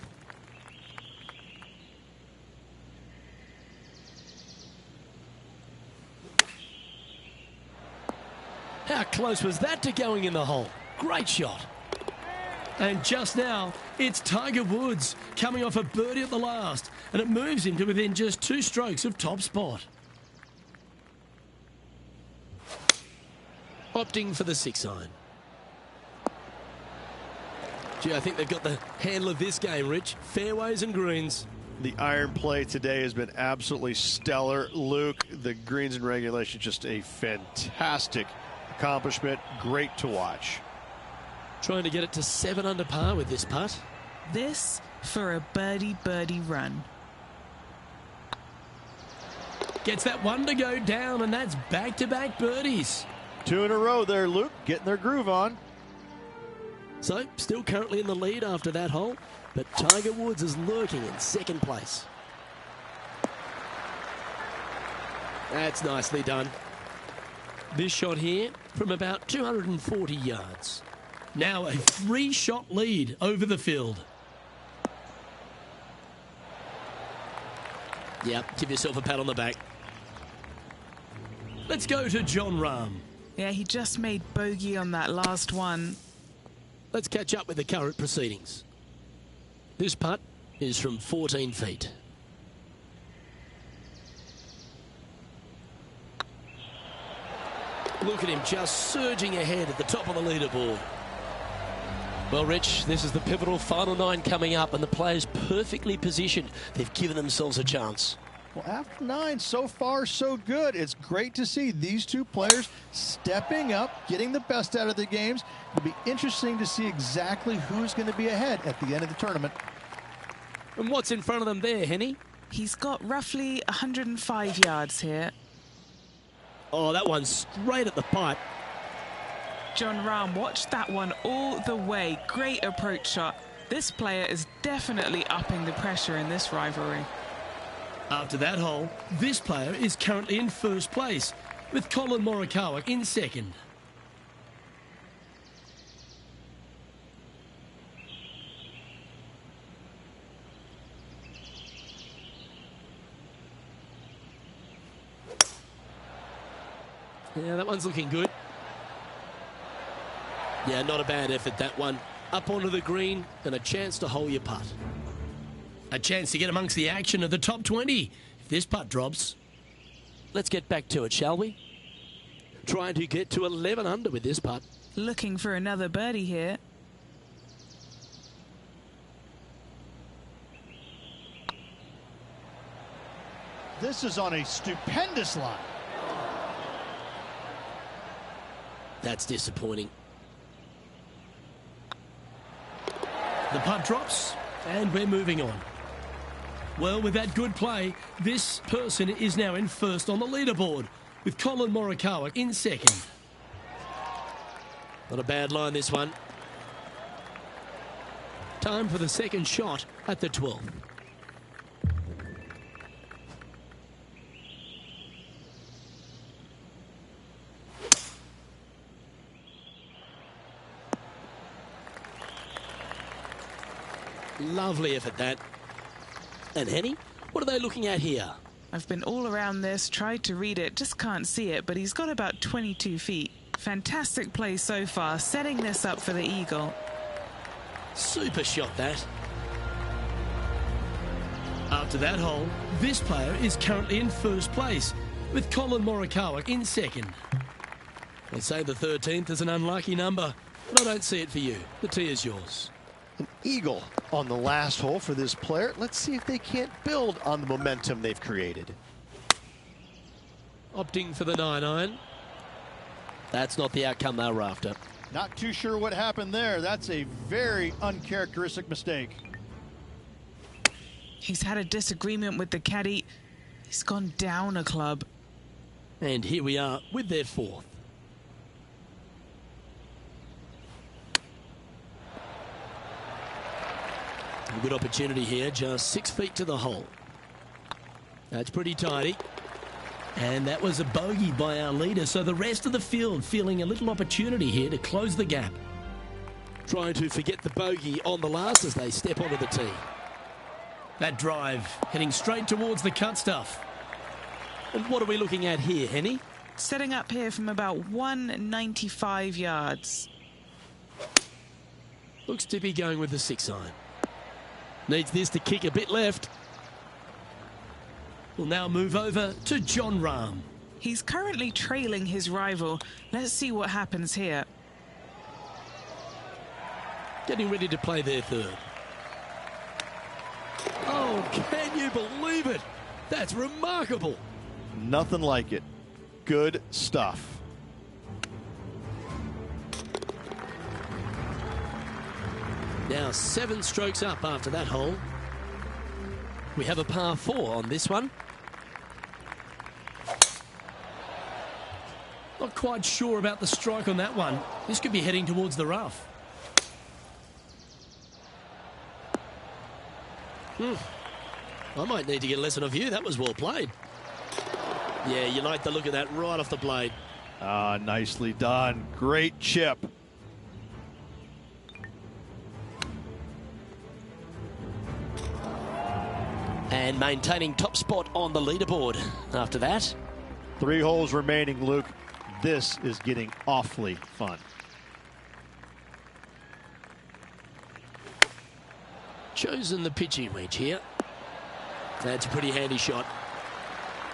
How close was that to going in the hole? Great shot. And just now, it's Tiger Woods coming off a birdie at the last, and it moves him to within just 2 strokes of top spot. Opting for the 6-iron. Gee, I think they've got the handle of this game, Rich. Fairways and greens. The iron play today has been absolutely stellar. Luke, the greens and regulation, just a fantastic accomplishment. Great to watch. Trying to get it to 7 under par with this putt. This for a birdie run. Gets that one to go down, and that's back-to-back birdies. 2 in a row there, Luke, getting their groove on. So, still currently in the lead after that hole, but Tiger Woods is lurking in second place. That's nicely done. This shot here from about 240 yards. Now a 3-shot lead over the field. Yep, give yourself a pat on the back. Let's go to Jon Rahm. Yeah, he just made bogey on that last one. Let's catch up with the current proceedings. This putt is from 14 feet. Look at him just surging ahead at the top of the leaderboard. Well, Rich, this is the pivotal final 9 coming up, and the players perfectly positioned. They've given themselves a chance. Well, after 9, so far so good. It's great to see these two players stepping up, getting the best out of the games. It'll be interesting to see exactly who's going to be ahead at the end of the tournament. And what's in front of them there, Henny? He's got roughly 105 yards here. Oh, that one's straight at the pipe. Jon Rahm watched that one all the way. Great approach shot. This player is definitely upping the pressure in this rivalry. After that hole, this player is currently in first place, with Colin Morikawa in second. Yeah, that one's looking good. Yeah, not a bad effort, that one. Up onto the green and a chance to hole your putt. A chance to get amongst the action of the top 20 if this putt drops. Let's get back to it, shall we? Trying to get to 11 under with this putt. Looking for another birdie here. This is on a stupendous line. That's disappointing. The putt drops, and we're moving on. Well, with that good play, this person is now in first on the leaderboard, with Colin Morikawa in second. Not a bad line, this one. Time for the second shot at the 12th. Lovely effort, that. And Henny, what are they looking at here? I've been all around this, tried to read it, just can't see it, but he's got about 22 feet. Fantastic play so far, setting this up for the eagle. Super shot, that. After that hole, this player is currently in first place, with Colin Morikawa in second. They say the 13th is an unlucky number, but I don't see it for you. The tee is yours. An eagle on the last hole for this player. Let's see if they can't build on the momentum they've created. Opting for the 9-iron. That's not the outcome they were after. Not too sure what happened there. That's a very uncharacteristic mistake. He's had a disagreement with the caddy. He's gone down a club. And here we are with their 4th. A good opportunity here, just 6 feet to the hole. That's pretty tidy. And that was a bogey by our leader, so the rest of the field feeling a little opportunity here to close the gap. Trying to forget the bogey on the last as they step onto the tee. That drive heading straight towards the cut stuff. And what are we looking at here, Henny? Setting up here from about 195 yards. Looks to be going with the 6-iron. Needs this to kick a bit left. We'll now move over to Jon Rahm. He's currently trailing his rival. Let's see what happens here. Getting ready to play their 3rd. Oh, can you believe it? That's remarkable. Nothing like it. Good stuff. Now 7 strokes up after that hole. We have a par 4 on this one. Not quite sure about the strike on that one. This could be heading towards the rough. I might need to get a lesson of you. That was well played. Yeah, you like the look of that right off the blade. Ah, nicely done. Great chip. And maintaining top spot on the leaderboard after that. 3 holes remaining, Luke. This is getting awfully fun. Chosen the pitching wedge here. That's a pretty handy shot.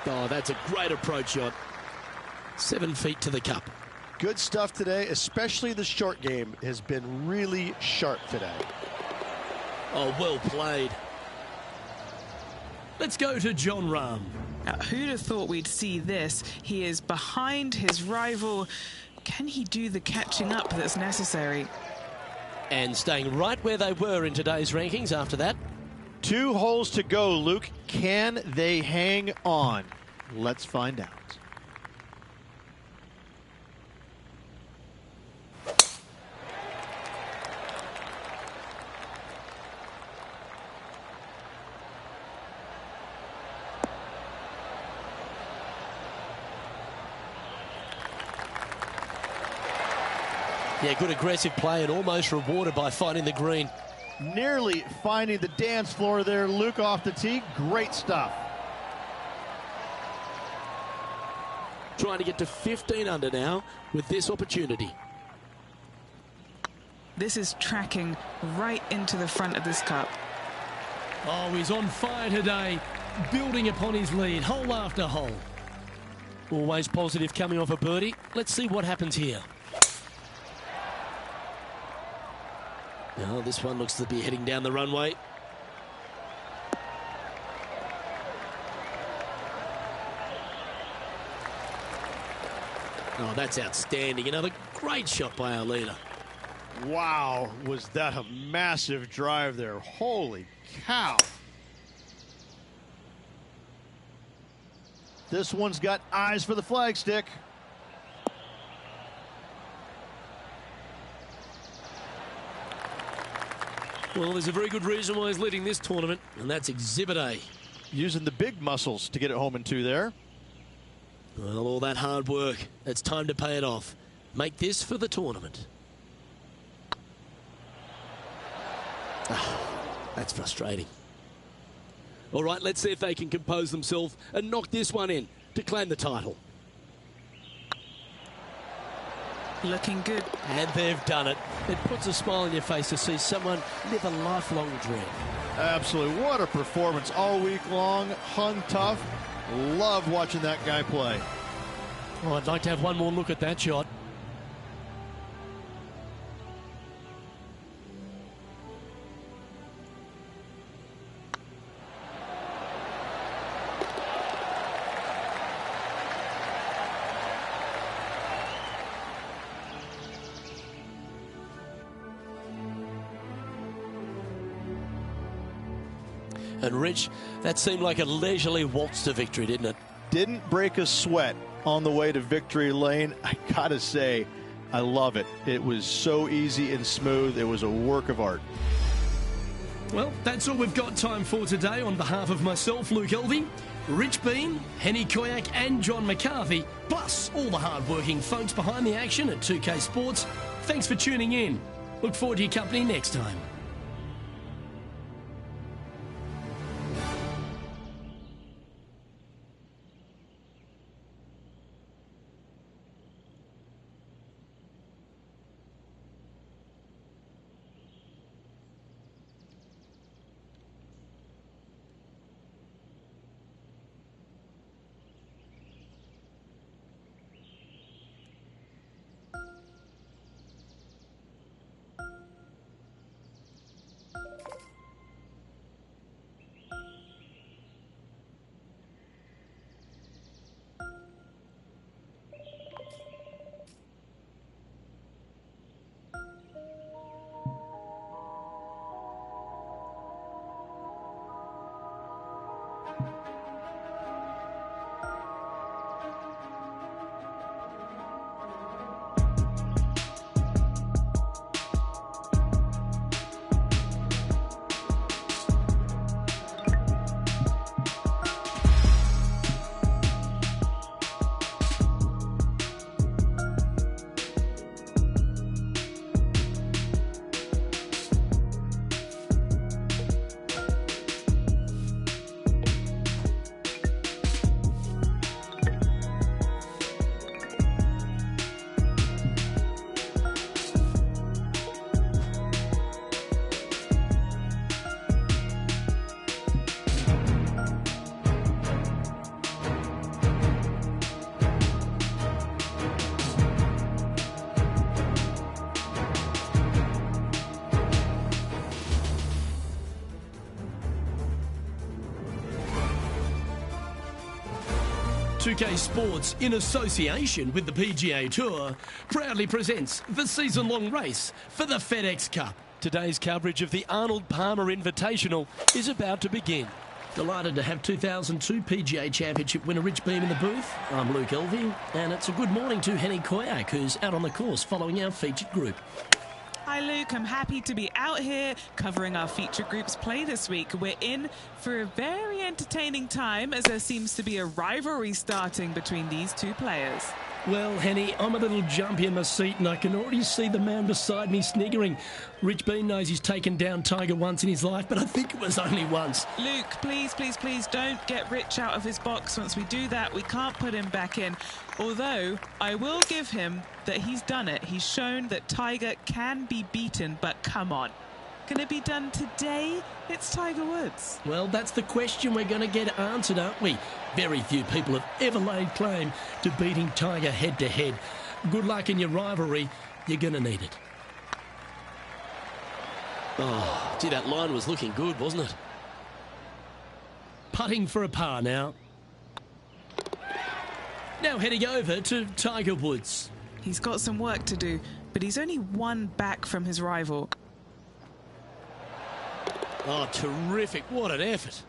Oh, that's a great approach shot. 7 feet to the cup. Good stuff today, especially the short game has been really sharp today. Oh, well played. Let's go to Jon Rahm. Now, who'd have thought we'd see this? He is behind his rival. Can he do the catching up that's necessary? And staying right where they were in today's rankings after that. 2 holes to go, Luke. Can they hang on? Let's find out. Yeah, good aggressive play and almost rewarded by finding the green. Nearly finding the dance floor there, Luke, off the tee. Great stuff. Trying to get to 15 under now with this opportunity. This is tracking right into the front of this cup. Oh, he's on fire today, building upon his lead, hole after hole. Always positive coming off a birdie. Let's see what happens here. Oh, this one looks to be heading down the runway. Oh, that's outstanding. Another great shot by our leader. Wow, was that a massive drive there. Holy cow. This one's got eyes for the flagstick. Well, there's a very good reason why he's leading this tournament, and that's Exhibit A. Using the big muscles to get it home in 2 there. Well, all that hard work, it's time to pay it off. Make this for the tournament. That's frustrating. All right, let's see if they can compose themselves and knock this one in to claim the title. Looking good. And they've done it. It puts a smile on your face to see someone live a lifelong dream. Absolutely. What a performance all week long. Hung tough. Love watching that guy play. Oh, I'd like to have one more look at that shot. And Rich, that seemed like a leisurely waltz to victory, didn't it? Didn't break a sweat on the way to victory lane. I gotta say, I love it. It was so easy and smooth. It was a work of art. Well, that's all we've got time for today. On behalf of myself, Luke Elvey, Rich Bean, Henny Koyak and John McCarthy, plus all the hard-working folks behind the action at 2K Sports, thanks for tuning in. Look forward to your company next time. 2K Sports, in association with the PGA Tour, proudly presents the season-long race for the FedEx Cup. Today's coverage of the Arnold Palmer Invitational is about to begin. Delighted to have 2002 PGA Championship winner Rich Beem in the booth. I'm Luke Elvey, and it's a good morning to Henny Koyak, who's out on the course following our featured group. Hi Luke, I'm happy to be out here covering our feature group's play this week. We're in for a very entertaining time as there seems to be a rivalry starting between these two players. Well, Henny, I'm a little jumpy in my seat and I can already see the man beside me sniggering. Rich Beem knows he's taken down Tiger once in his life, but I think it was only once. Luke, please, please, please don't get Rich out of his box. Once we do that, we can't put him back in. Although, I will give him that he's done it. He's shown that Tiger can be beaten, but come on. Can it be done today? It's Tiger Woods. Well, that's the question we're going to get answered, aren't we? Very few people have ever laid claim to beating Tiger head-to-head. Good luck in your rivalry. You're going to need it. Oh, gee, that line was looking good, wasn't it? Putting for a par now. Now heading over to Tiger Woods. He's got some work to do, but he's only one back from his rival. Oh, terrific. What an effort.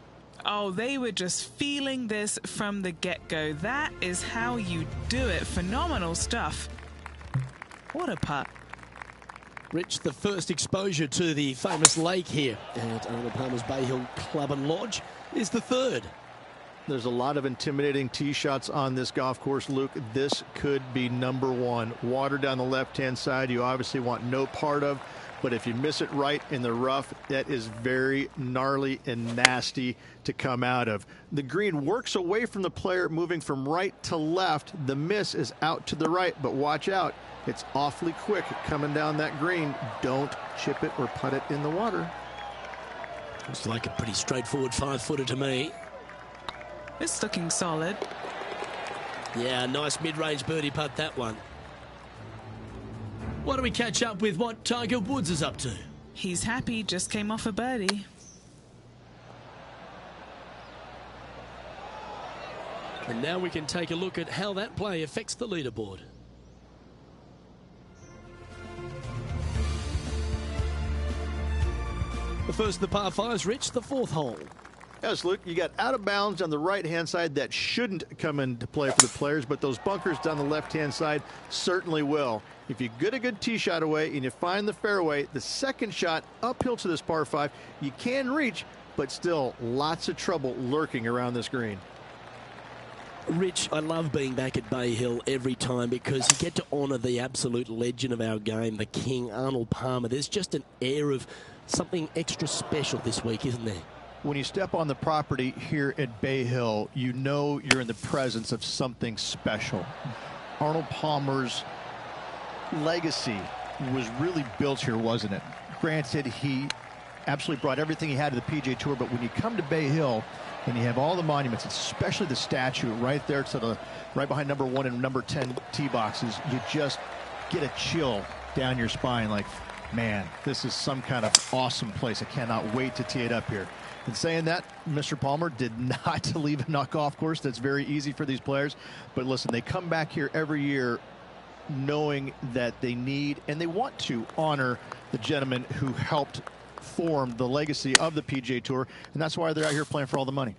Oh, they were just feeling this from the get-go. That is how you do it. Phenomenal stuff. What a putt. Rich, the first exposure to the famous lake here at Arnold Palmer's Bay Hill Club and Lodge is the third. There's a lot of intimidating tee shots on this golf course, Luke. This could be number one. Water down the left-hand side, you obviously want no part of. But if you miss it right in the rough, that is very gnarly and nasty to come out of. The green works away from the player, moving from right to left. The miss is out to the right, but watch out. It's awfully quick coming down that green. Don't chip it or putt it in the water. Looks like a pretty straightforward 5-footer to me. It's looking solid. Yeah, nice mid-range birdie putt, that one. Why don't we catch up with what Tiger Woods is up to? He's happy, just came off a birdie. And now we can take a look at how that play affects the leaderboard. The first of the par fives, Rich, the fourth hole. Yes, Luke, you got out of bounds on the right-hand side that shouldn't come into play for the players, but those bunkers down the left-hand side certainly will. If you get a good tee shot away and you find the fairway, the second shot uphill to this par 5, you can reach, but still lots of trouble lurking around this green. Rich, I love being back at Bay Hill every time because you get to honour the absolute legend of our game, the King, Arnold Palmer. There's just an air of something extra special this week, isn't there? When you step on the property here at Bay Hill, you know you're in the presence of something special. Arnold Palmer's legacy was really built here, wasn't it? Granted, he absolutely brought everything he had to the PGA Tour, but when you come to Bay Hill and you have all the monuments, especially the statue right there to the right behind number 1 and number 10 tee boxes, you just get a chill down your spine like, man, this is some kind of awesome place. I cannot wait to tee it up here. And saying that, Mr. Palmer did not leave a golf course. That's very easy for these players. But listen, they come back here every year knowing that they need and they want to honor the gentleman who helped form the legacy of the PGA Tour. And that's why they're out here playing for all the money.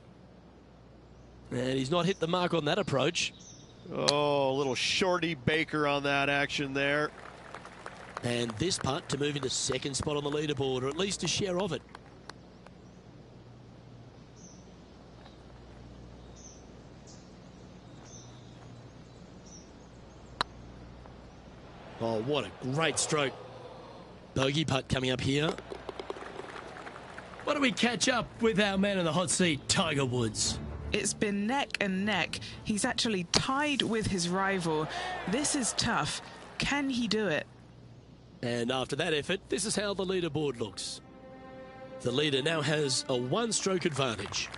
And he's not hit the mark on that approach. Oh, a little shorty Baker on that action there. And this putt to move into second spot on the leaderboard, or at least a share of it. Oh, what a great stroke. Bogey putt coming up here. Why don't we catch up with our man in the hot seat, Tiger Woods? It's been neck and neck. He's actually tied with his rival. This is tough. Can he do it? And after that effort, this is how the leaderboard looks. The leader now has a one-stroke advantage.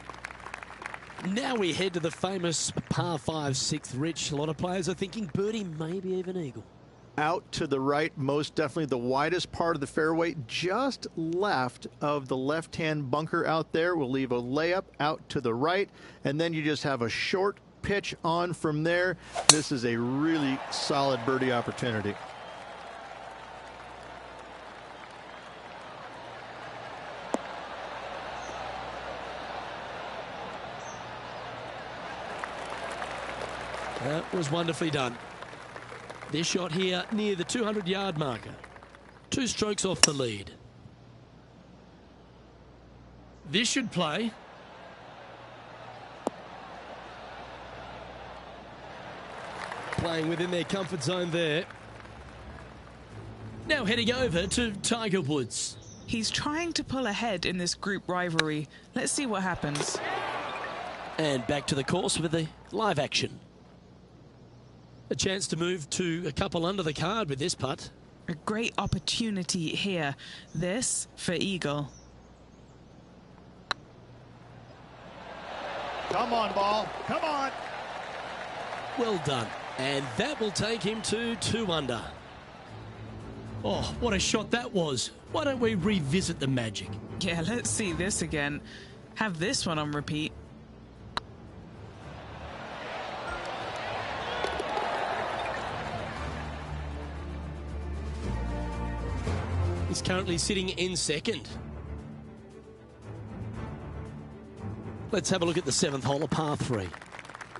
Now we head to the famous par 5 6th, Rich. A lot of players are thinking birdie, maybe even eagle. Out to the right, most definitely the widest part of the fairway, just left of the left-hand bunker out there. We'll leave a layup out to the right, and then you just have a short pitch on from there, this is a really solid birdie opportunity. That was wonderfully done. This shot here near the 200-yard marker. 2 strokes off the lead. This should play. Playing within their comfort zone there. Now heading over to Tiger Woods. He's trying to pull ahead in this group rivalry. Let's see what happens. And back to the course with the live action. A chance to move to a couple under the card with this putt. A great opportunity here. This for eagle. Come on, ball. Come on. Well done. And that will take him to 2 under. Oh, what a shot that was. Why don't we revisit the magic? Yeah, let's see this again. Have this one on repeat. He's currently sitting in second. Let's have a look at the 7th hole, a par 3.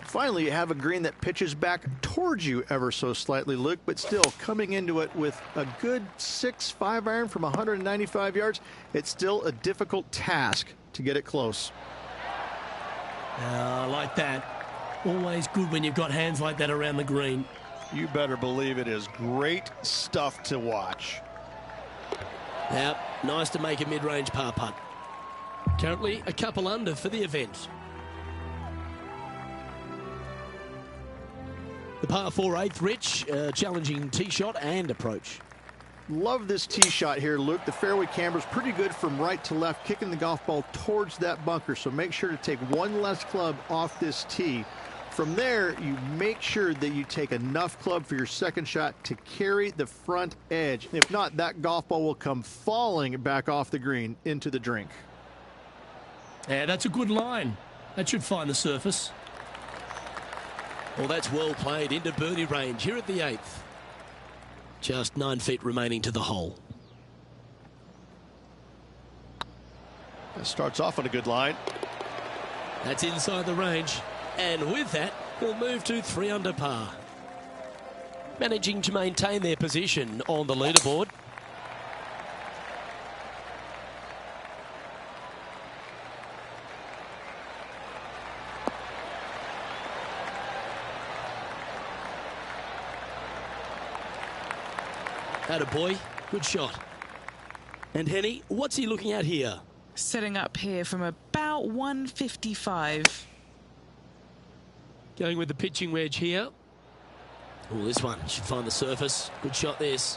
Finally, you have a green that pitches back towards you ever so slightly, Luke, but still coming into it with a good 6-5 iron from 195 yards. It's still a difficult task to get it close. I like that. Always good when you've got hands like that around the green. You better believe it is great stuff to watch. Yep, nice to make a mid-range par putt. Currently a couple under for the event. The par 4 8th, Rich, challenging tee shot and approach. Love this tee shot here, Luke. The fairway camber is pretty good from right to left, kicking the golf ball towards that bunker. So make sure to take one less club off this tee. From there, you make sure that you take enough club for your second shot to carry the front edge. If not, that golf ball will come falling back off the green into the drink. Yeah, that's a good line. That should find the surface. Well, that's well played into birdie range here at the 8th. Just 9 feet remaining to the hole. That starts off on a good line. That's inside the range. And with that, we'll move to 3 under par. Managing to maintain their position on the leaderboard. Attaboy, good shot. And Henny, what's he looking at here? Setting up here from about 155. Going with the pitching wedge here. Oh, this one should find the surface. Good shot, this.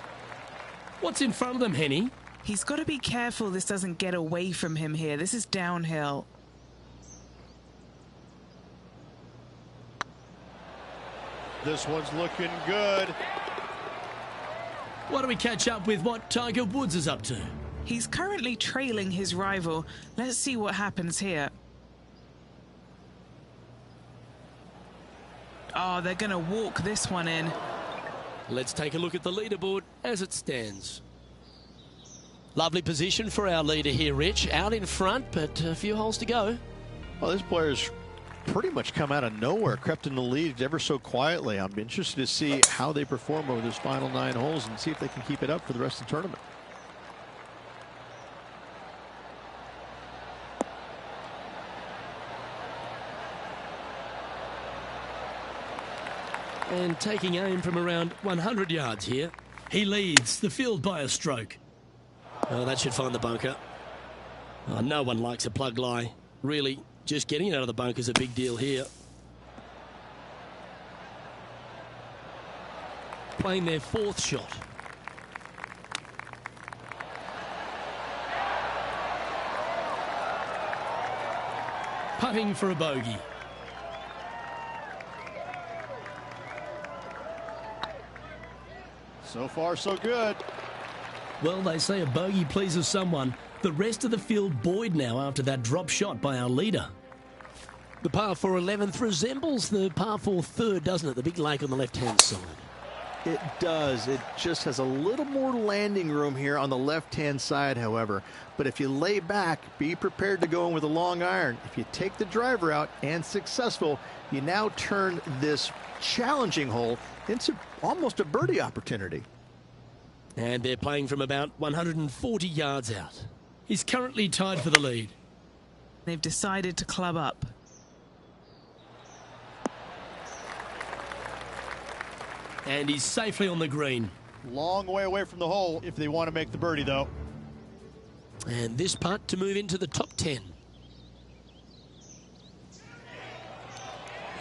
What's in front of them, Henny? He's got to be careful this doesn't get away from him here. This is downhill. This one's looking good. Why don't we catch up with what Tiger Woods is up to? He's currently trailing his rival. Let's see what happens here. Oh, they're going to walk this one in. Let's take a look at the leaderboard as it stands. Lovely position for our leader here, Rich. Out in front, but a few holes to go. Well, this player's pretty much come out of nowhere, crept in the lead ever so quietly. I'm interested to see how they perform over this final 9 holes and see if they can keep it up for the rest of the tournament. And taking aim from around 100 yards here. He leads the field by a stroke. Oh, that should find the bunker. Oh, no one likes a plug lie. Really, just getting it out of the bunker is a big deal here. Playing their 4th shot. Putting for a bogey. So far, so good. Well, they say a bogey pleases someone. The rest of the field buoyed now after that drop shot by our leader. The par 4 11th resembles the par 4 third, doesn't it? The big lake on the left-hand side. It does. It just has a little more landing room here on the left-hand side, however. But if you lay back, be prepared to go in with a long iron. If you take the driver out and successful, you now turn this challenging hole into almost a birdie opportunity. And they're playing from about 140 yards out. He's currently tied for the lead. They've decided to club up. And he's safely on the green. Long way away from the hole if they want to make the birdie, though. And this putt to move into the top 10.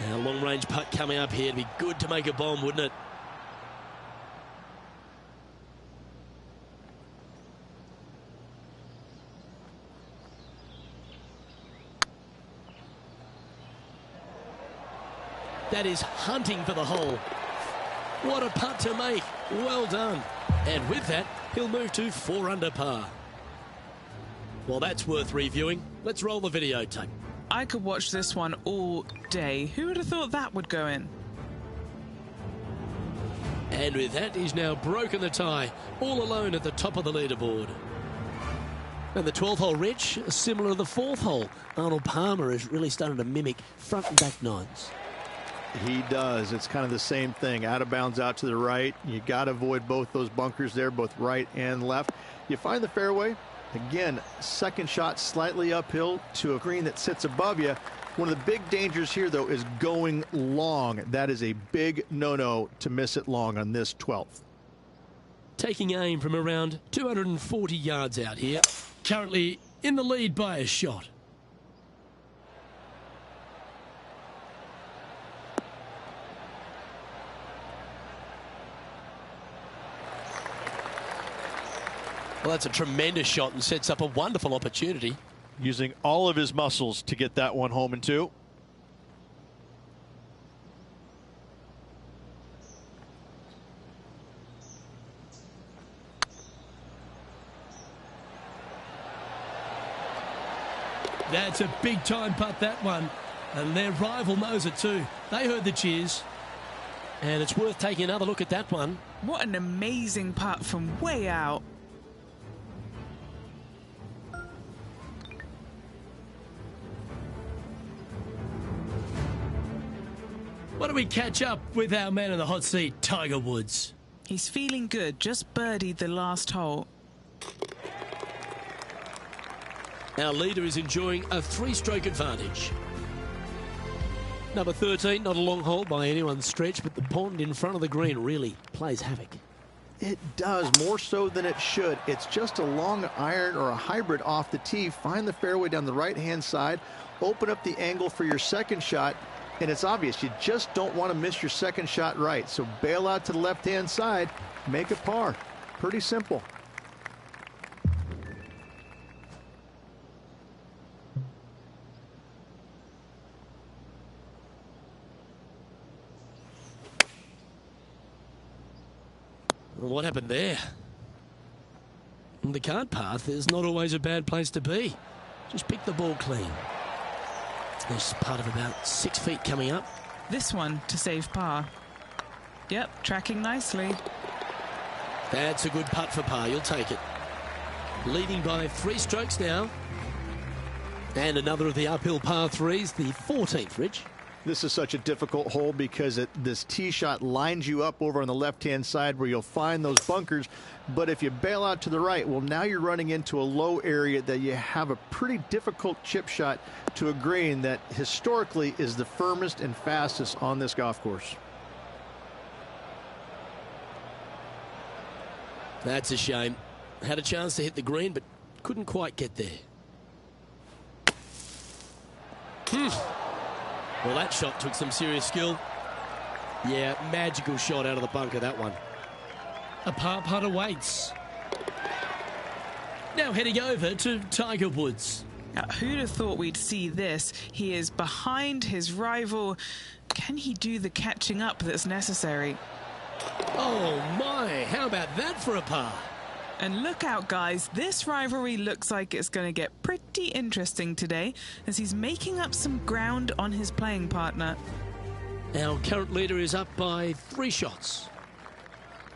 Now, long-range putt coming up here. It'd be good to make a bomb, wouldn't it? That is hunting for the hole. What a putt to make. Well done. And with that, he'll move to 4 under par. Well, that's worth reviewing. Let's roll the videotape. I could watch this one all day. Who would have thought that would go in? And with that, he's now broken the tie, all alone at the top of the leaderboard. And the 12th hole, Rich, similar to the 4th hole. Arnold Palmer is really starting to mimic front and back nines. He does. It's kind of the same thing. Out of bounds out to the right. You got to avoid both those bunkers there, both right and left. You find the fairway. Again, second shot slightly uphill to a green that sits above you. One of the big dangers here, though, is going long. That is a big no-no to miss it long on this 12th. Taking aim from around 240 yards out here. Currently in the lead by a shot. Well, that's a tremendous shot and sets up a wonderful opportunity. Using all of his muscles to get that one home in 2. That's a big time putt, that one. And their rival knows it too. They heard the cheers. And it's worth taking another look at that one. What an amazing putt from way out. Why don't we catch up with our man in the hot seat, Tiger Woods? He's feeling good, just birdied the last hole. Our leader is enjoying a 3-stroke advantage. Number 13, not a long hole by anyone's stretch, but the pond in front of the green really plays havoc. It does, more so than it should. It's just a long iron or a hybrid off the tee. Find the fairway down the right-hand side. Open up the angle for your second shot. And it's obvious, you just don't want to miss your second shot right. So bail out to the left-hand side, make a par. Pretty simple. Well, what happened there? The cart path is not always a bad place to be. Just pick the ball clean. There's part of about 6 feet coming up. This one to save par. Yep, tracking nicely. That's a good putt for par. You'll take it. Leading by 3 strokes now. And another of the uphill par 3s, the 14th, Rich. This is such a difficult hole because this tee shot lines you up over on the left-hand side where you'll find those bunkers. But if you bail out to the right, well, now you're running into a low area that you have a pretty difficult chip shot to a green that historically is the firmest and fastest on this golf course. That's a shame. Had a chance to hit the green, but couldn't quite get there. Well, that shot took some serious skill. Yeah, magical shot out of the bunker, that one. A par putt awaits. Now heading over to Tiger Woods. Now, who'd have thought we'd see this? He is behind his rival. Can he do the catching up that's necessary? Oh my, how about that for a par? And look out, guys. This rivalry looks like it's going to get pretty interesting today as he's making up some ground on his playing partner. Our current leader is up by 3 shots.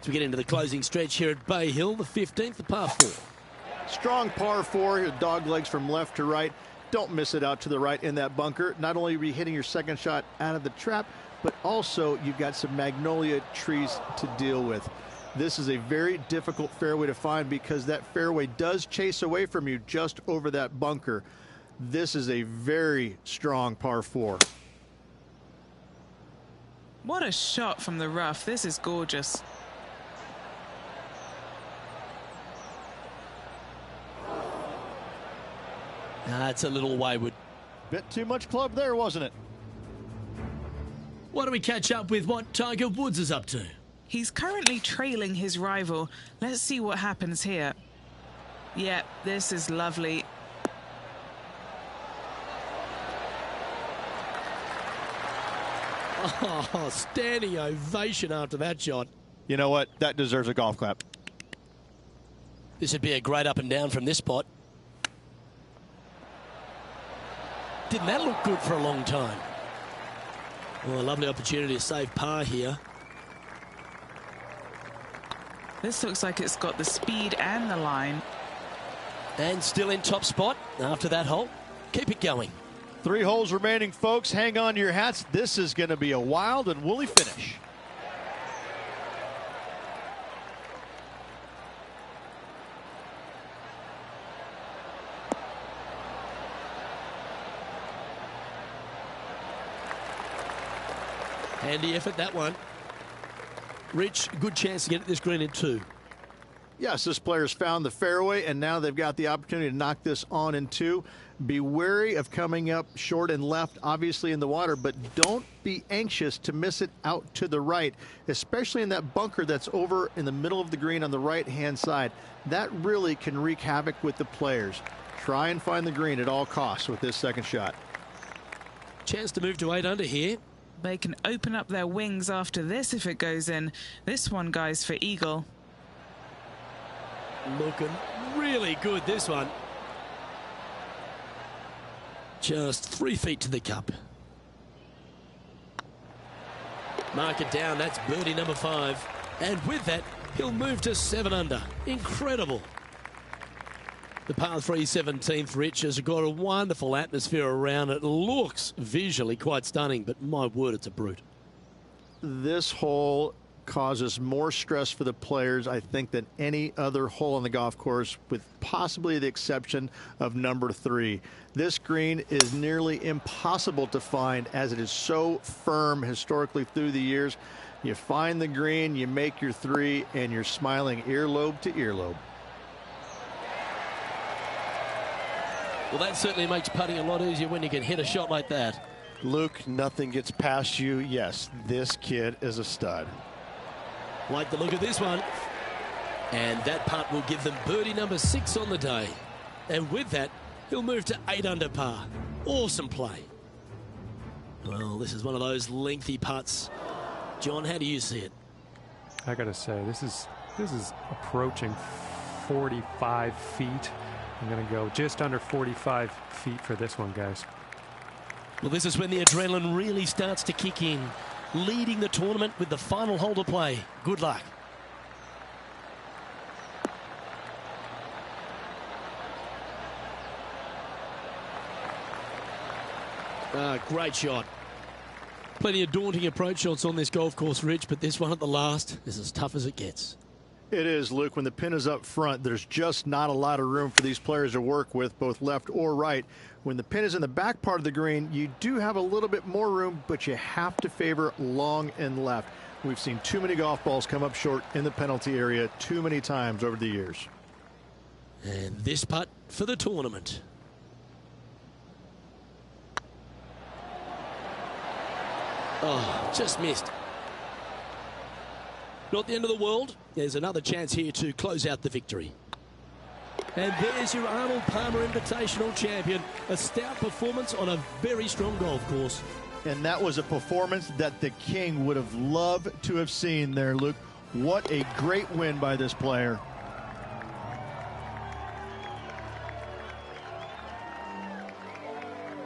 As we get into the closing stretch here at Bay Hill, the 15th, the par 4. Strong par 4, dog legs from left to right. Don't miss it out to the right in that bunker. Not only are you hitting your second shot out of the trap, but also you've got some magnolia trees to deal with. This is a very difficult fairway to find because that fairway does chase away from you just over that bunker. This is a very strong par 4. What a shot from the rough. This is gorgeous. That's a little wayward. Bit too much club there, wasn't it? Why don't we catch up with what Tiger Woods is up to? He's currently trailing his rival. Let's see what happens here. Yeah, this is lovely. Oh, standing ovation after that shot. You know what? That deserves a golf clap. This would be a great up and down from this spot. Didn't that look good for a long time? Well, a lovely opportunity to save par here. This looks like it's got the speed and the line. And still in top spot after that hole. Keep it going. 3 holes remaining, folks. Hang on to your hats. This is going to be a wild and woolly finish. Handy effort, that one. Rich, good chance to get this green in 2. Yes, this player's found the fairway, and now they've got the opportunity to knock this on in 2. Be wary of coming up short and left, obviously in the water, but don't be anxious to miss it out to the right, especially in that bunker that's over in the middle of the green on the right-hand side. That really can wreak havoc with the players. Try and find the green at all costs with this second shot. Chance to move to 8 under here. They can open up their wings after this if it goes in. This one, guys, for eagle. Looking really good, this one. Just 3 feet to the cup. Mark it down. That's birdie number 5. And with that, he'll move to 7 under. Incredible. The par 3 17th, Rich, has got a wonderful atmosphere around it. Looks visually quite stunning, but my word, it's a brute. This hole causes more stress for the players, I think, than any other hole on the golf course, with possibly the exception of number 3. This green is nearly impossible to find as it is so firm historically through the years. You find the green, you make your 3, and you're smiling earlobe to earlobe. Well, that certainly makes putting a lot easier when you can hit a shot like that. Luke, nothing gets past you. Yes, this kid is a stud. Like the look of this one. And that putt will give them birdie number 6 on the day. And with that, he'll move to 8 under par. Awesome play. Well, this is one of those lengthy putts. John, how do you see it? I gotta say, this is approaching 45 feet. I'm gonna go just under 45 feet for this one, guys. Well, this is when the adrenaline really starts to kick in. Leading the tournament with the final hole to play. Good luck. Great shot. Plenty of daunting approach shots on this golf course, Rich, but this one at the last is as tough as it gets. It is, Luke. When the pin is up front, there's just not a lot of room for these players to work with, both left or right. When the pin is in the back part of the green, you do have a little bit more room, but you have to favor long and left. We've seen too many golf balls come up short in the penalty area too many times over the years. And this putt for the tournament. Oh, just missed. Not the end of the world. There's another chance here to close out the victory. And there's your Arnold Palmer Invitational champion. A stout performance on a very strong golf course. And that was a performance that the King would have loved to have seen there, Luke. What a great win by this player.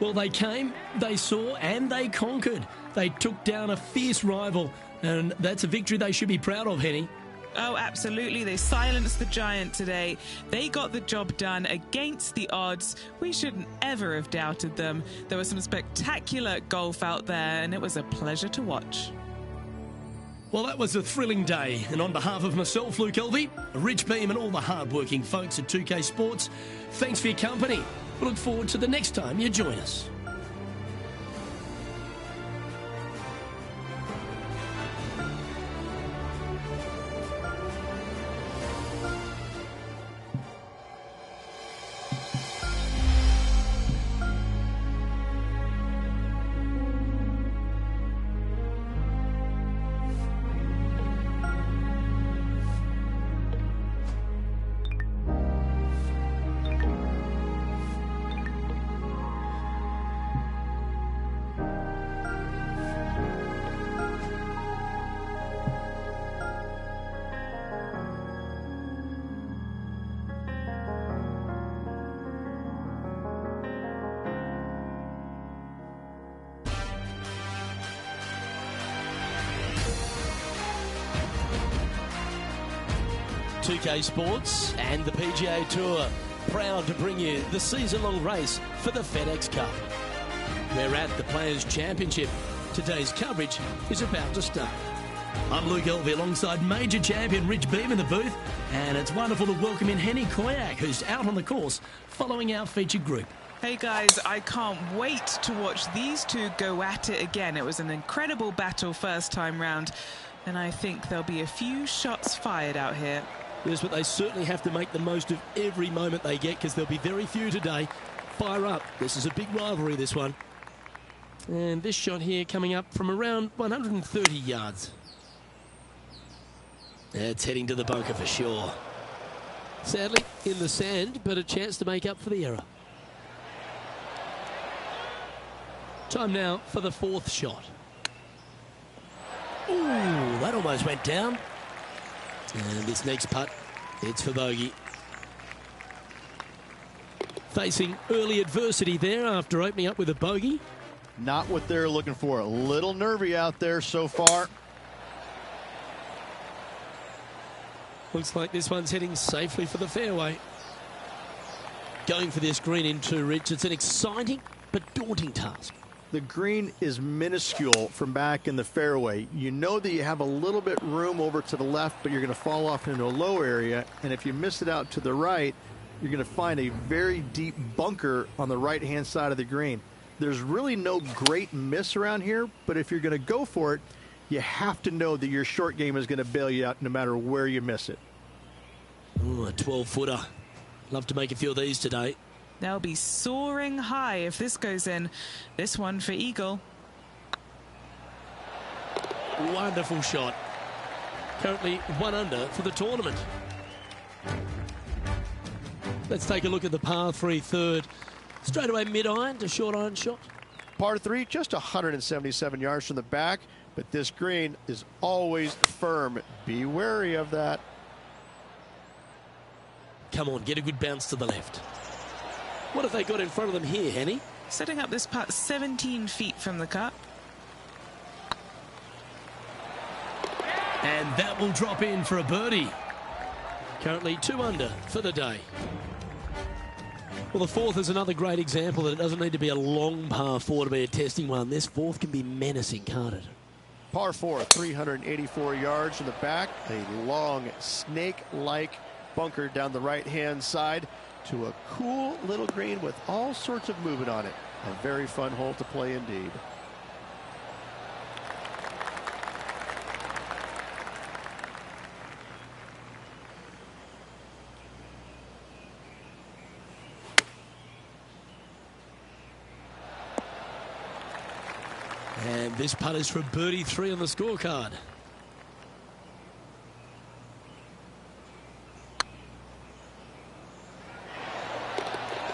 Well, they came, they saw, and they conquered. They took down a fierce rival, and that's a victory they should be proud of, Henny. Oh, absolutely. They silenced the Giant today. They got the job done against the odds. We shouldn't ever have doubted them. There was some spectacular golf out there, and it was a pleasure to watch. Well, that was a thrilling day. And on behalf of myself, Luke Elvey, Rich Beam, and all the hard-working folks at 2K Sports, thanks for your company. We look forward to the next time you join us. Sports and the PGA Tour, proud to bring you the season-long race for the FedEx Cup. We're at the Players' Championship. Today's coverage is about to start. I'm Luke Elvey alongside major champion Rich Beam in the booth, and it's wonderful to welcome in Henny Koyak, who's out on the course following our featured group. Hey guys, I can't wait to watch these two go at it again. It was an incredible battle first time round, and I think there'll be a few shots fired out here. Yes, but they certainly have to make the most of every moment they get, because there'll be very few today. Fire up. This is a big rivalry, this one. And this shot here coming up from around 130 yards. It's heading to the bunker for sure. Sadly, in the sand, but a chance to make up for the error. Time now for the fourth shot. Ooh, that almost went down. And this next putt, it's for bogey. Facing early adversity there after opening up with a bogey. Not what they're looking for. A little nervy out there so far. Looks like this one's heading safely for the fairway. Going for this green in two, Rich. It's an exciting but daunting task. The green is minuscule from back in the fairway. You know that you have a little bit room over to the left, but you're going to fall off into a low area. And if you miss it out to the right, you're going to find a very deep bunker on the right-hand side of the green. There's really no great miss around here, but if you're going to go for it, you have to know that your short game is going to bail you out no matter where you miss it. Ooh, a 12-footer. Love to make a few of these today. They'll be soaring high if this goes in. This one for eagle. Wonderful shot. Currently 1 under for the tournament. Let's take a look at the par 3 third. Straight away mid-iron to short iron shot. Par 3, just 177 yards from the back, but this green is always firm. Be wary of that. Come on, get a good bounce to the left. What have they got in front of them here, Henny? Setting up this putt 17 feet from the cut. And that will drop in for a birdie. Currently 2 under for the day. Well, the fourth is another great example that it doesn't need to be a long par 4 to be a testing one. This fourth can be menacing, can't it? Par 4, 384 yards from the back. A long snake-like bunker down the right-hand side to a cool little green with all sorts of movement on it. A very fun hole to play indeed. And this putt is for birdie 3 on the scorecard.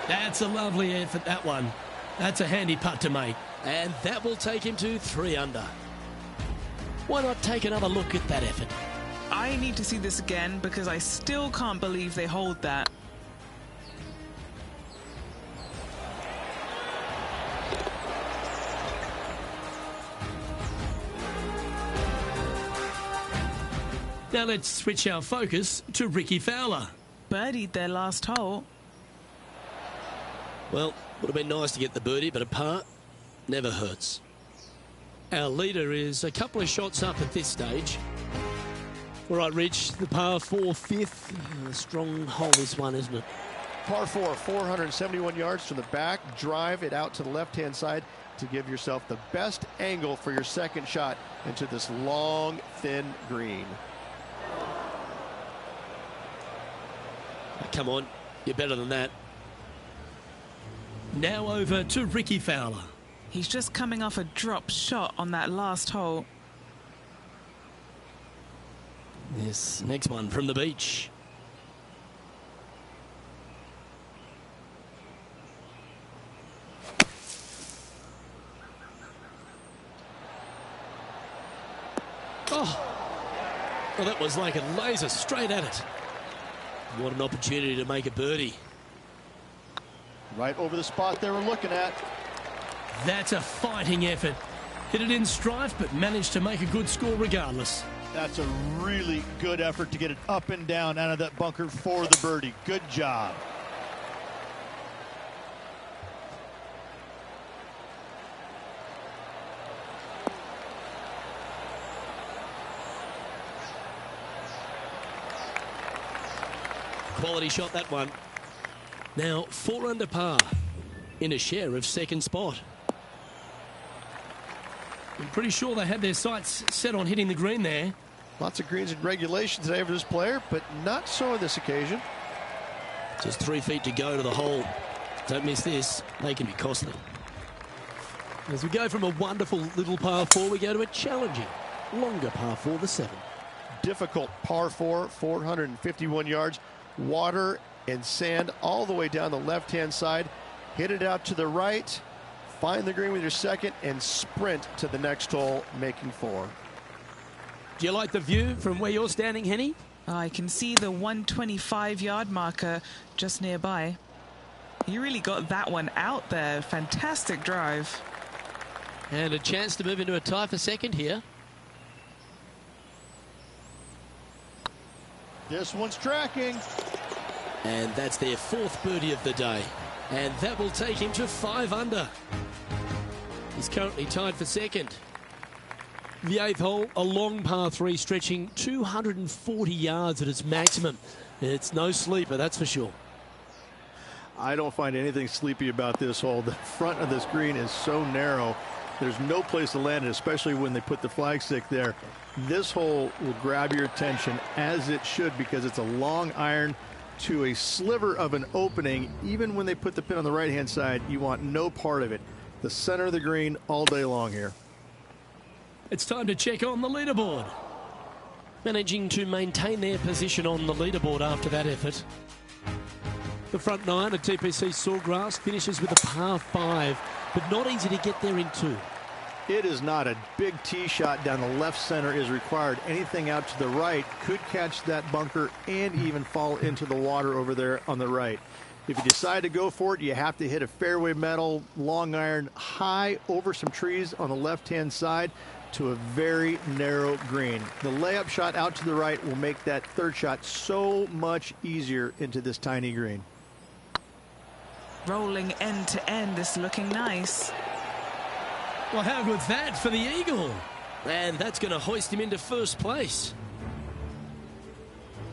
That's a lovely effort, that one. That's a handy putt to make. And that will take him to 3 under. Why not take another look at that effort? I need to see this again because I still can't believe they hold that. Now let's switch our focus to Rickie Fowler. Birdied their last hole. Well, would have been nice to get the birdie, but a par never hurts. Our leader is a couple of shots up at this stage. All right, Rich, the par 4 fifth. A strong hole this one, isn't it? Par 4, 471 yards from the back. Drive it out to the left-hand side to give yourself the best angle for your second shot into this long, thin green. Come on, you're better than that. Now over to Rickie Fowler. He's just coming off a drop shot on that last hole. This next one from the beach. Oh, well, that was like a laser straight at it. What an opportunity to make a birdie. Right over the spot they were looking at. That's a fighting effort. Hit it in strife, but managed to make a good score regardless. That's a really good effort to get it up and down out of that bunker for the birdie. Good job. Quality shot, that one. Now 4 under par in a share of second spot. I'm pretty sure they had their sights set on hitting the green there. Lots of greens in regulation today for this player, but not so on this occasion. Just 3 feet to go to the hole. Don't miss this. They can be costly. As we go from a wonderful little par 4, we go to a challenging, longer par 4, the 7. Difficult par 4, 451 yards. Water and sand all the way down the left-hand side. Hit it out to the right. Find the green with your second and sprint to the next hole, making 4. Do you like the view from where you're standing, Henny? I can see the 125-yard marker just nearby. You really got that one out there. Fantastic drive. And a chance to move into a tie for second here. This one's tracking. And that's their 4th birdie of the day. And that will take him to 5 under. He's currently tied for second. The 8th hole, a long par 3 stretching 240 yards at its maximum. It's no sleeper, that's for sure. I don't find anything sleepy about this hole. The front of this green is so narrow. There's no place to land it, especially when they put the flagstick there. This hole will grab your attention, as it should, because it's a long iron to a sliver of an opening. Even when they put the pin on the right-hand side, you want no part of it. The center of the green all day long here. It's time to check on the leaderboard. Managing to maintain their position on the leaderboard after that effort. The front 9 at TPC Sawgrass finishes with a par 5, but not easy to get there in 2. It is not a big tee shot down the left center is required. Anything out to the right could catch that bunker and even fall into the water over there on the right. If you decide to go for it, you have to hit a fairway metal long iron high over some trees on the left-hand side to a very narrow green. The layup shot out to the right will make that third shot so much easier into this tiny green. Rolling end to end, this looking nice. Well, how good's that for the eagle? And that's going to hoist him into first place.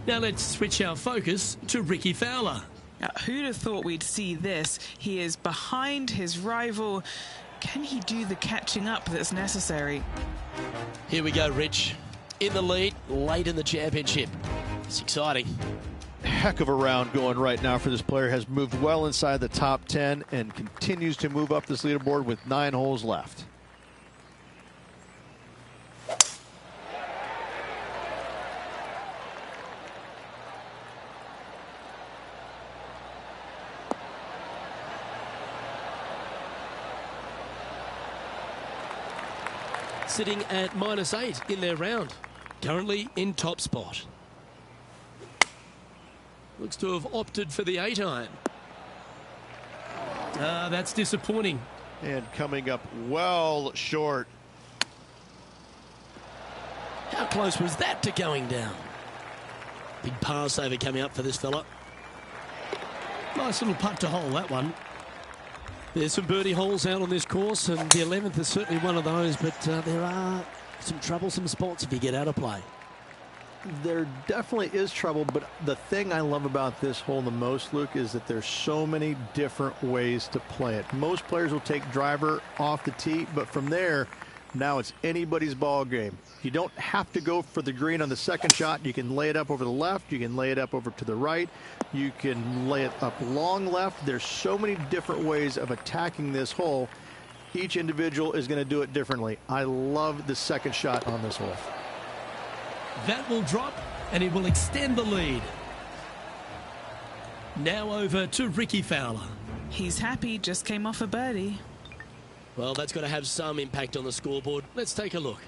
Now let's switch our focus to Rickie Fowler. Now, who'd have thought we'd see this? He is behind his rival. Can he do the catching up that's necessary? Here we go, Rich. In the lead, late in the championship. It's exciting. Heck of a round going right now for this player. Has moved well inside the top 10 and continues to move up this leaderboard with 9 holes left. Sitting at -8 in their round. Currently in top spot. Looks to have opted for the 8-iron. That's disappointing. And coming up well short. How close was that to going down? Big par saver coming up for this fella. Nice little putt to hole, that one. There's some birdie holes out on this course, and the 11th is certainly one of those, but there are some troublesome spots if you get out of play. There definitely is trouble, but the thing I love about this hole the most, Luke, is that there's so many different ways to play it. Most players will take driver off the tee, but from there, now it's anybody's ball game. You don't have to go for the green on the second shot. You can lay it up over the left. You can lay it up over to the right. You can lay it up long left. There's so many different ways of attacking this hole. Each individual is going to do it differently. I love the second shot on this hole. That will drop, and it will extend the lead. Now over to Rickie Fowler. He's happy, just came off a birdie. Well, that's got to have some impact on the scoreboard. Let's take a look.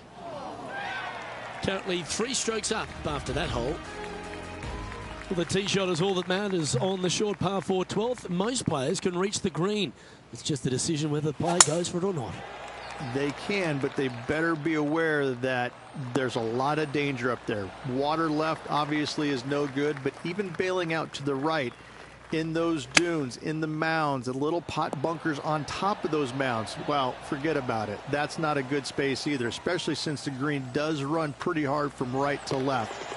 Currently 3 strokes up after that hole. Well, the tee shot is all that matters on the short par 4 12th. Most players can reach the green. It's just a decision whether the player goes for it or not. They can, but they better be aware that there's a lot of danger up there. Water left obviously is no good, but even bailing out to the right in those dunes, in the mounds, and little pot bunkers on top of those mounds, well, forget about it. That's not a good space either, especially since the green does run pretty hard from right to left.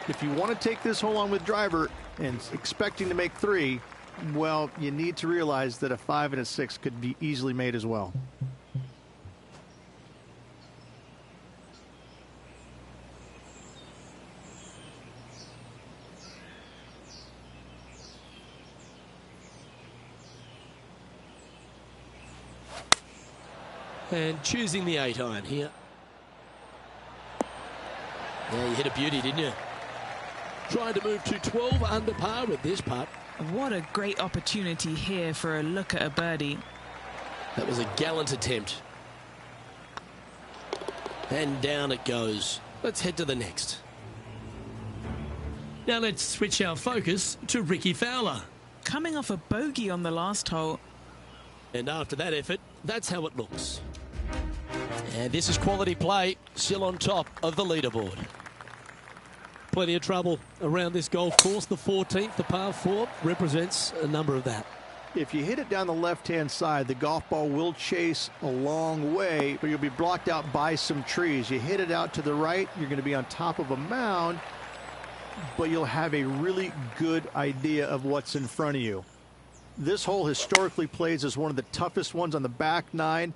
If you want to take this hole on with driver and expecting to make 3, well, you need to realize that a 5 and a 6 could be easily made as well. And choosing the 8-iron here. Yeah, you hit a beauty, didn't you? Trying to move to 12 under par with this putt. What a great opportunity here for a look at a birdie. That was a gallant attempt. And down it goes. Let's head to the next. Now let's switch our focus to Rickie Fowler. Coming off a bogey on the last hole. And after that effort, that's how it looks. And this is quality play, still on top of the leaderboard. Plenty of trouble around this golf course. The 14th, the par 4, represents a number of that. If you hit it down the left-hand side, the golf ball will chase a long way, but you'll be blocked out by some trees. You hit it out to the right, you're going to be on top of a mound, but you'll have a really good idea of what's in front of you. This hole historically plays as one of the toughest ones on the back 9,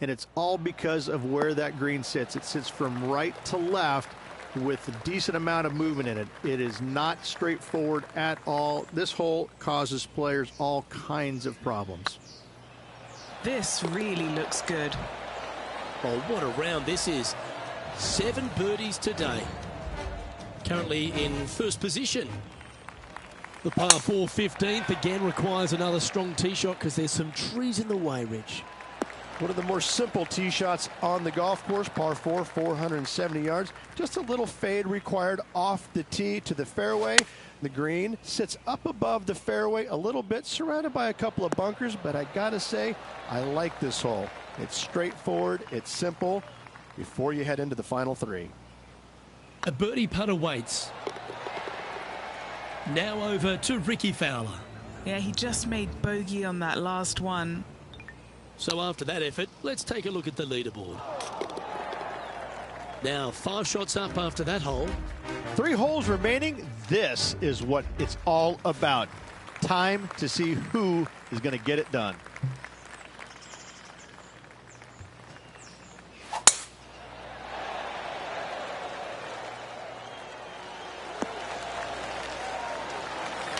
and it's all because of where that green sits. It sits from right to left with a decent amount of movement in it. It is not straightforward at all. This hole causes players all kinds of problems. This really looks good. Oh, what a round this is. 7 birdies today. Currently in first position. The par 4 15th again requires another strong tee shot because there's some trees in the way, Rich. One of the more simple tee shots on the golf course, par 4, 470 yards. Just a little fade required off the tee to the fairway. The green sits up above the fairway a little bit, surrounded by a couple of bunkers, but I gotta say, I like this hole. It's straightforward, it's simple, before you head into the final 3. A birdie putt awaits. Now over to Rickie Fowler. Yeah, he just made bogey on that last one. So after that effort, let's take a look at the leaderboard. Now 5 shots up after that hole. 3 holes remaining. This is what it's all about. Time to see who is going to get it done.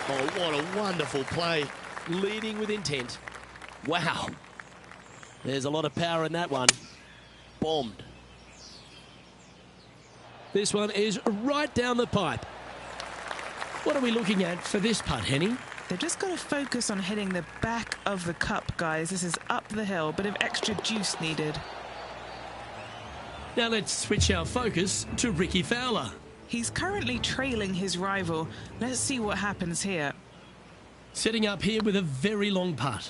Oh, what a wonderful play. Leading with intent. Wow. There's a lot of power in that one. Bombed. This one is right down the pipe. What are we looking at for this putt, Henny? They've just got to focus on hitting the back of the cup, guys. This is up the hill, bit of extra juice needed. Now let's switch our focus to Rickie Fowler. He's currently trailing his rival. Let's see what happens here. Setting up here with a very long putt.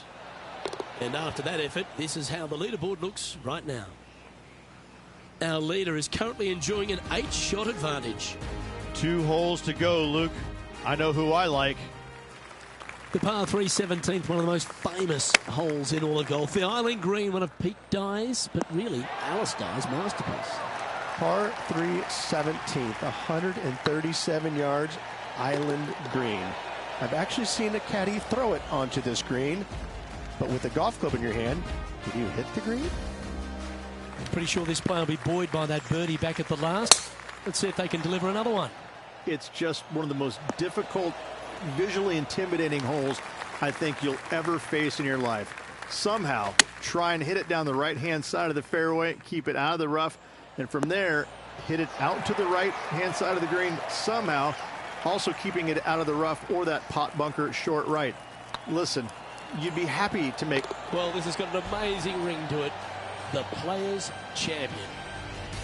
And after that effort, this is how the leaderboard looks right now. Our leader is currently enjoying an 8-shot advantage. 2 holes to go, Luke. I know who I like. The par 3 17th, one of the most famous holes in all of golf. The Island Green, one of Pete Dye's, but really Alice Dye's masterpiece. Par 3 17th, 137 yards, Island Green. I've actually seen a caddy throw it onto this green, but with a golf club in your hand, can you hit the green? Pretty sure this player will be buoyed by that birdie back at the last. Let's see if they can deliver another one. It's just one of the most difficult, visually intimidating holes I think you'll ever face in your life. Somehow, try and hit it down the right-hand side of the fairway, keep it out of the rough, and from there, hit it out to the right-hand side of the green somehow, also keeping it out of the rough or that pot bunker short right. Listen, you'd be happy to make... Well, this has got an amazing ring to it. The Players' Champion.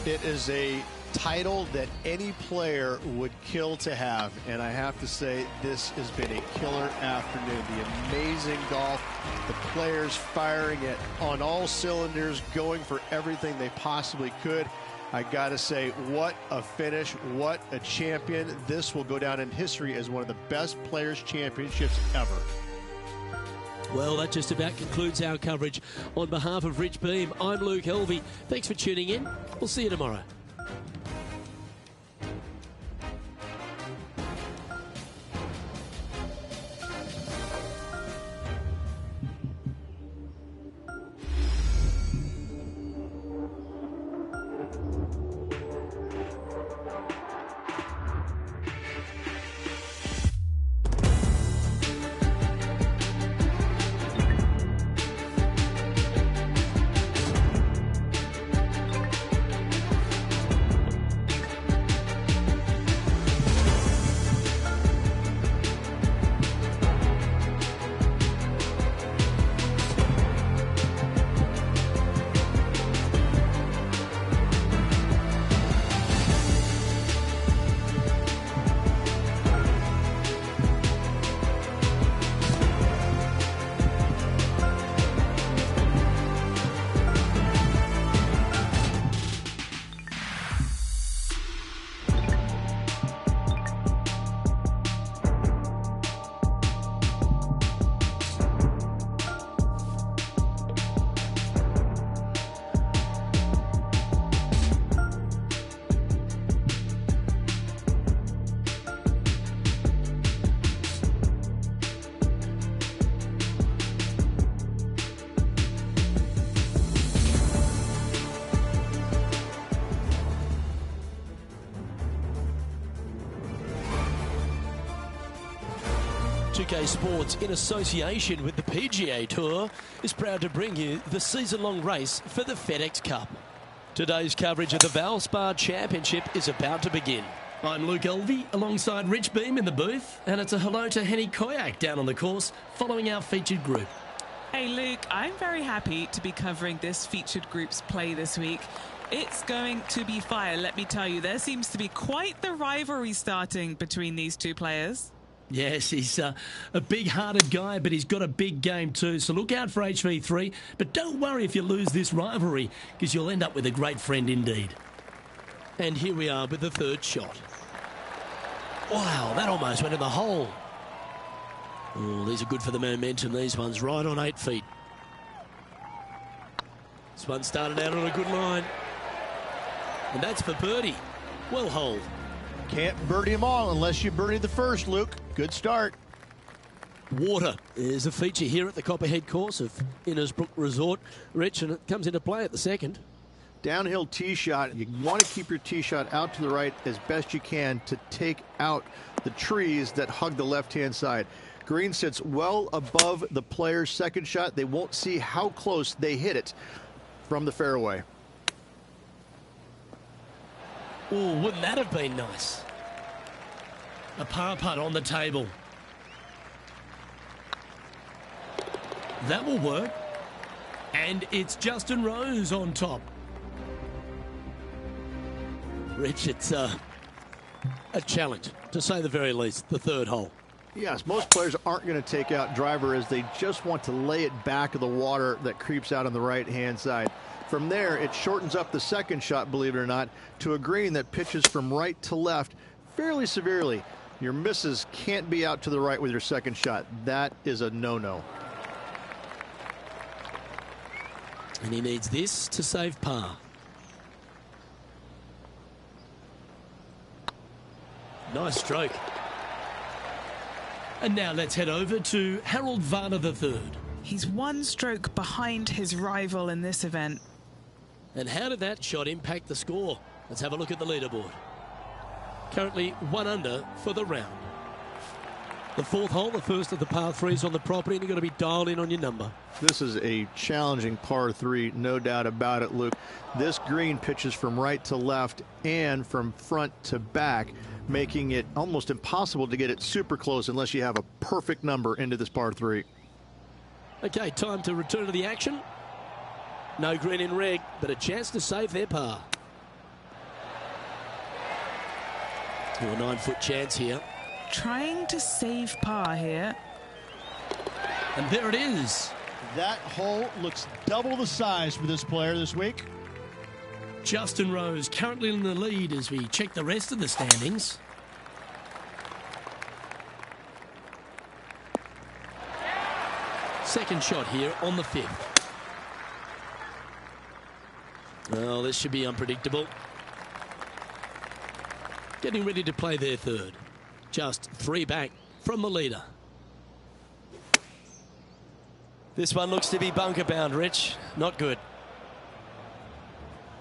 It is a title that any player would kill to have, and I have to say this has been a killer afternoon. The amazing golf, the players firing it on all cylinders, going for everything they possibly could. I gotta say, what a finish, what a champion. This will go down in history as one of the best Players' Championships ever. Well, that just about concludes our coverage. On behalf of Rich Beem, I'm Luke Helvey. Thanks for tuning in. We'll see you tomorrow. UK Sports, in association with the PGA Tour, is proud to bring you the season-long race for the FedEx Cup. Today's coverage of the Valspar Championship is about to begin. I'm Luke Elvey, alongside Rich Beem in the booth, and it's a hello to Henny Koyak down on the course, following our featured group. Hey Luke, I'm very happy to be covering this featured group's play this week. It's going to be fire, let me tell you. There seems to be quite the rivalry starting between these two players. Yes, he's a big-hearted guy, but he's got a big game too. So look out for HV3. But don't worry if you lose this rivalry, because you'll end up with a great friend indeed. And here we are with the third shot. Wow, that almost went in the hole. Oh, these are good for the momentum. These ones right on 8 feet. This one started out on a good line. And that's for birdie. Well holed. Can't birdie them all unless you birdie the first, Luke. Good start. Water is a feature here at the Copperhead course of Innisbrook Resort, Rich, and it comes into play at the second. Downhill tee shot. You want to keep your tee shot out to the right as best you can to take out the trees that hug the left-hand side. Green sits well above the player's second shot. They won't see how close they hit it from the fairway. Oh, wouldn't that have been nice? A par putt on the table. That will work. And it's Justin Rose on top. Rich, it's a challenge, to say the very least, the third hole. Yes, most players aren't going to take out driver as they just want to lay it back of the water that creeps out on the right-hand side. From there, it shortens up the second shot, believe it or not, to a green that pitches from right to left, fairly severely. Your misses can't be out to the right with your second shot. That is a no-no. And he needs this to save par. Nice stroke. And now let's head over to Harold Varner III. He's one stroke behind his rival in this event. And how did that shot impact the score? Let's have a look at the leaderboard. Currently 1 under for the round. The fourth hole, the first of the par threes on the property, and you've got to be dialed in on your number. This is a challenging par 3, no doubt about it, Luke. This green pitches from right to left and from front to back, making it almost impossible to get it super close unless you have a perfect number into this par 3. Okay, time to return to the action. No green in red, but a chance to save their par. A 9-foot chance here. Trying to save par here. And there it is. That hole looks double the size for this player this week. Justin Rose currently in the lead as we check the rest of the standings. Second shot here on the 5th. Well, this should be unpredictable. Getting ready to play their third. Just 3 back from the leader. This one looks to be bunker bound, Rich. Not good.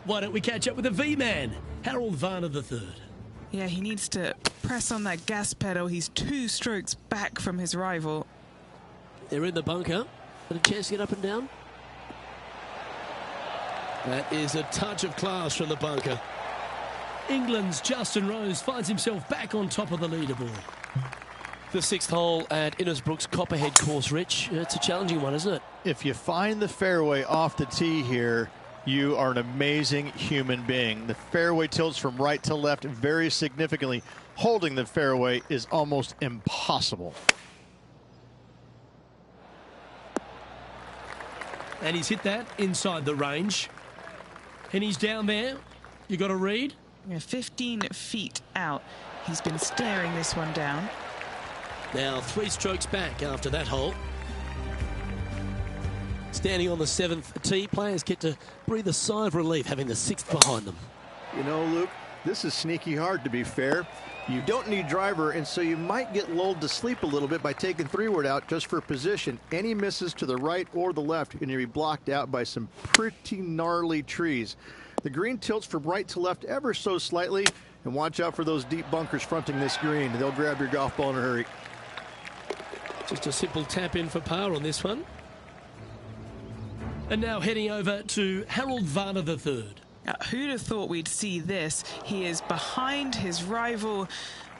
Why don't we catch up with the V-man, Harold Varner III. Yeah, he needs to press on that gas pedal. He's 2 strokes back from his rival. They're in the bunker. Got a chance to get up and down. That is a touch of class from the bunker. England's Justin Rose finds himself back on top of the leaderboard. The 6th hole at Innisbrook's Copperhead course, Rich. It's a challenging one, isn't it? If you find the fairway off the tee here, you are an amazing human being. The fairway tilts from right to left very significantly. Holding the fairway is almost impossible. And he's hit that inside the range. And he's down there. You got to read. Yeah, 15 feet out. He's been staring this one down. Now 3 strokes back after that hole. Standing on the 7th tee, players get to breathe a sigh of relief having the 6th behind them. You know, Luke, this is sneaky hard, to be fair. You don't need driver, and so you might get lulled to sleep a little bit by taking 3-wood out just for position. Any misses to the right or the left, and you'll be blocked out by some pretty gnarly trees. The green tilts from right to left ever so slightly, and watch out for those deep bunkers fronting this green. They'll grab your golf ball in a hurry. Just a simple tap in for par on this one. And now heading over to Harold Varner III. Who'd have thought we'd see this? He is behind his rival.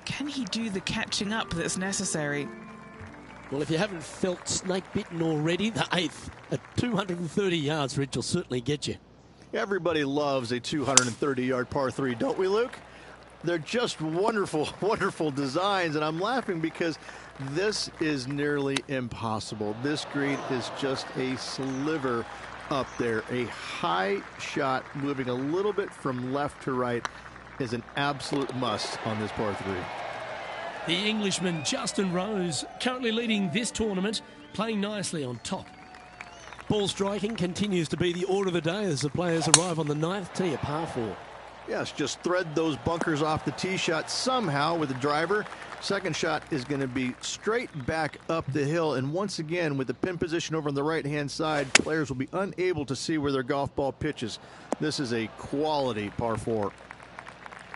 Can he do the catching up that's necessary? Well, if you haven't felt snake bitten already, the 8th at 230 yards, Rich, will certainly get you. Everybody loves a 230-yard par 3, don't we, Luke? They're just wonderful, wonderful designs, and I'm laughing because this is nearly impossible. This green is just a sliver up there. A high shot moving a little bit from left to right is an absolute must on this par 3. The Englishman Justin Rose currently leading this tournament, playing nicely on top. Ball striking continues to be the order of the day as the players arrive on the 9th tee, a par 4. Yes, just thread those bunkers off the tee shot somehow with the driver. Second shot is going to be straight back up the hill, and once again with the pin position over on the right-hand side, players will be unable to see where their golf ball pitches. This is a quality par 4.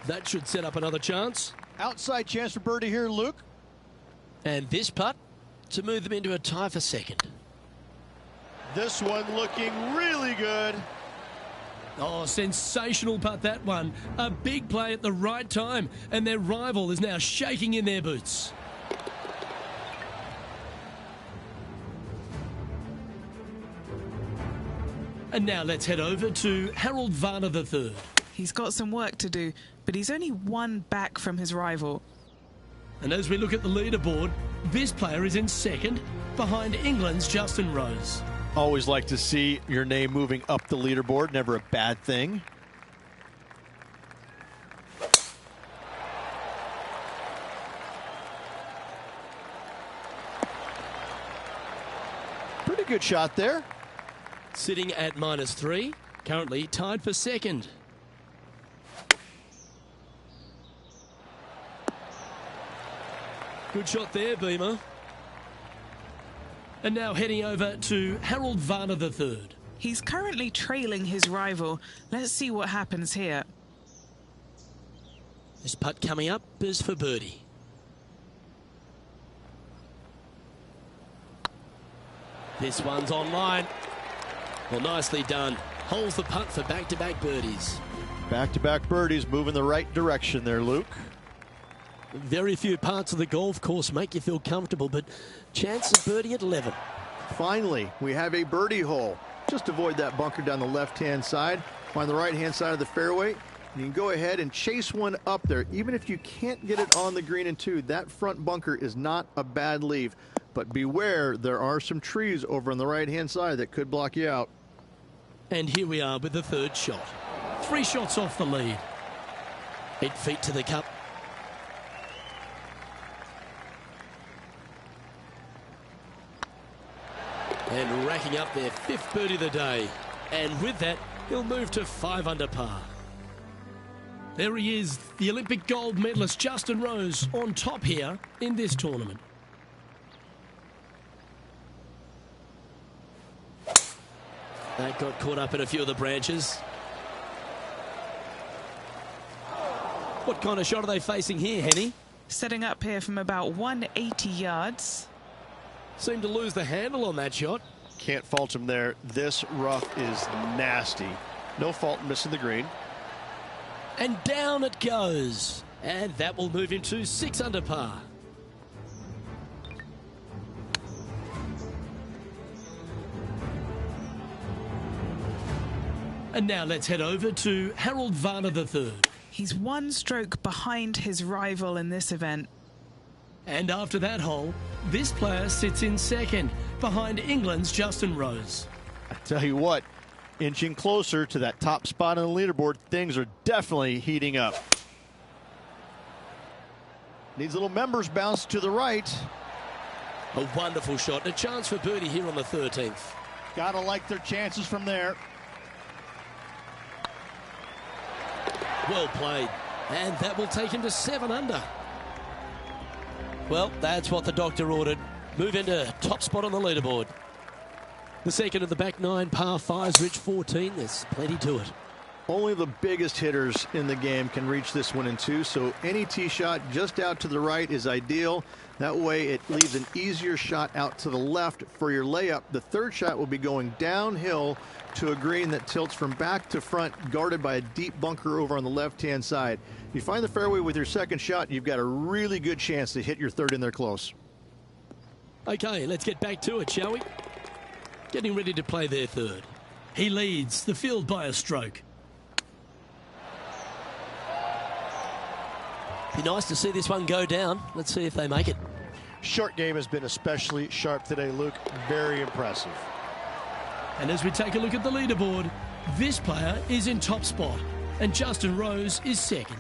That should set up another chance. Outside chance for birdie here, Luke. And this putt to move them into a tie for second. This one looking really good. Oh, sensational putt, that one. A big play at the right time, and their rival is now shaking in their boots. And now let's head over to Harold Varner III. He's got some work to do, but he's only 1 back from his rival. And as we look at the leaderboard, this player is in second, behind England's Justin Rose. Always like to see your name moving up the leaderboard. Never a bad thing. Pretty good shot there. Sitting at -3, currently tied for second. Good shot there, Beamer. And now heading over to Harold Varner III. He's currently trailing his rival. Let's see what happens here. This putt coming up is for birdie. This one's online. Well, nicely done. Holds the putt for back-to-back birdies. Back-to-back birdies moving the right direction there, Luke. Very few parts of the golf course make you feel comfortable, but chance of birdie at 11. Finally, we have a birdie hole. Just avoid that bunker down the left-hand side. Find the right-hand side of the fairway. You can go ahead and chase one up there. Even if you can't get it on the green in two, that front bunker is not a bad leave. But beware, there are some trees over on the right-hand side that could block you out. And here we are with the third shot. 3 shots off the lead. 8 feet to the cup. And racking up their 5th birdie of the day. And with that, he'll move to 5 under par. There he is, the Olympic gold medalist Justin Rose, on top here in this tournament. That got caught up in a few of the branches. What kind of shot are they facing here, Henny? Setting up here from about 180 yards. Seemed to lose the handle on that shot. Can't fault him there. This rough is nasty. No fault in missing the green. And down it goes. And that will move him to 6 under par. And now let's head over to Harold Varner III. He's 1 stroke behind his rival in this event. And after that hole, this player sits in second, behind England's Justin Rose. I tell you what, inching closer to that top spot on the leaderboard, things are definitely heating up. Needs a little members bounce to the right. A wonderful shot, a chance for birdie here on the 13th. Gotta like their chances from there. Well played, and that will take him to 7 under. Well, that's what the doctor ordered. Move into top spot on the leaderboard. The second of the back 9 par 5s, Rich 14. There's plenty to it. Only the biggest hitters in the game can reach this one in 2, so any tee shot just out to the right is ideal. That way it leaves an easier shot out to the left for your layup. The third shot will be going downhill to a green that tilts from back to front, guarded by a deep bunker over on the left-hand side. If you find the fairway with your second shot, you've got a really good chance to hit your third in there close. Okay, let's get back to it, shall we? Getting ready to play their third. He leads the field by a stroke. Be nice to see this one go down. Let's see if they make it. Short game has been especially sharp today, Luke. Very impressive. And as we take a look at the leaderboard, this player is in top spot and Justin Rose is second.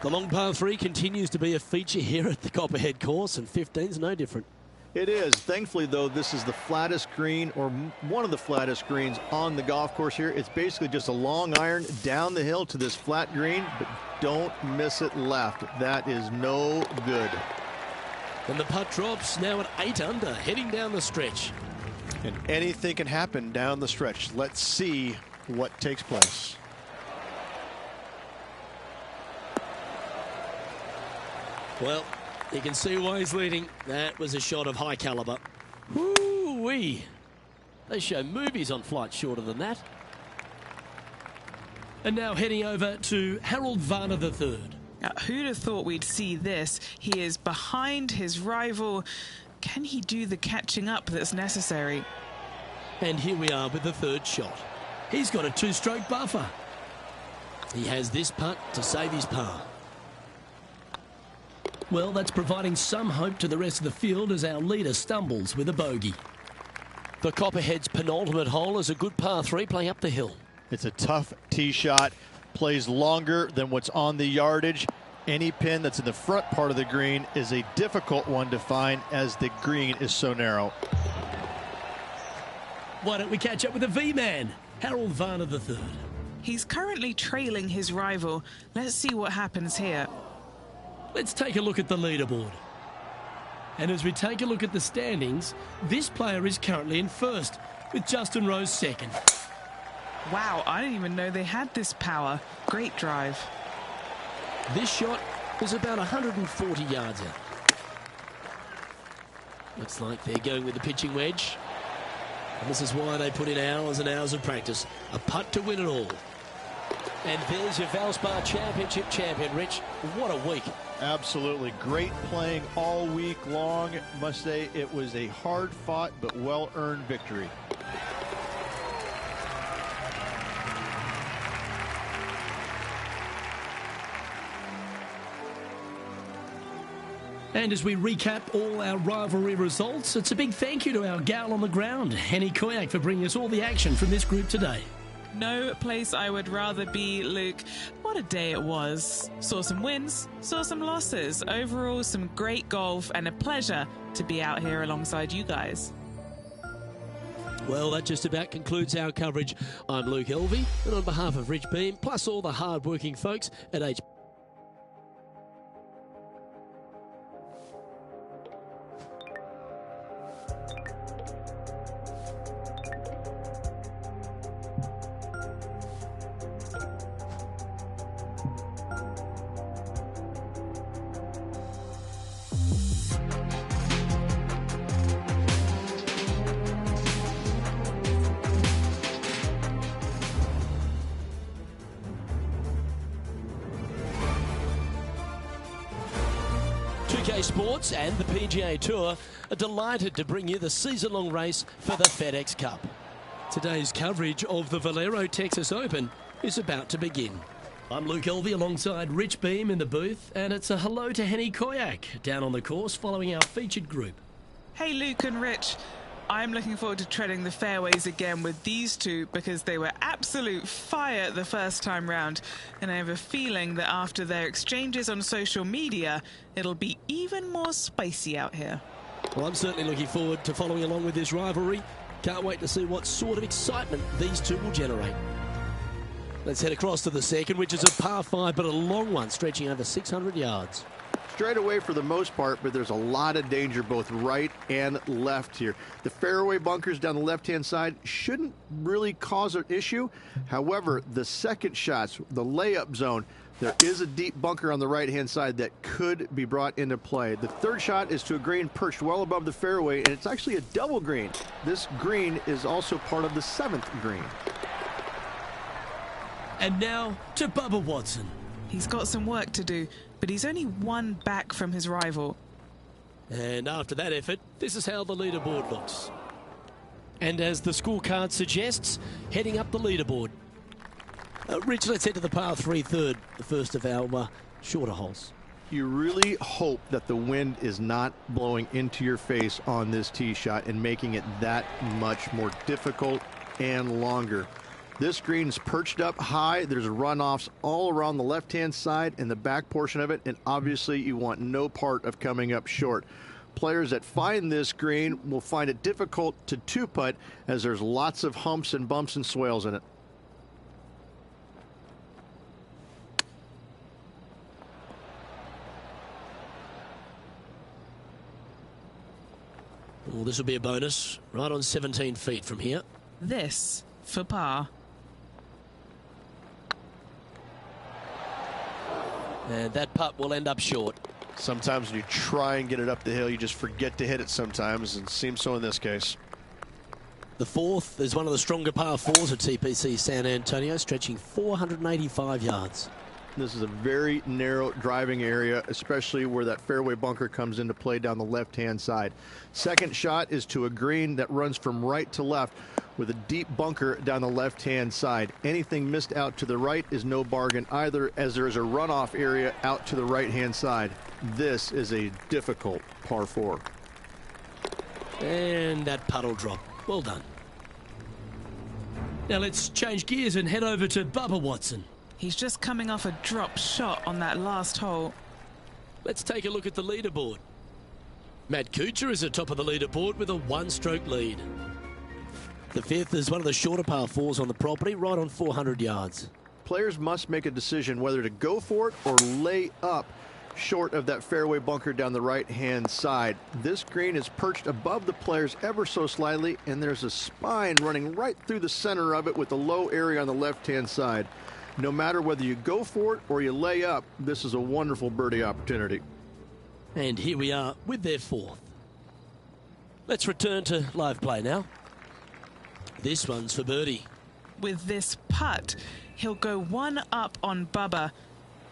The long par 3 continues to be a feature here at the Copperhead course, and 15's no different. It is. Thankfully, though, this is the flattest green, or one of the flattest greens on the golf course here. It's basically just a long iron down the hill to this flat green, but don't miss it left. That is no good. And the putt drops now at 8 under, heading down the stretch. And anything can happen down the stretch. Let's see what takes place. Well, you can see why he's leading. That was a shot of high caliber. Woo-wee. They show movies on flights shorter than that. And now heading over to Harold Varner III. Now, who'd have thought we'd see this? He is behind his rival. Can he do the catching up that's necessary? And here we are with the third shot. He's got a 2-stroke buffer. He has this putt to save his par. Well, that's providing some hope to the rest of the field as our leader stumbles with a bogey. The Copperhead's penultimate hole is a good par 3 playing up the hill. It's a tough tee shot, plays longer than what's on the yardage. Any pin that's in the front part of the green is a difficult one to find as the green is so narrow. Why don't we catch up with the V-Man, Harold Varner III. He's currently trailing his rival. Let's see what happens here. Let's take a look at the leaderboard. And as we take a look at the standings, this player is currently in first, with Justin Rose second. Wow, I didn't even know they had this power. Great drive. This shot was about 140 yards out. Looks like they're going with the pitching wedge. And this is why they put in hours and hours of practice. A putt to win it all. And there's your Valspar Championship champion, Rich. What a week. Absolutely. Great playing all week long. Must say it was a hard-fought but well-earned victory. And as we recap all our rivalry results, it's a big thank you to our gal on the ground, Henny Koyak, for bringing us all the action from this group today. No place I would rather be, Luke. What a day it was. Saw some wins, saw some losses. Overall, some great golf and a pleasure to be out here alongside you guys. Well, that just about concludes our coverage. I'm Luke Elvey, and on behalf of Rich Beam, plus all the hard-working folks at H. Sports and the PGA Tour are delighted to bring you the season-long race for the FedEx Cup. Today's coverage of the Valero Texas Open is about to begin. I'm Luke Elvey alongside Rich Beam in the booth, and it's a hello to Henny Koyak down on the course following our featured group. Hey Luke and Rich, I'm looking forward to treading the fairways again with these two because they were absolute fire the first time round, and I have a feeling that after their exchanges on social media, it'll be even more spicy out here. Well, I'm certainly looking forward to following along with this rivalry. Can't wait to see what sort of excitement these two will generate. Let's head across to the second, which is a par 5, but a long one, stretching over 600 yards. Straight away for the most part, but there's a lot of danger both right and left here. The fairway bunkers down the left-hand side shouldn't really cause an issue. However, the second shots, the layup zone, there is a deep bunker on the right-hand side that could be brought into play. The third shot is to a green perched well above the fairway, and it's actually a double green. This green is also part of the 7th green. And now to Bubba Watson. He's got some work to do, but he's only one back from his rival. And after that effort, this is how the leaderboard looks. And as the scorecard suggests, heading up the leaderboard. Rich, let's head to the par 3 third, the first of our shorter holes. You really hope that the wind is not blowing into your face on this tee shot and making it that much more difficult and longer. This green is perched up high. There's runoffs all around the left-hand side and the back portion of it, and obviously you want no part of coming up short. Players that find this green will find it difficult to two-putt as there's lots of humps and bumps and swales in it. Well, this will be a bonus, right on 17 feet from here. This for par. And that putt will end up short. Sometimes when you try and get it up the hill, you just forget to hit it sometimes, and it seems so in this case. The fourth is one of the stronger par 4s at TPC San Antonio, stretching 485 yards. This is a very narrow driving area, especially where that fairway bunker comes into play down the left-hand side. Second shot is to a green that runs from right to left with a deep bunker down the left-hand side. Anything missed out to the right is no bargain either, as there is a runoff area out to the right-hand side. This is a difficult par 4. And that puddle drop. Well done. Now let's change gears and head over to Bubba Watson. He's just coming off a drop shot on that last hole. Let's take a look at the leaderboard. Matt Kuchar is at top of the leaderboard with a 1-stroke lead. The fifth is one of the shorter par fours on the property, right on 400 yards. Players must make a decision whether to go for it or lay up short of that fairway bunker down the right-hand side. This green is perched above the players ever so slightly, and there's a spine running right through the center of it with a low area on the left-hand side. No matter whether you go for it or you lay up, this is a wonderful birdie opportunity. And here we are with their fourth. Let's return to live play now. This one's for birdie. With this putt, he'll go one up on Bubba.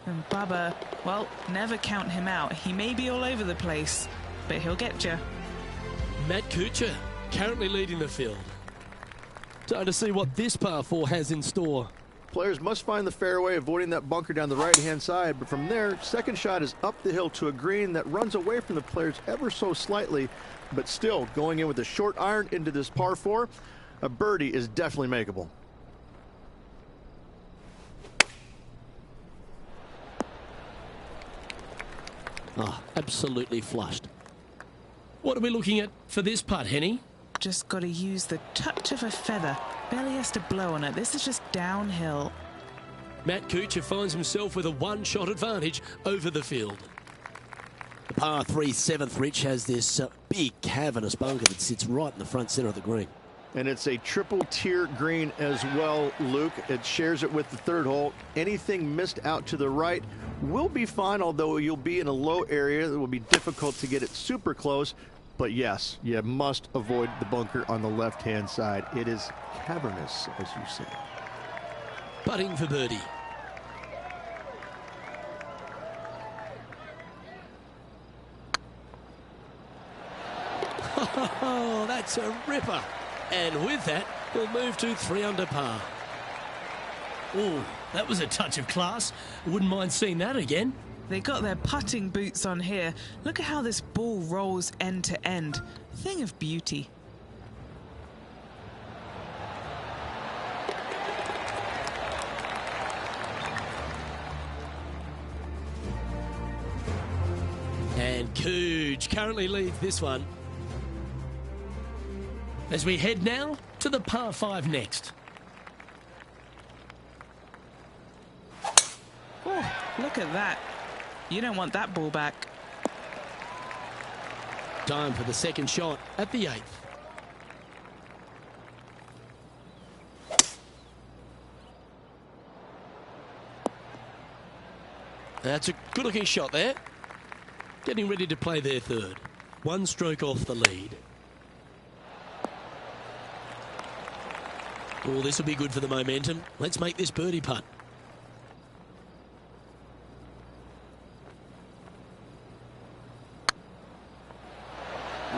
And Bubba, well, never count him out. He may be all over the place, but he'll get you. Matt Kuchar currently leading the field. Time to see what this par 4 has in store. Players must find the fairway, avoiding that bunker down the right-hand side. But from there, second shot is up the hill to a green that runs away from the players ever so slightly, but still going in with a short iron into this par 4. A birdie is definitely makeable. Oh, absolutely flushed. What are we looking at for this putt, Henny? Just got to use the touch of a feather. Barely has to blow on it. This is just downhill. Matt Kuchar finds himself with a one-shot advantage over the field. The par 3 7th, Rich, has this big cavernous bunker that sits right in the front centre of the green. And it's a triple tier green as well, Luke. It shares it with the third hole. Anything missed out to the right will be fine, although you'll be in a low area. It will be difficult to get it super close. But yes, you must avoid the bunker on the left-hand side. It is cavernous, as you say. Putting for birdie. Oh, that's a ripper. And with that, we'll move to 3 under par. Oh, that was a touch of class. Wouldn't mind seeing that again. They got their putting boots on here. Look at how this ball rolls end to end. Thing of beauty. And Cooge currently leads this one. As we head now to the par 5 next. Oh, look at that. You don't want that ball back. Time for the second shot at the 8th. That's a good-looking shot there. Getting ready to play their third. One stroke off the lead. Oh, this will be good for the momentum. Let's make this birdie putt.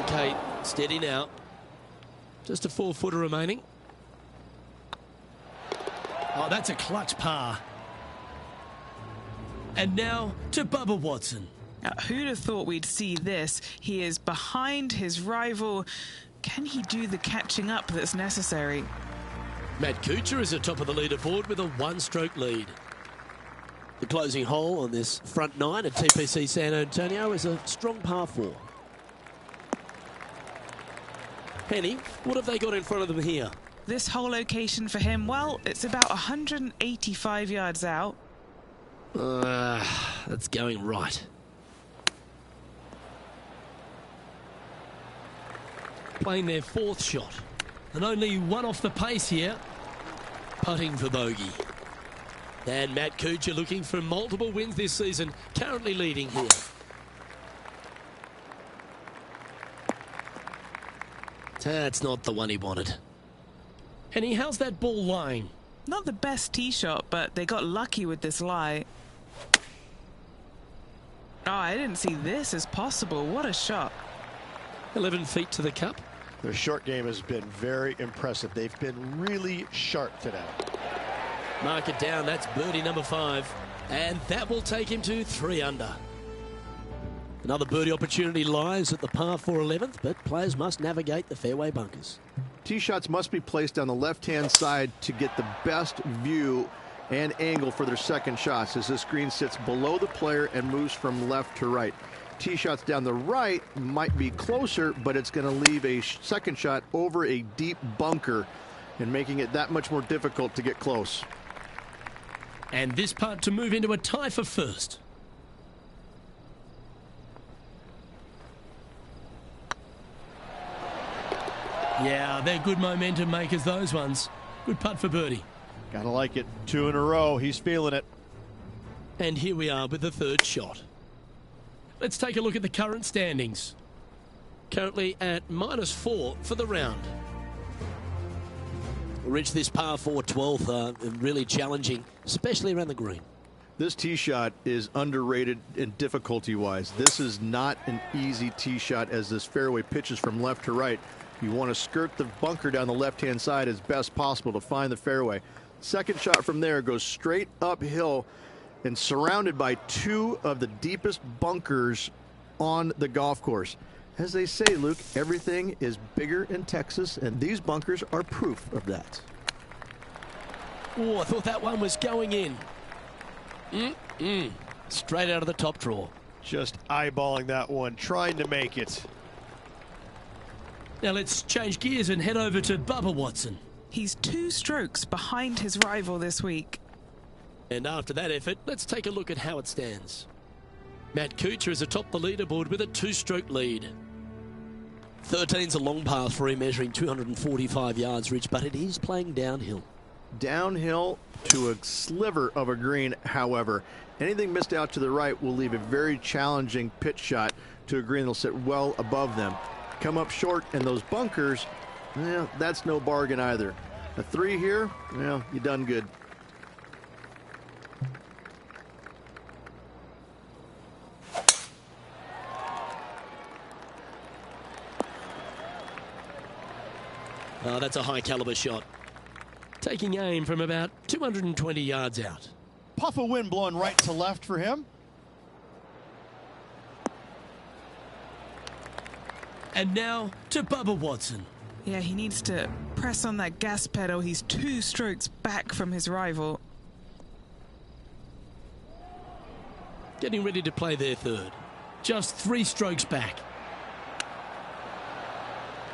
Okay, steady now. Just a 4-footer remaining. Oh, that's a clutch par. And now to Bubba Watson. Now, who'd have thought we'd see this? He is behind his rival. Can he do the catching up that's necessary? Matt Kuchar is atop of the leaderboard with a one-stroke lead. The closing hole on this front 9 at TPC San Antonio is a strong par 4. Henny, what have they got in front of them here? This whole location for him, well, it's about 185 yards out. That's going right. Playing their 4th shot. And only one off the pace here. Putting for bogey. And Matt Kuchar looking for multiple wins this season. Currently leading here. That's not the one he wanted. Henny, how's that ball lying? Not the best tee shot, but they got lucky with this lie. Oh, I didn't see this as possible. What a shot. 11 feet to the cup. Their short game has been very impressive. They've been really sharp today. Mark it down. That's birdie number 5. And that will take him to 3 under. Another birdie opportunity lies at the par 4 11th, but players must navigate the fairway bunkers. Tee shots must be placed on the left-hand side to get the best view and angle for their second shots as this green sits below the player and moves from left to right. tee shots down the right might be closer, but it's going to leave a second shot over a deep bunker and making it that much more difficult to get close. And this putt to move into a tie for first. Yeah, they're good momentum makers, those ones. Good putt for birdie. Gotta like it. 2 in a row. He's feeling it. And here we are with the third shot. Let's take a look at the current standings. Currently at -4 for the round. Rich, this par 4 12th, really challenging, especially around the green. This tee shot is underrated in difficulty-wise. This is not an easy tee shot as this fairway pitches from left to right. You want to skirt the bunker down the left-hand side as best possible to find the fairway. Second shot from there goes straight uphill and surrounded by 2 of the deepest bunkers on the golf course. As they say, Luke, everything is bigger in Texas, and these bunkers are proof of that. Oh, I thought that one was going in. Straight out of the top drawer. Just eyeballing that one, trying to make it. Now let's change gears and head over to Bubba Watson. He's 2 strokes behind his rival this week. And after that effort, let's take a look at how it stands. Matt Kuchar is atop the leaderboard with a 2-stroke lead. 13's a long par 3 measuring 245 yards, Rich, but it is playing downhill. Downhill to a sliver of a green, however. Anything missed out to the right will leave a very challenging pitch shot to a green that'll sit well above them. Come up short, and those bunkers, well, that's no bargain either. A 3 here, well, you done good. Oh, that's a high caliber shot. Taking aim from about 220 yards out. Puff of wind blowing right to left for him. And now to Bubba Watson. Yeah, he needs to press on that gas pedal. He's 2 strokes back from his rival. Getting ready to play their third. Just 3 strokes back.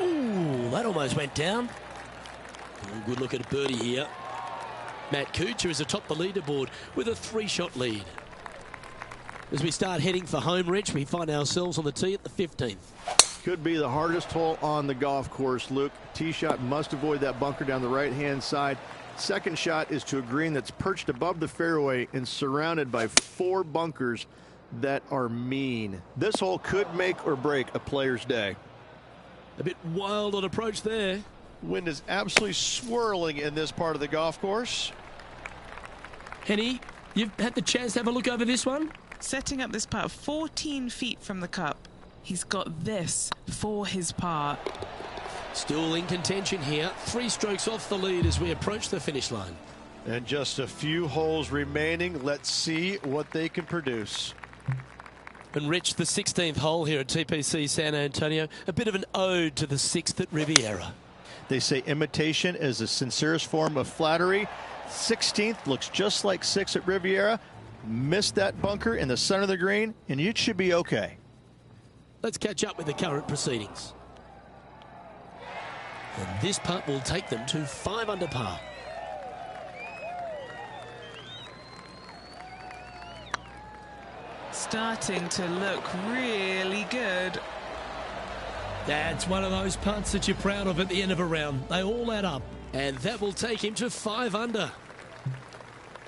Ooh, that almost went down. Ooh, good look at a birdie here. Matt Kuchar is atop the leaderboard with a 3-shot lead. As we start heading for home, Rich, we find ourselves on the tee at the 15th. Could be the hardest hole on the golf course, Luke. Tee shot must avoid that bunker down the right-hand side. Second shot is to a green that's perched above the fairway and surrounded by 4 bunkers that are mean. This hole could make or break a player's day. A bit wild on approach there. Wind is absolutely swirling in this part of the golf course. Henny, you've had the chance to have a look over this one? Setting up this putt 14 feet from the cup. He's got this for his par. Still in contention here. 3 strokes off the lead as we approach the finish line. And just a few holes remaining. Let's see what they can produce. And Rich, the 16th hole here at TPC San Antonio, a bit of an ode to the 6th at Riviera. They say imitation is the sincerest form of flattery. 16th looks just like 6 at Riviera. Missed that bunker in the center of the green, and you should be okay. Let's catch up with the current proceedings. And this putt will take them to 5 under par. Starting to look really good. That's one of those putts that you're proud of at the end of a round. They all add up. And that will take him to 5 under.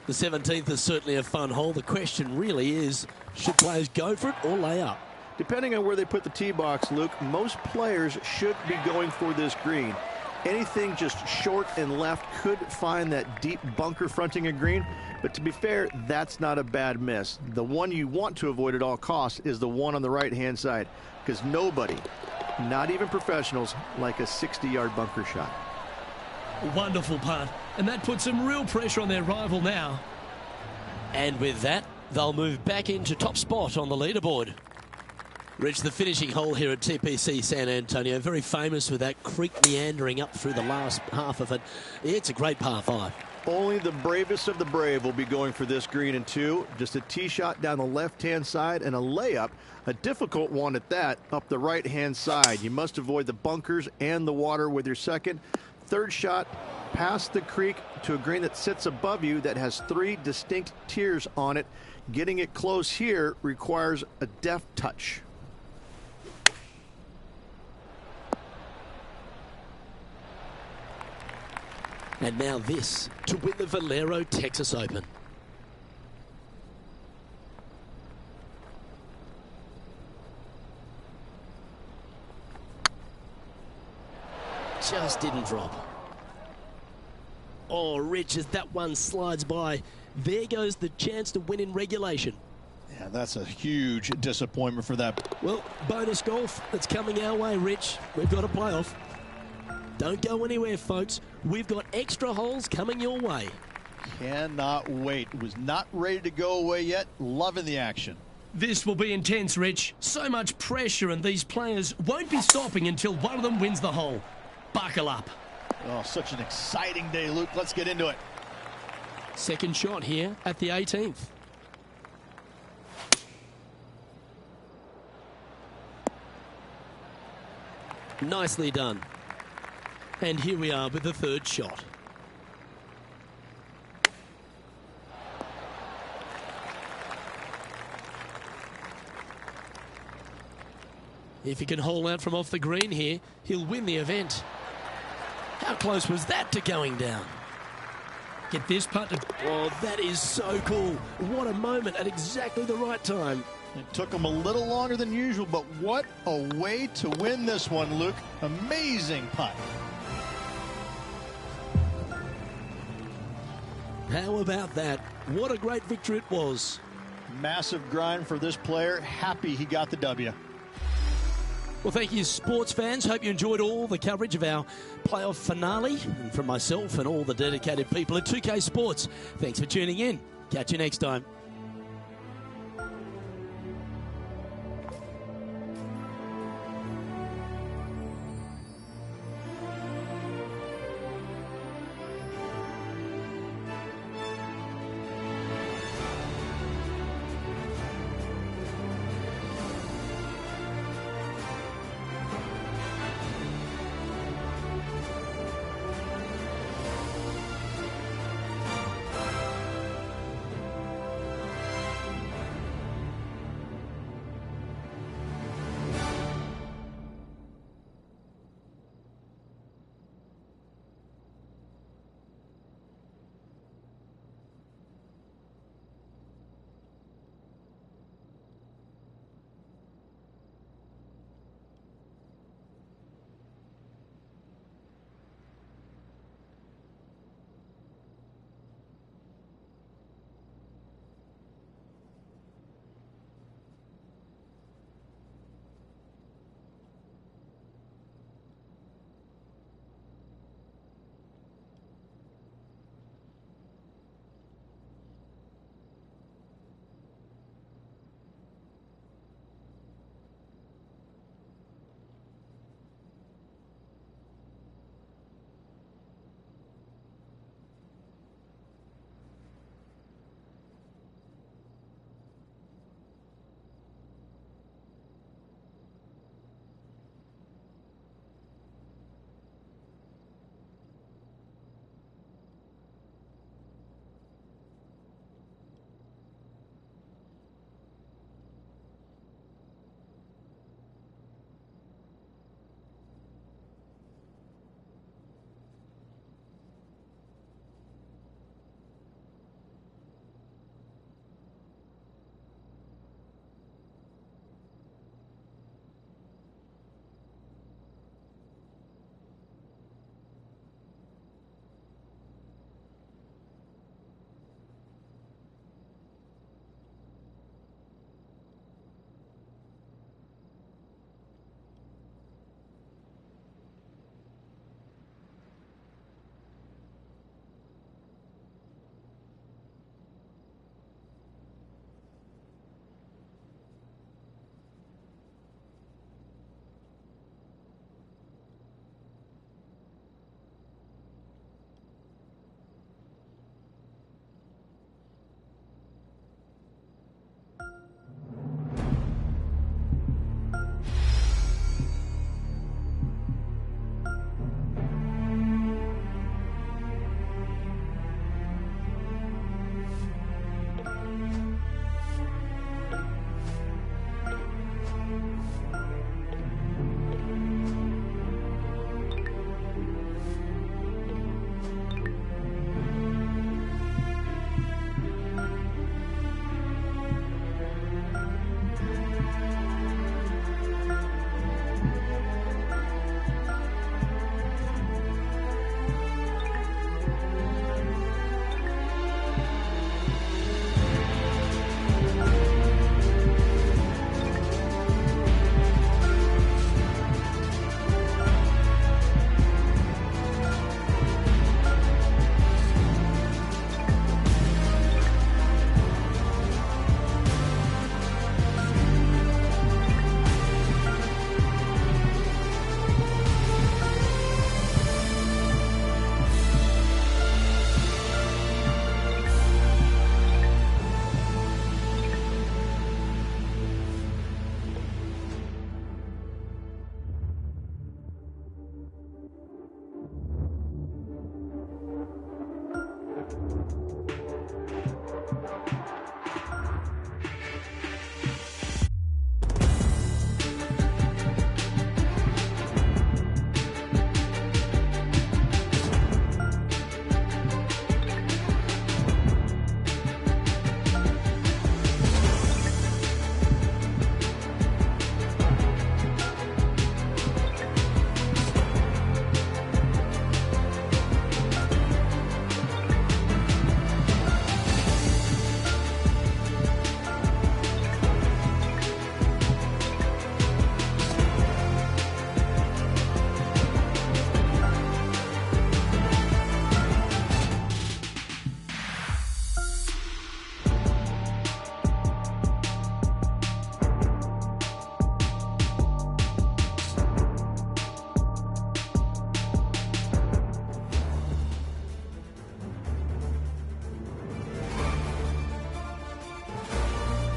The 17th is certainly a fun hole. The question really is, should players go for it or lay up? Depending on where they put the tee box, Luke, most players should be going for this green. Anything just short and left could find that deep bunker fronting a green. But to be fair, that's not a bad miss. The one you want to avoid at all costs is the one on the right-hand side, because nobody, not even professionals, like a 60-yard bunker shot. Wonderful putt. And that puts some real pressure on their rival now. And with that, they'll move back into top spot on the leaderboard. Rich, the finishing hole here at TPC San Antonio, very famous with that creek meandering up through the last half of it. It's a great par 5. Only the bravest of the brave will be going for this green and 2. Just a tee shot down the left-hand side and a layup, a difficult one at that, up the right-hand side. You must avoid the bunkers and the water with your second. Third shot past the creek to a green that sits above you that has 3 distinct tiers on it. Getting it close here requires a deft touch. And now this to win the Valero Texas Open. Just didn't drop. Oh, Rich, as that one slides by, there goes the chance to win in regulation. Yeah, that's a huge disappointment for that. Well, bonus golf that's coming our way, Rich. We've got a playoff. Don't go anywhere, folks. We've got extra holes coming your way. Cannot wait. Was not ready to go away yet. Loving the action. This will be intense, Rich. So much pressure, and these players won't be stopping until one of them wins the hole. Buckle up. Oh, such an exciting day, Luke. Let's get into it. Second shot here at the 18th. Nicely done. And here we are with the third shot. If he can hole out from off the green here, he'll win the event. How close was that to going down? Get this putt. Oh, that is so cool. What a moment at exactly the right time. It took him a little longer than usual, but what a way to win this one, Luke. Amazing putt. How about that? What a great victory it was. Massive grind for this player. Happy he got the W. Well, thank you, sports fans. Hope you enjoyed all the coverage of our playoff finale. And from myself and all the dedicated people at 2K Sports, thanks for tuning in. Catch you next time.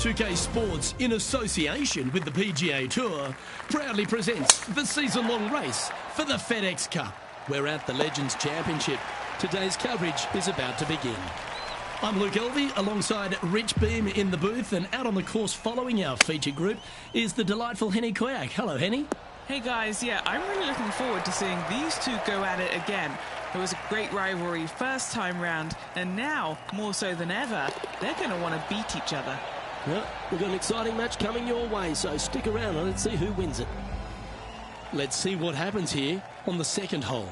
2K Sports, in association with the PGA Tour, proudly presents the season-long race for the FedEx Cup. We're at the Legends Championship. Today's coverage is about to begin. I'm Luke Elvey, alongside Rich Beam in the booth, and out on the course following our feature group is the delightful Henny Koyak. Hello, Henny. Hey guys, yeah, I'm really looking forward to seeing these two go at it again. It was a great rivalry first time round, and now, more so than ever, they're going to want to beat each other. Well, we've got an exciting match coming your way, so stick around and let's see who wins it. Let's see what happens here on the second hole.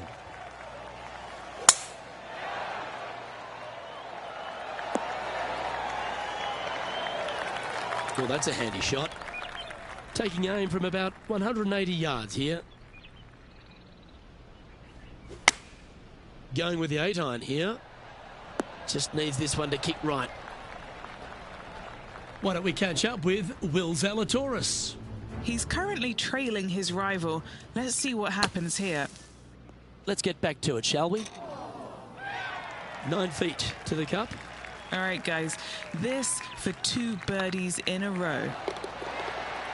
Well, that's a handy shot. Taking aim from about 180 yards here. Going with the 8-iron here. Just needs this one to kick right. Why don't we catch up with Will Zalatoris? He's currently trailing his rival. Let's see what happens here. Let's get back to it, shall we? 9 feet to the cup. All right, guys, this for 2 birdies in a row.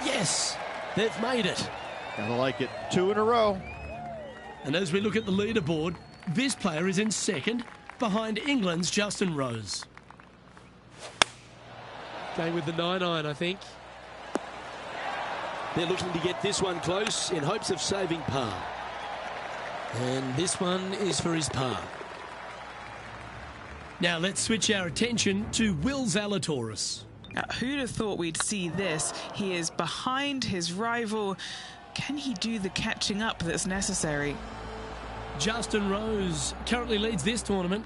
Yes, they've made it. Gotta like it. 2 in a row. And as we look at the leaderboard, this player is in second, behind England's Justin Rose. Going with the 9-iron, I think. They're looking to get this one close in hopes of saving par. And this one is for his par. Now let's switch our attention to Will Zalatoris. Who'd have thought we'd see this? He is behind his rival. Can he do the catching up that's necessary? Justin Rose currently leads this tournament.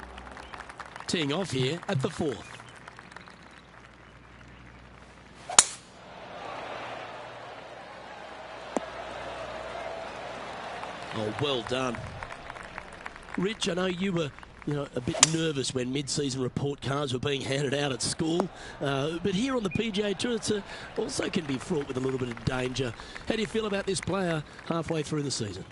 Teeing off here at the 4th. Oh, well done. Rich, I know you were a bit nervous when mid-season report cards were being handed out at school. But here on the PGA Tour, it also can be fraught with a little bit of danger. How do you feel about this player halfway through the season?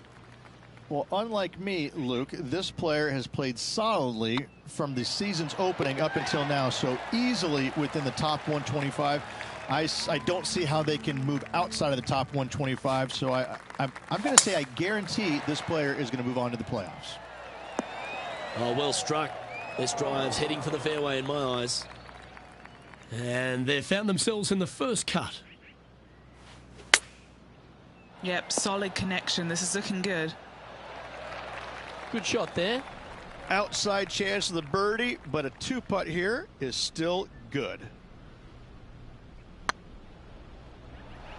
Well, unlike me, Luke, this player has played solidly from the season's opening up until now, so easily within the top 125. I don't see how they can move outside of the top 125, so I'm going to say I guarantee this player is going to move on to the playoffs. Oh, well struck. This drive's heading for the fairway in my eyes. And they've found themselves in the first cut. Yep, solid connection. This is looking good. Good shot there. Outside chance of the birdie, but a 2-putt here is still good.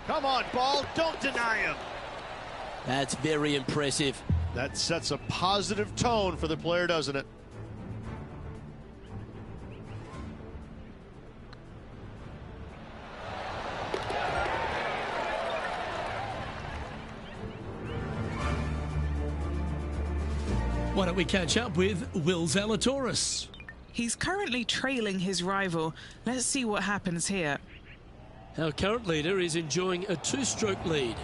Come on, ball. Don't deny him. That's very impressive. That sets a positive tone for the player, doesn't it? Why don't we catch up with Will Zalatoris? He's currently trailing his rival. Let's see what happens here. Our current leader is enjoying a 2-stroke lead.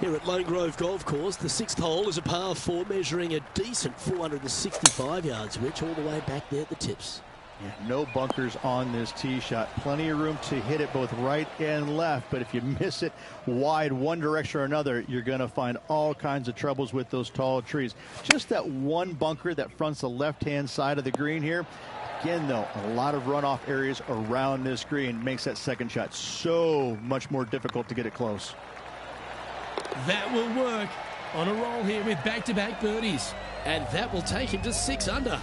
Here at Lone Grove Golf Course, the 6th hole is a par 4 measuring a decent 465 yards, Rich, all the way back there at the tips. Yeah, no bunkers on this tee shot. Plenty of room to hit it both right and left, but if you miss it wide one direction or another, you're going to find all kinds of troubles with those tall trees. Just that one bunker that fronts the left-hand side of the green here. Again, though, a lot of runoff areas around this green makes that second shot so much more difficult to get it close. That will work. On a roll here with back-to-back birdies. And that will take him to 6 under.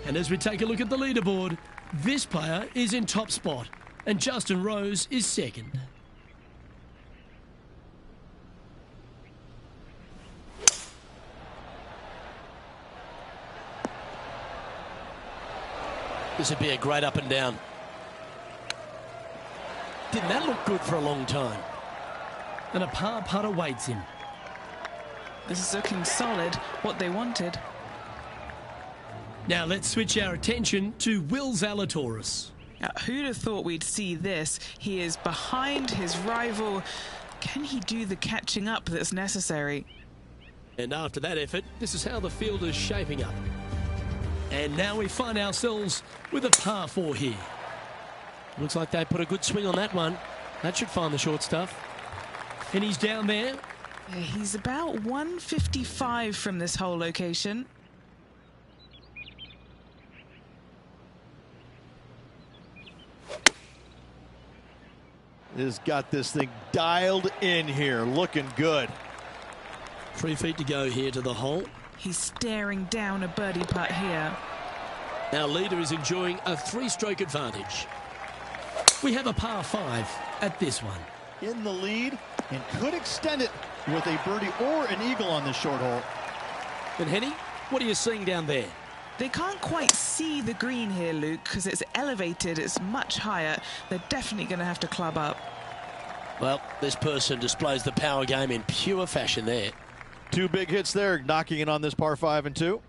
And as we take a look at the leaderboard, this player is in top spot, and Justin Rose is second. This would be a great up and down. Didn't that look good for a long time? And a par putt awaits him. This is looking solid, what they wanted. Now let's switch our attention to Will Zalatoris. Who'd have thought we'd see this? He is behind his rival. Can he do the catching up that's necessary? And after that effort, this is how the field is shaping up. And now we find ourselves with a par 4 here. Looks like they put a good swing on that one. That should find the short stuff. And he's down there. Yeah, he's about 155 from this hole location. Has got this thing dialed in here, looking good. 3 feet to go here to the hole. He's staring down a birdie putt here. Our leader is enjoying a 3-stroke advantage. We have a par 5 at this one. In the lead and could extend it with a birdie or an eagle on this short hole. And Henny, what are you seeing down there? They can't quite see the green here, Luke, because it's elevated, it's much higher. They're definitely going to have to club up. Well, this person displays the power game in pure fashion there. 2 big hits there, knocking it on this par 5 and 2.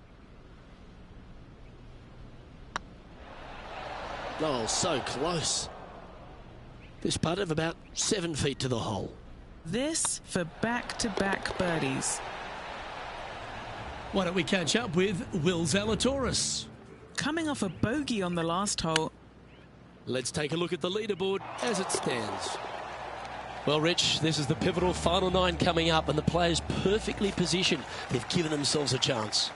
Oh, so close. This putt of about 7 feet to the hole. This for back-to-back birdies. Why don't we catch up with Will Zalatoris? Coming off a bogey on the last hole. Let's take a look at the leaderboard as it stands. Well, Rich, this is the pivotal final 9 coming up, and the players perfectly positioned. They've given themselves a chance.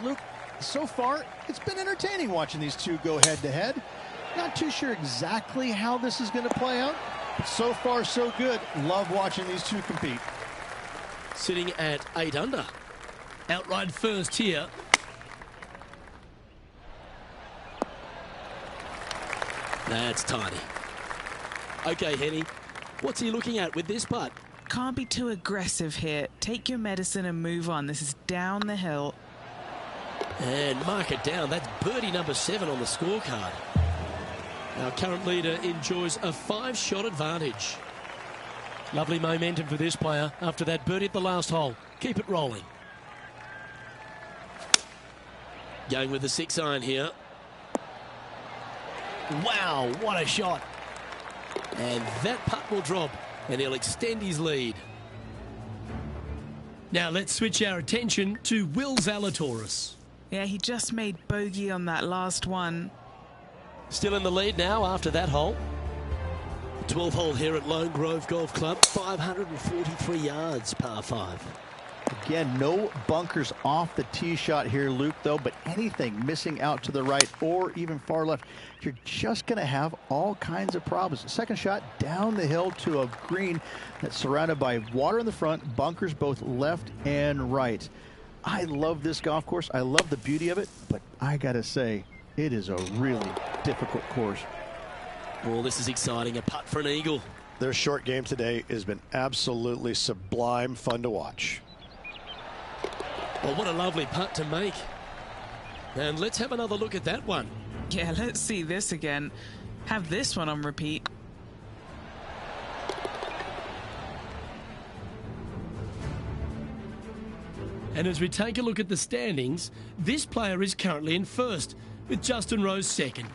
Luke, so far, it's been entertaining watching these two go head-to-head. Not too sure exactly how this is going to play out, but so far, so good. Love watching these two compete. Sitting at 8 under. Outright first here. That's tiny. Okay, Henny, what's he looking at with this putt? Can't be too aggressive here. Take your medicine and move on. This is down the hill. And mark it down. That's birdie number 7 on the scorecard. Our current leader enjoys a 5-shot advantage. Lovely momentum for this player after that birdie at the last hole. Keep it rolling. Going with the 6-iron here. Wow, what a shot. And that putt will drop, and he'll extend his lead. Now let's switch our attention to Will Zalatoris. Yeah, he just made bogey on that last one. Still in the lead now after that hole. 12th hole here at Lone Grove Golf Club. 543 yards, par 5. Again, no bunkers off the tee shot here, Luke, though, but anything missing out to the right or even far left, you're just going to have all kinds of problems. Second shot down the hill to a green that's surrounded by water in the front, bunkers both left and right. I love this golf course. I love the beauty of it, but I got to say, it is a really difficult course. Oh, this is exciting. A putt for an eagle. Their short game today has been absolutely sublime fun to watch. Well, what a lovely putt to make. And let's have another look at that one. Yeah, let's see this again. Have this one on repeat. And as we take a look at the standings, this player is currently in first, with Justin Rose second.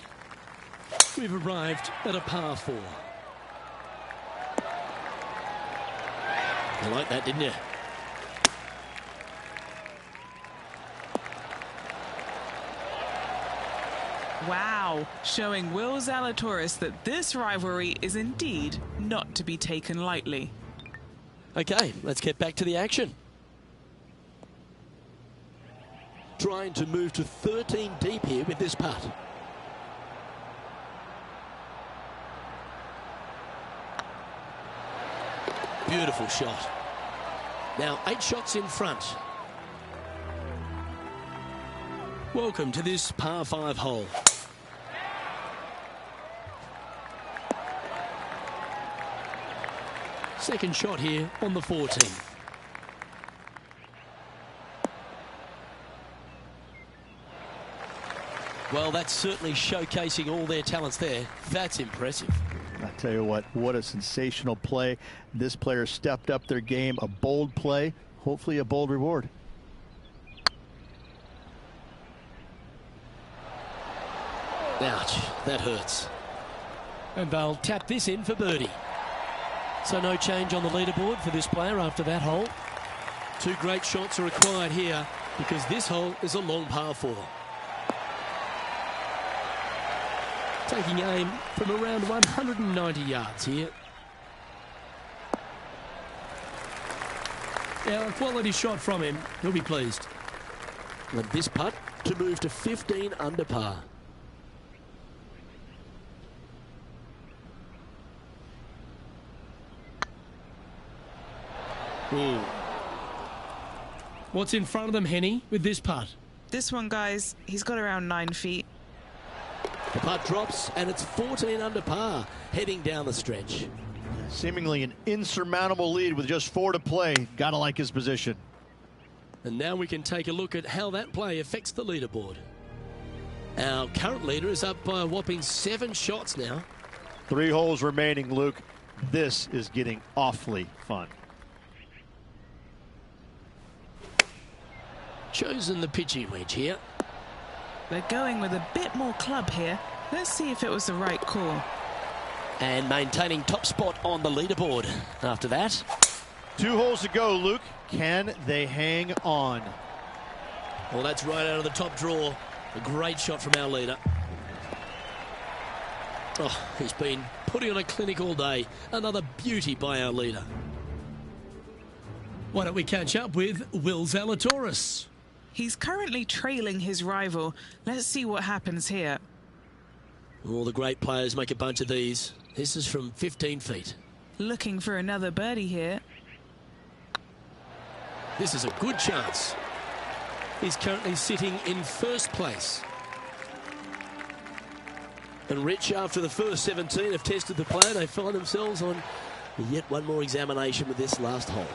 We've arrived at a par 4. You like that, didn't you? Wow, showing Will Zalatoris that this rivalry is indeed not to be taken lightly. Okay, let's get back to the action. Trying to move to 13 deep here with this putt. Beautiful shot. Now 8 shots in front. Welcome to this par 5 hole. Second shot here on the 14th. Well, that's certainly showcasing all their talents there. That's impressive. I tell you what a sensational play. This player stepped up their game. A bold play, hopefully a bold reward. Ouch, that hurts. And they'll tap this in for birdie. So no change on the leaderboard for this player after that hole. 2 great shots are required here because this hole is a long par 4. Taking aim from around 190 yards here. Now, a quality shot from him. He'll be pleased. And this putt to move to 15 under par. Ooh. What's in front of them, Henny, with this putt? This one, guys, he's got around 9 feet. The putt drops, and it's 14 under par, heading down the stretch. Seemingly an insurmountable lead with just 4 to play. Gotta like his position. And now we can take a look at how that play affects the leaderboard. Our current leader is up by a whopping 7 shots now. 3 holes remaining, Luke. This is getting awfully fun. Chosen the pitching wedge here. They're going with a bit more club here. Let's see if it was the right call. And maintaining top spot on the leaderboard after that. 2 holes to go, Luke. Can they hang on? Well, that's right out of the top draw. A great shot from our leader. Oh, he's been putting on a clinic all day. Another beauty by our leader. Why don't we catch up with Will Zalatoris? He's currently trailing his rival. Let's see what happens here. All the great players make a bunch of these. This is from 15 feet. Looking for another birdie here. This is a good chance. He's currently sitting in first place. And Rich, after the first 17 have tested the play, they find themselves on yet one more examination with this last hole.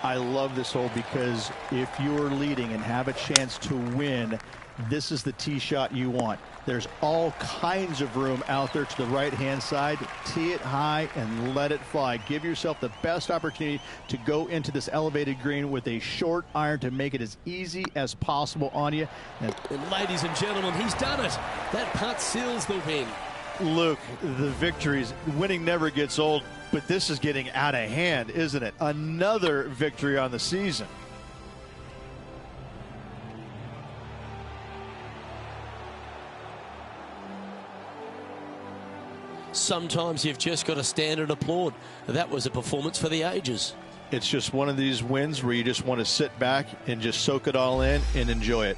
I love this hole because if you're leading and have a chance to win, this is the tee shot you want. There's all kinds of room out there to the right-hand side. Tee it high and let it fly. Give yourself the best opportunity to go into this elevated green with a short iron to make it as easy as possible on you. And ladies and gentlemen, he's done it. That putt seals the win. Luke, the victories, winning never gets old, but this is getting out of hand, isn't it? Another victory on the season. Sometimes you've just got to stand and applaud. That was a performance for the ages. It's just one of these wins where you just want to sit back and just soak it all in and enjoy it.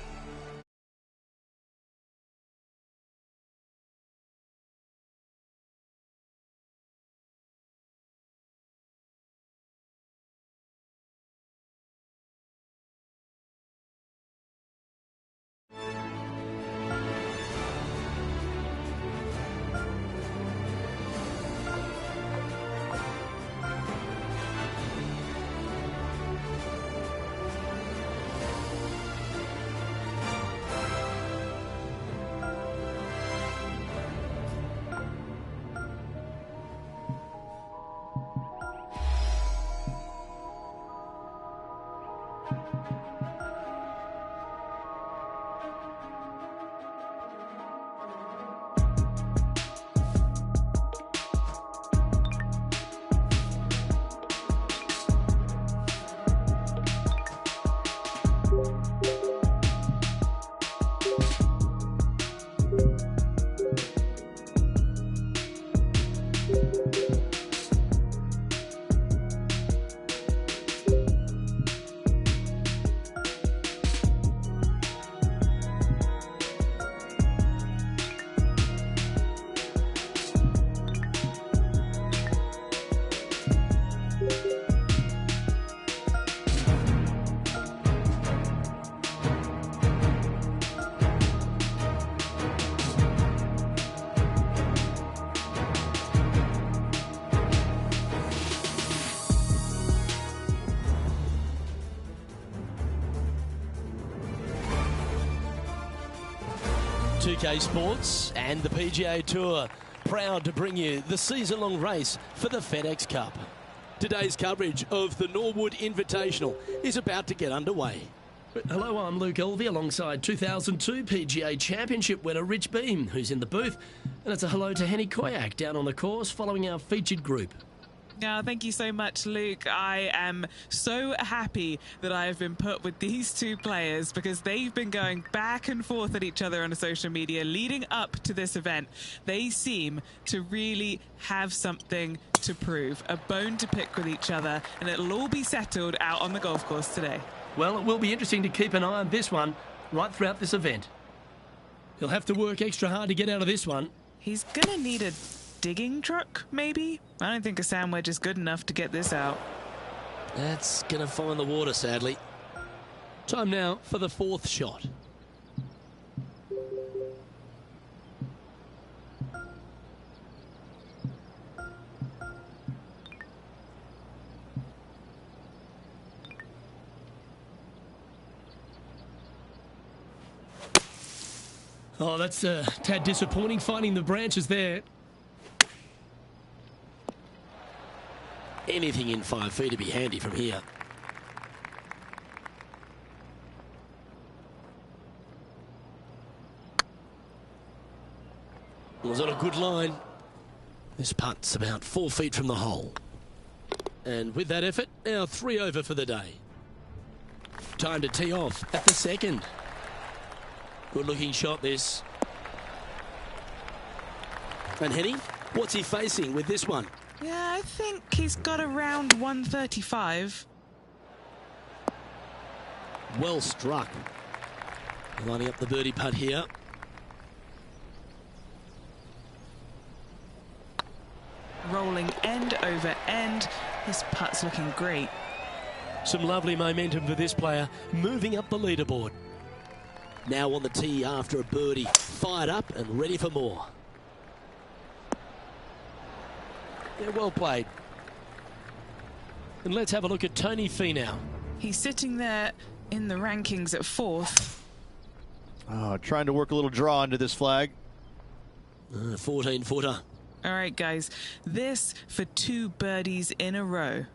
UK Sports and the PGA Tour proud to bring you the season-long race for the FedEx Cup. Today's coverage of the Norwood Invitational is about to get underway. Hello, I'm Luke Elvey alongside 2002 PGA Championship winner Rich Beem, who's in the booth. And it's a hello to Henny Koyak down on the course following our featured group. Oh, thank you so much, Luke. I am so happy that I have been put with these two players because they've been going back and forth at each other on social media leading up to this event. They seem to really have something to prove, a bone to pick with each other, and it'll all be settled out on the golf course today. Well, it will be interesting to keep an eye on this one right throughout this event. He'll have to work extra hard to get out of this one. He's going to need a digging truck, maybe? I don't think a sand wedge is good enough to get this out. That's going to find the water, sadly. Time now for the fourth shot. Oh, that's a tad disappointing, finding the branches there. Anything in 5 feet to be handy from here. Was on a good line. This putt's about 4 feet from the hole. And with that effort, now 3 over for the day. Time to tee off at the second. Good looking shot this. And Henny, what's he facing with this one? Yeah, I think he's got around 135. Well struck. Lining up the birdie putt here. Rolling end over end. This putt's looking great. Some lovely momentum for this player, moving up the leaderboard. Now on the tee after a birdie, fired up and ready for more. Yeah, well played. And let's have a look at Tony Finau. He's sitting there in the rankings at 4th. Oh, trying to work a little draw into this flag. 14-footer. All right, guys. This for 2 birdies in a row.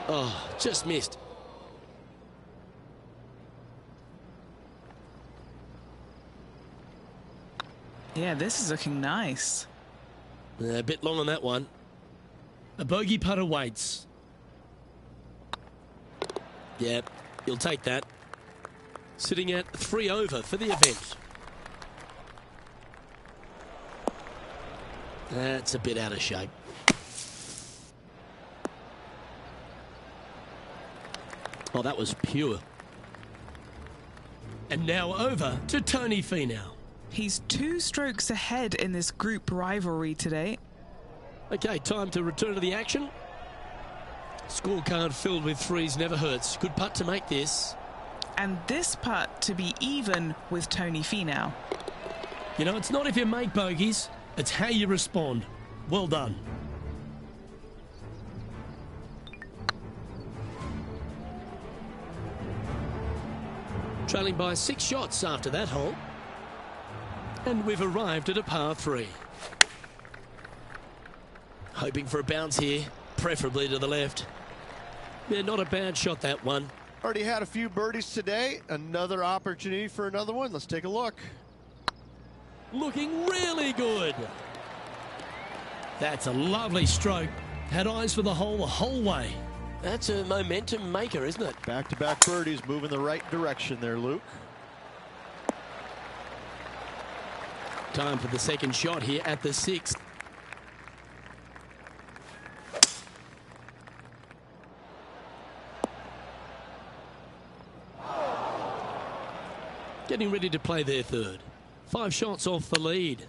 Oh, just missed. Yeah, this is looking nice. A bit long on that one. A bogey putt awaits. Yeah, he'll take that. Sitting at 3 over for the event. That's a bit out of shape. Oh, that was pure. And now over to Tony Finau. He's 2 strokes ahead in this group rivalry today. Okay, time to return to the action. Scorecard filled with 3s never hurts. Good putt to make this. And this putt to be even with Tony Finau. You know, it's not if you make bogeys, it's how you respond. Well done. Trailing by 6 shots after that hole. And we've arrived at a par 3. Hoping for a bounce here, preferably to the left. Yeah, not a bad shot, that one. Already had a few birdies today. Another opportunity for another one. Let's take a look. Looking really good. That's a lovely stroke. Had eyes for the whole way. That's a momentum maker, isn't it? Back-to-back birdies, moving the right direction there, Luke. Time for the second shot here at the 6th. Getting ready to play their third. 5 shots off the lead.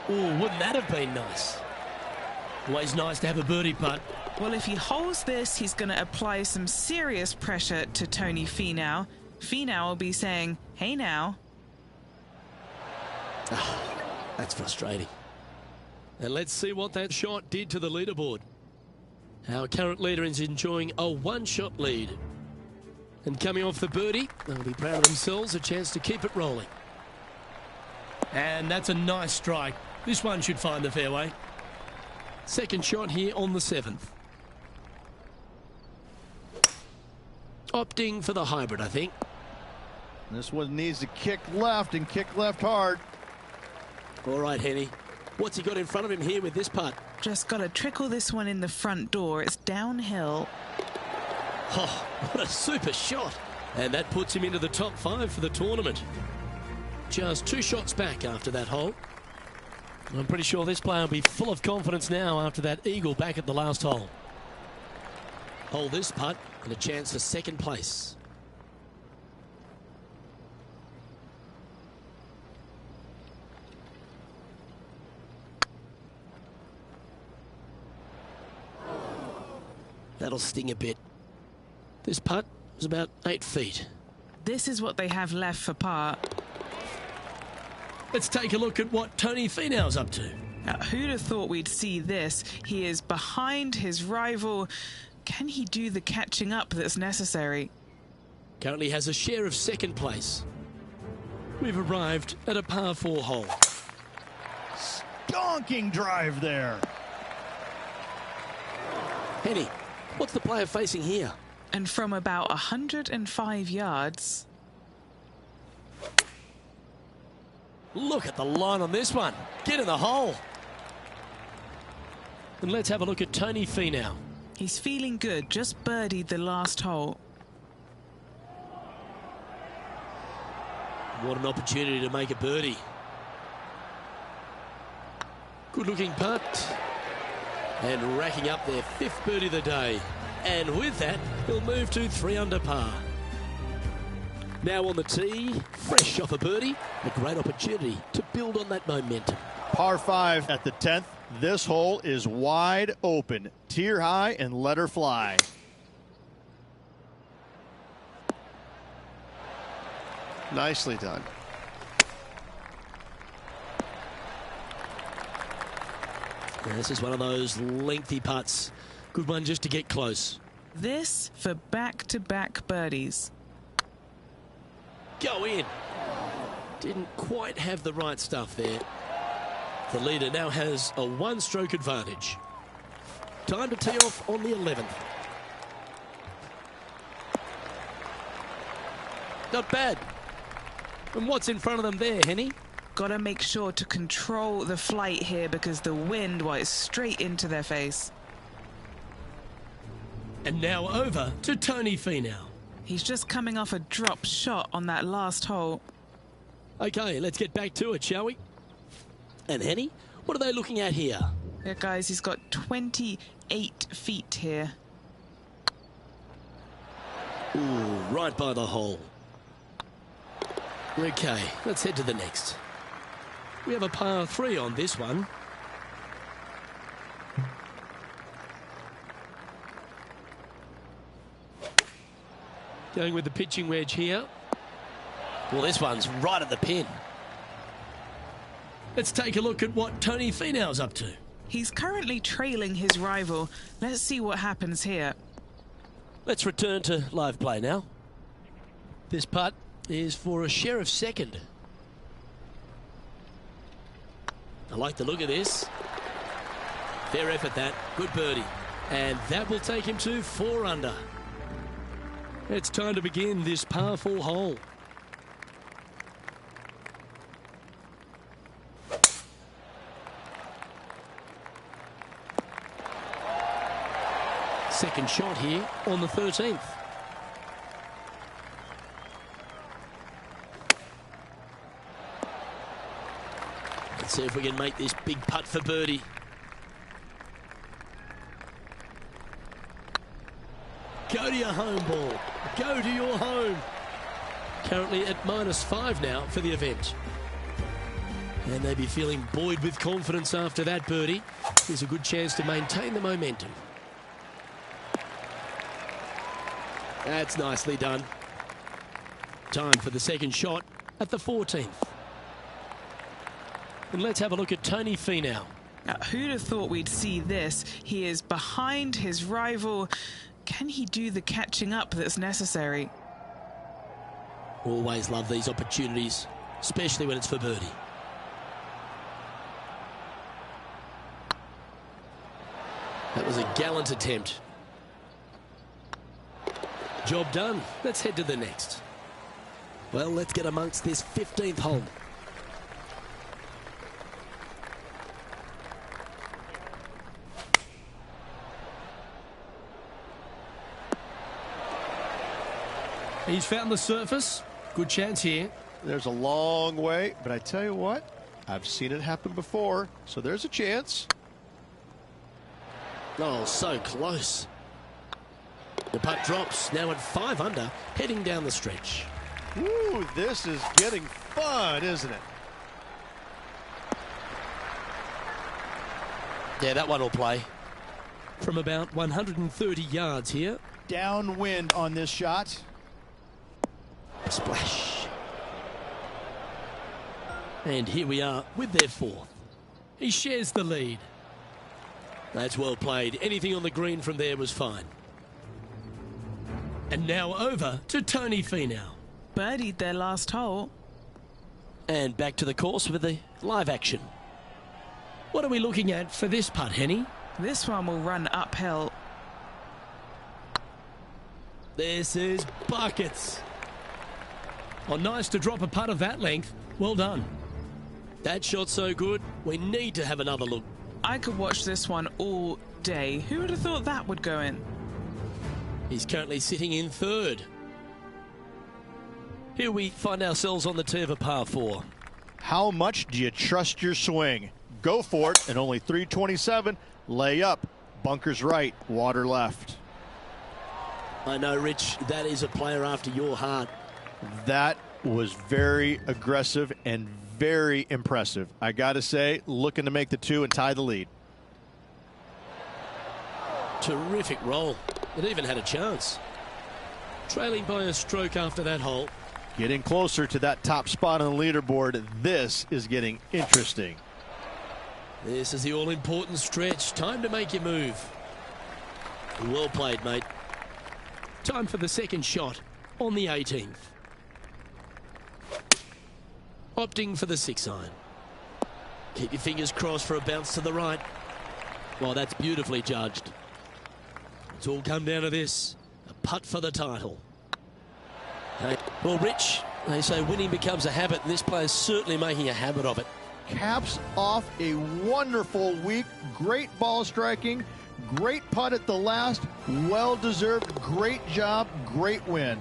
Oh, wouldn't that have been nice? Always nice to have a birdie putt. Well, if he holds this, he's going to apply some serious pressure to Tony Finau. Finau will be saying, hey now. That's frustrating. And let's see what that shot did to the leaderboard. Our current leader is enjoying a 1-shot lead. And coming off the birdie, they'll be proud of themselves, a chance to keep it rolling. And that's a nice strike. This one should find the fairway. Second shot here on the 7th. Opting for the hybrid, I think. This one needs to kick left and kick left hard. All right, Henny. What's he got in front of him here with this putt? Just got to trickle this one in the front door. It's downhill. Oh, what a super shot. And that puts him into the top 5 for the tournament. Just 2 shots back after that hole. I'm pretty sure this player will be full of confidence now after that eagle back at the last hole. Hold this putt and a chance for second place. That'll sting a bit. This putt was about 8 feet. This is what they have left for par. Let's take a look at what Tony Finau's up to. Now, who'd have thought we'd see this? He is behind his rival. Can he do the catching up that's necessary? Currently has a share of second place. We've arrived at a par 4 hole. Donking drive there. Henny, what's the player facing here? And from about 105 yards... Look at the line on this one. Get in the hole. And let's have a look at Tony Finau. He's feeling good, just birdied the last hole. What an opportunity to make a birdie. Good looking putt. And racking up their 5th birdie of the day. And with that, he'll move to 3 under par. Now on the tee, fresh off a birdie, a great opportunity to build on that momentum. Par 5 at the 10th. This hole is wide open. Tier high and let her fly. Nicely done. This is one of those lengthy putts. Good one just to get close. This for back-to-back birdies. Go in. Didn't quite have the right stuff there. The leader now has a 1-stroke advantage. Time to tee off on the 11th. Not bad. And what's in front of them there, Henny? Got to make sure to control the flight here because the wind, well, is straight into their face. And now over to Tony Finau. He's just coming off a drop shot on that last hole. Okay, let's get back to it, shall we? And Henny, what are they looking at here? Yeah, guys, he's got 28 feet here. Ooh, right by the hole. Okay, let's head to the next. We have a par 3 on this one. Going with the pitching wedge here. Well, this one's right at the pin. Let's take a look at what Tony Finau's up to. He's currently trailing his rival. Let's see what happens here. Let's return to live play now. This putt is for a share of second. I like the look of this. Fair effort that. Good birdie. And that will take him to 4 under. It's time to begin this par 4 hole. Second shot here on the 13th. Let's see if we can make this big putt for birdie. Go to your home ball. Go to your home. Currently at -5 now for the event. And they'd be feeling buoyed with confidence after that birdie. There's a good chance to maintain the momentum. That's nicely done. Time for the second shot at the 14th. And let's have a look at Tony Finau. Now, who'd have thought we'd see this? He is behind his rival. Can he do the catching up that's necessary? Always love these opportunities, especially when it's for birdie. That was a gallant attempt. Job done. Let's head to the next. Well, let's get amongst this 15th hole. He's found the surface. Good chance here. There's a long way, but I tell you what, I've seen it happen before, so there's a chance. Oh, so close. The putt drops, now at 5 under, heading down the stretch. Ooh, this is getting fun, isn't it? Yeah, that one will play. From about 130 yards here. Downwind on this shot. Splash. And here we are with their fourth. He shares the lead. That's well played. Anything on the green from there was fine. And now over to Tony Finau. Birdied their last hole. And back to the course with the live action. What are we looking at for this putt, Henny? This one will run uphill. This is buckets. Oh, nice to drop a putt of that length. Well done. That shot so good, we need to have another look. I could watch this one all day. Who would have thought that would go in? He's currently sitting in third. Here we find ourselves on the tee of a par 4. How much do you trust your swing? Go for it, and only 327. Lay up, bunkers right, water left. I know, Rich, that is a player after your heart. That was very aggressive and very impressive. I got to say, looking to make the 2 and tie the lead. Terrific roll. It even had a chance. Trailing by a stroke after that hole. Getting closer to that top spot on the leaderboard. This is getting interesting. This is the all-important stretch. Time to make your move. Well played, mate. Time for the second shot on the 18th. Opting for the 6-iron. Keep your fingers crossed for a bounce to the right. Well, that's beautifully judged. It's all come down to this. A putt for the title. Hey, well, Rich, they say winning becomes a habit, and this player's certainly making a habit of it. Caps off a wonderful week. Great ball striking. Great putt at the last. Well deserved. Great job. Great win.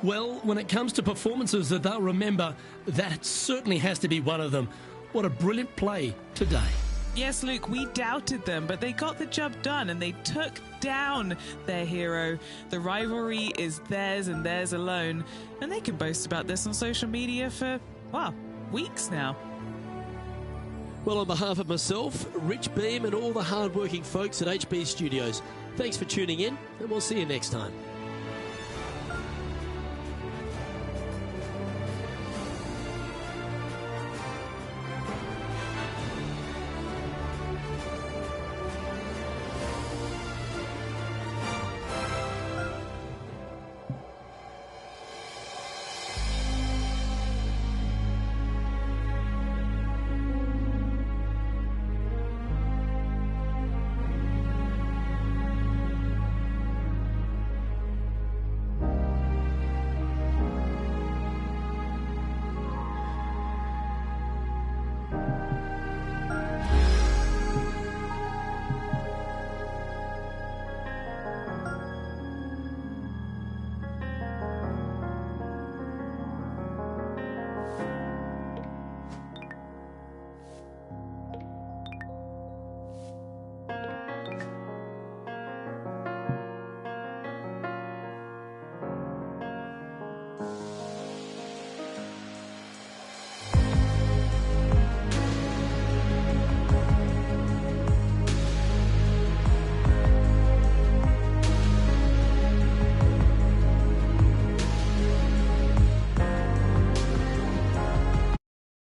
Well, when it comes to performances that they'll remember, that certainly has to be one of them. What a brilliant play today. Yes, Luke, we doubted them, but they got the job done and they took down their hero. The rivalry is theirs and theirs alone, and they can boast about this on social media for, well, weeks now. Well, on behalf of myself, Rich Beam, and all the hard-working folks at HB Studios, thanks for tuning in, and we'll see you next time.